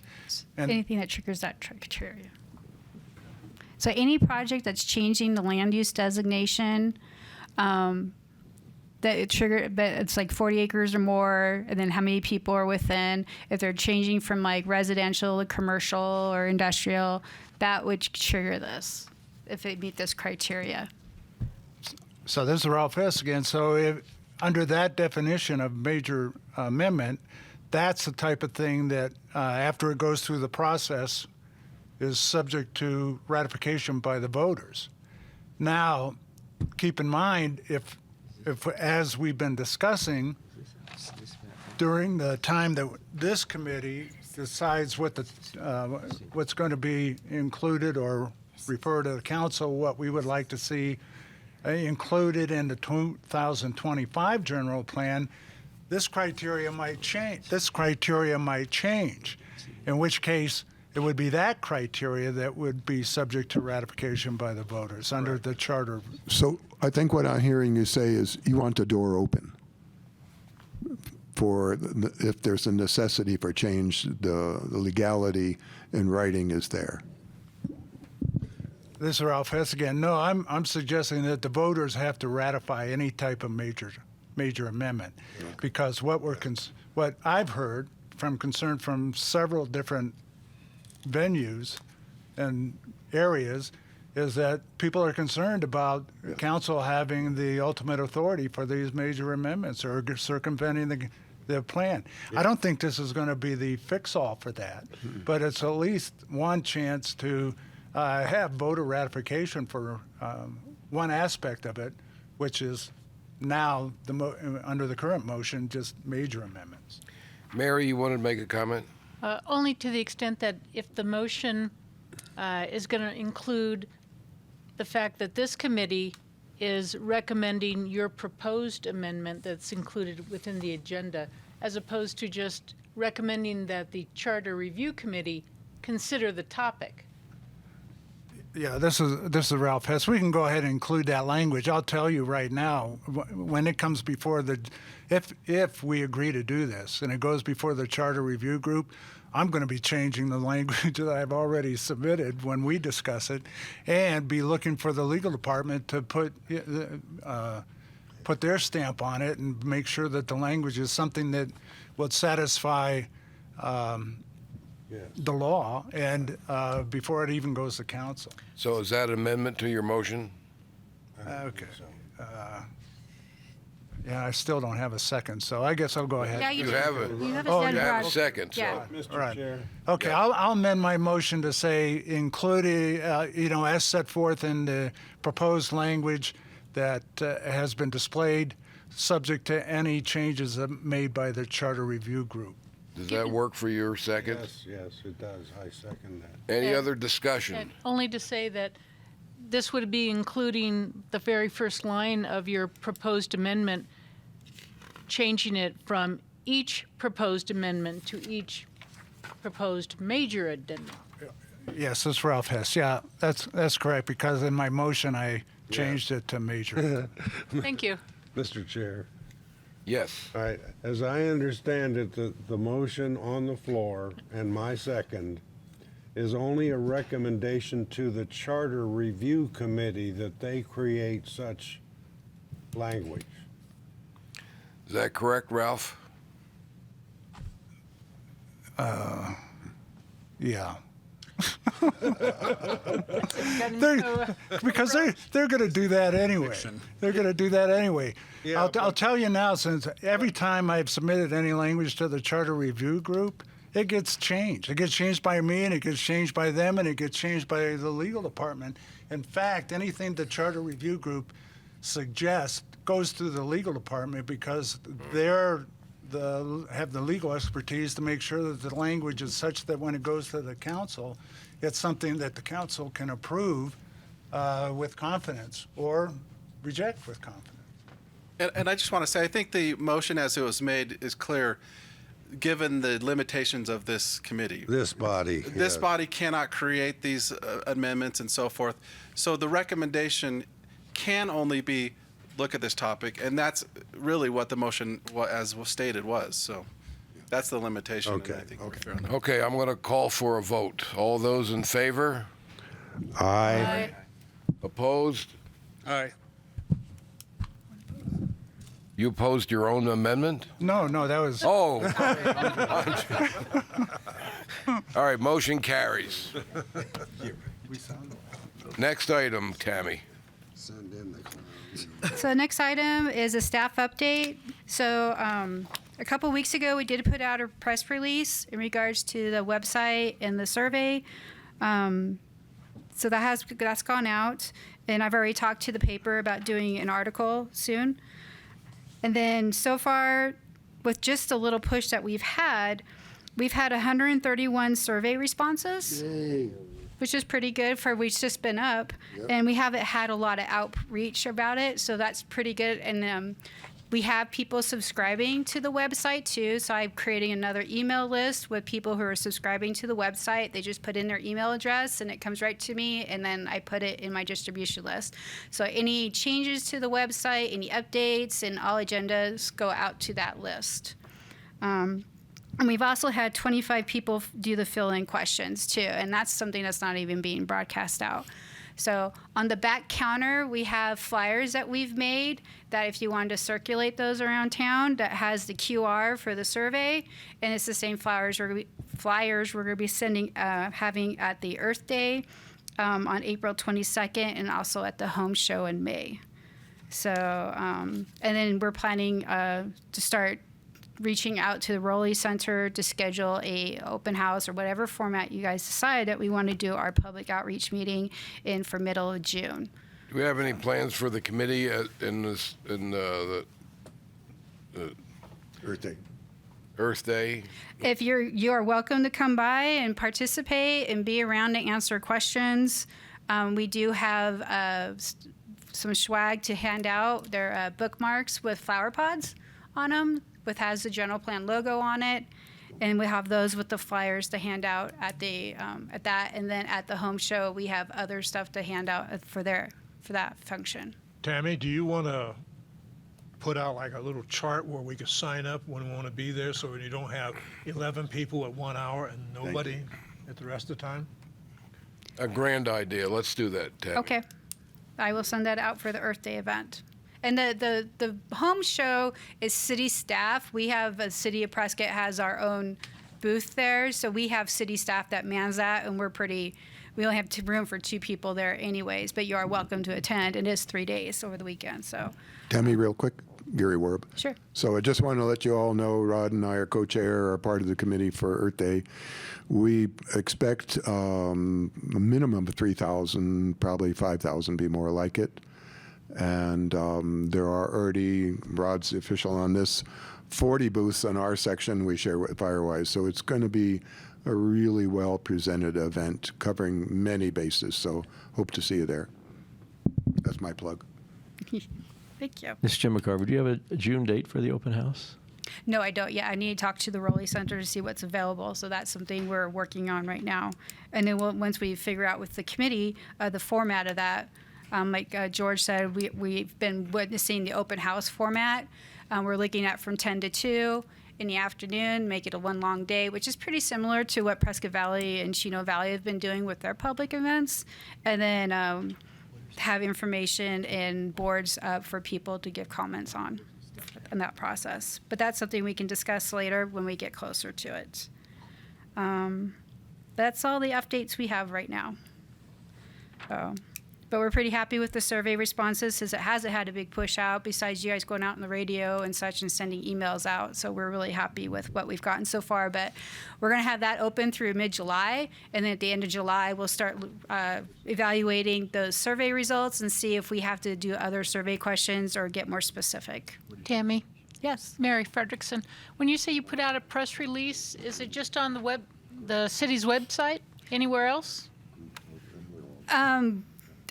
And Anything that triggers that criteria. So any project that's changing the land use designation, that it's like 40 acres or more, and then how many people are within. If they're changing from like residential to commercial or industrial, that would trigger this if they meet this criteria. so this is Ralph Hess again. So if, under that definition of major amendment, that's the type of thing that after it goes through the process is subject to ratification by the voters. Now, keep in mind, if as we've been discussing, during the time that this committee decides what what's going to be included or refer to the council, what we would like to see included in the 2025 general plan, this criteria might change. In which case, it would be that criteria that would be subject to ratification by the voters under the charter. So I think what I'm hearing you say is you want the door open for if there's a necessity for change, the legality in writing is there. This is Ralph Hess again. No, I'm suggesting that the voters have to ratify any type of major amendment, because what I've heard from concern from several different venues and areas is that people are concerned about council having the ultimate authority for these major amendments or circumventing the plan. I don't think this is going to be the fix-all for that, but it's at least one chance to have voter ratification for one aspect of it, which is now under the current motion, just major amendments. Mary, you wanted to make a comment? Only to the extent that if the motion is going to include the fact that this committee is recommending your proposed amendment that's included within the agenda, as opposed to just recommending that the Charter Review Committee consider the topic. Yeah, this is Ralph Hess. We can go ahead and include that language. I'll tell you right now, when it comes before if we agree to do this and it goes before the Charter Review Group, I'm going to be changing the language that I've already submitted when we discuss it, and be looking for the legal department to put their stamp on it and make sure that the language is something that would satisfy the law and before it even goes to council. So is that an amendment to your motion? Okay. Yeah, I still don't have a second, so I guess I'll go ahead. Yeah, you do. have it. You have a Oh, second, you have Rod. a second. Yeah. So. Mr. Right. Chair. Okay, I'll amend my motion to say including, as set forth in the proposed language that has been displayed, subject to any changes made by the Charter Review Group. Does that work for your second? Yes, it does. I second that. Any other discussion? And only to say that this would be including the very first line of your proposed amendment, changing it from each proposed amendment to each proposed major addendum. Yes, that's Ralph Hess. Yeah, that's correct, because in my motion I changed it to major. Thank you. Mr. Chair. Yes. All right. As I understand it, the motion on the floor and my second is only a recommendation to the Charter Review Committee that they create such language. Is that correct, Ralph? Yeah. Because they're going to do that anyway. They're going to do that anyway. Yeah, I'll tell you now, since every time I've submitted any language to the Charter Review Group, it gets changed. It gets changed by me, and it gets changed by them, and it gets changed by the legal department. In fact, anything the Charter Review Group suggests goes through the legal department because have the legal expertise to make sure that the language is such that when it goes to the council, it's something that the council can approve with confidence or reject with confidence. And I just want to say, I think the motion as it was made is clear, given the limitations of this committee. This body. This yes. body cannot create these amendments and so forth. So the recommendation can only be look at this topic, and that's really what the motion, as was stated, was. So that's the limitation. Okay. And I think we're fair on that. Okay, I'm going to call for a vote. All those in favor? Aye. Opposed? Aye. You opposed your own amendment? No, that was. Oh. All right, motion carries. Next item, Tammy. Send in the clowns. So next item is a staff update. So a couple weeks ago, we did put out a press release in regards to the website and the survey. So that's gone out, and I've already talked to the paper about doing an article soon. And then so far, with just a little push that we've had 131 survey responses. Yay. Which is pretty good for we've just been up. Yep. And we haven't had a lot of outreach about it, so that's pretty good. And we have people subscribing to the website too, so I'm creating another email list with people who are subscribing to the website. They just put in their email address and it comes right to me, and then I put it in my distribution list. So any changes to the website, any updates, and all agendas go out to that list. And we've also had 25 people do the fill-in questions too, and that's something that's not even being broadcast out. So on the back counter, we have flyers that we've made that if you wanted to circulate those around town, that has the QR for the survey, and it's the same flyers we're going to be sending, having at the Earth Day on April 22nd, and also at the Home Show in May. So, and then we're planning to start reaching out to the Rowley Center to schedule a open house or whatever format you guys decide that we want to do our public outreach meeting in for middle of June. Do we have any plans for the committee in the Earth Day. Earth Day? If you are welcome to come by and participate and be around to answer questions. We do have some swag to hand out. They're bookmarks with flower pods on them, has the general plan logo on it, and we have those with the flyers to hand out at the at that, and then at the Home Show we have other stuff to hand out for that function. Tammy, do you want to put out like a little chart where we can sign up when we want to be there, so you don't have 11 people at 1 hour and nobody at the rest of the time? A grand idea. Let's do that, Tammy. Okay, I will send that out for the Earth Day event. And the Home Show is city staff. We have City of Prescott has our own booth there, so we have city staff that mans that, and we only have room for 2 people there anyways, but you are welcome to attend. It is 3 days over the weekend, so. Tammy, real quick, Gary Werb. Sure. So I just want to let you all know, Rod and I are co-chair, are part of the committee for Earth Day. We expect a minimum of 3,000, probably 5,000, be more like it. And there are already, Rod's the official on this, 40 booths in our section we share with Firewise. So it's going to be a really well-presented event covering many bases. So hope to see you there. That's my plug. Thank you. Ms. Jim McCarver, do you have a June date for the open house? No, I don't yet. I need to talk to the Rowley Center to see what's available. So that's something we're working on right now. And then once we figure out with the committee the format of that, like George said, we've been witnessing the open house format. We're looking at from 10 to 2 in the afternoon, make it a one long day, which is pretty similar to what Prescott Valley and Chino Valley have been doing with their public events. And then have information and boards for people to give comments on in that process. But that's something we can discuss later when we get closer to it. that's all the updates we have right now. So, but we're pretty happy with the survey responses, since it hasn't had a big push out besides you guys going out on the radio and such and sending emails out. So we're really happy with what we've gotten so far. But we're going to have that open through mid-July, and then at the end of July, we'll start evaluating those survey results and see if we have to do other survey questions or get more specific. Tammy? Yes. Mary Frederickson, when you say you put out a press release, is it just on the city's website? Anywhere else?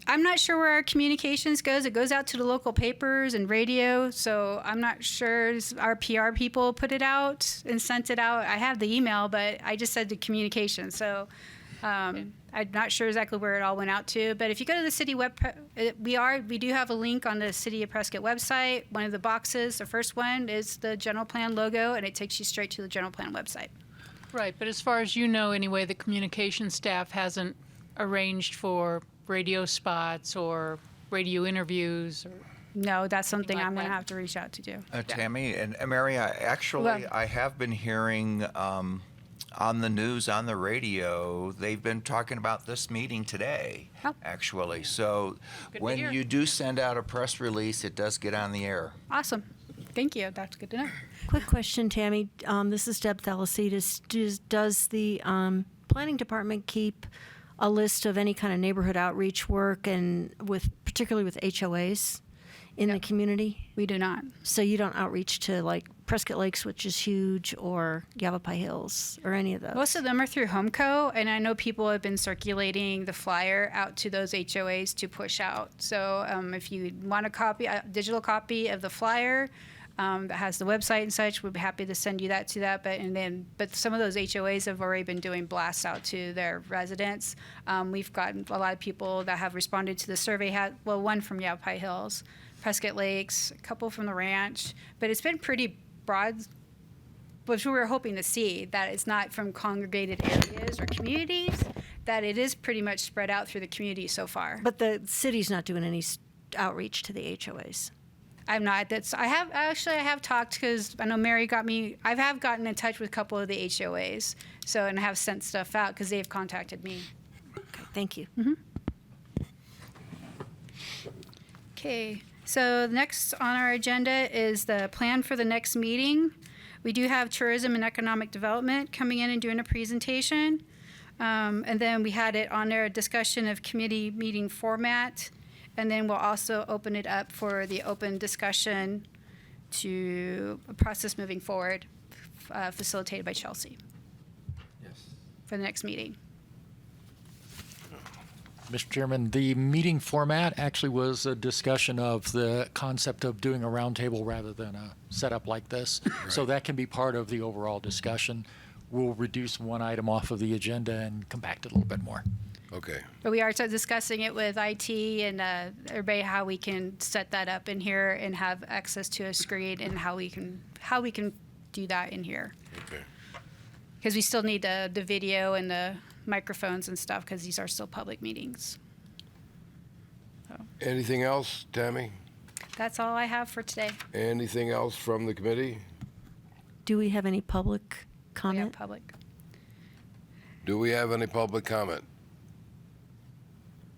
I'm not sure where our communications goes. It goes out to the local papers and radio, so I'm not sure. Our PR people put it out and sent it out. I have the email, but I just said the communication, so I'm not sure exactly where it all went out to. But if you go to the city we do have a link on the City of Prescott website. One of the boxes, the first one, is the general plan logo, and it takes you straight to the general plan website. Right, but as far as you know, anyway, the communication staff hasn't arranged for radio spots or radio interviews? Or no, that's something like I'm going to that? have to reach out to do. Tammy and Mary, I have been hearing on the news, on the radio, they've been talking about this meeting today, actually. So when you do send out a press release, it does get on the air. Awesome. Thank you. That's good to know. Quick question, Tammy. This is Deb Thalassides. Does the planning department keep a list of any kind of neighborhood outreach work, and particularly with HOAs in the community? We do not. So you don't outreach to like Prescott Lakes, which is huge, or Yavapai Hills, or any of those? Most of them are through HomeCo, and I know people have been circulating the flyer out to those HOAs to push out. So if you want a digital copy of the flyer that has the website and such, we'd be happy to send you that to that. But some of those HOAs have already been doing blasts out to their residents. We've gotten a lot of people that have responded to the survey. One from Yavapai Hills, Prescott Lakes, a couple from the ranch, but it's been pretty broad, which we were hoping to see, that it's not from congregated areas or communities, that it is pretty much spread out through the community so far. But the city's not doing any outreach to the HOAs. I'm not. I have talked, because I know Mary I have gotten in touch with a couple of the HOAs, and I have sent stuff out because they've contacted me. Okay, thank you. Mm-hmm. Okay, so next on our agenda is the plan for the next meeting. We do have tourism and economic development coming in and doing a presentation. And then we had it on there, a discussion of committee meeting format. And then we'll also open it up for the open discussion to a process moving forward, facilitated by Chelsea. Yes. For the next meeting. Mr. Chairman, the meeting format actually was a discussion of the concept of doing a roundtable rather than a setup like this. Right. So that can be part of the overall discussion. We'll reduce one item off of the agenda and compact it a little bit more. Okay. But we are discussing it with IT and everybody, how we can set that up in here and have access to a screen, and how we can do that in here. Okay. Because we still need the video and the microphones and stuff, because these are still public meetings. So Anything else, Tammy? that's all I have for today. Anything else from the committee? Do we have any public We have comment? public. Do we have any public comment?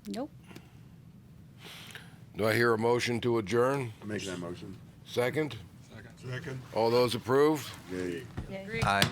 Nope. Do I hear a motion to adjourn? Make that motion. Second? Second. All those approved? Yay. Aye.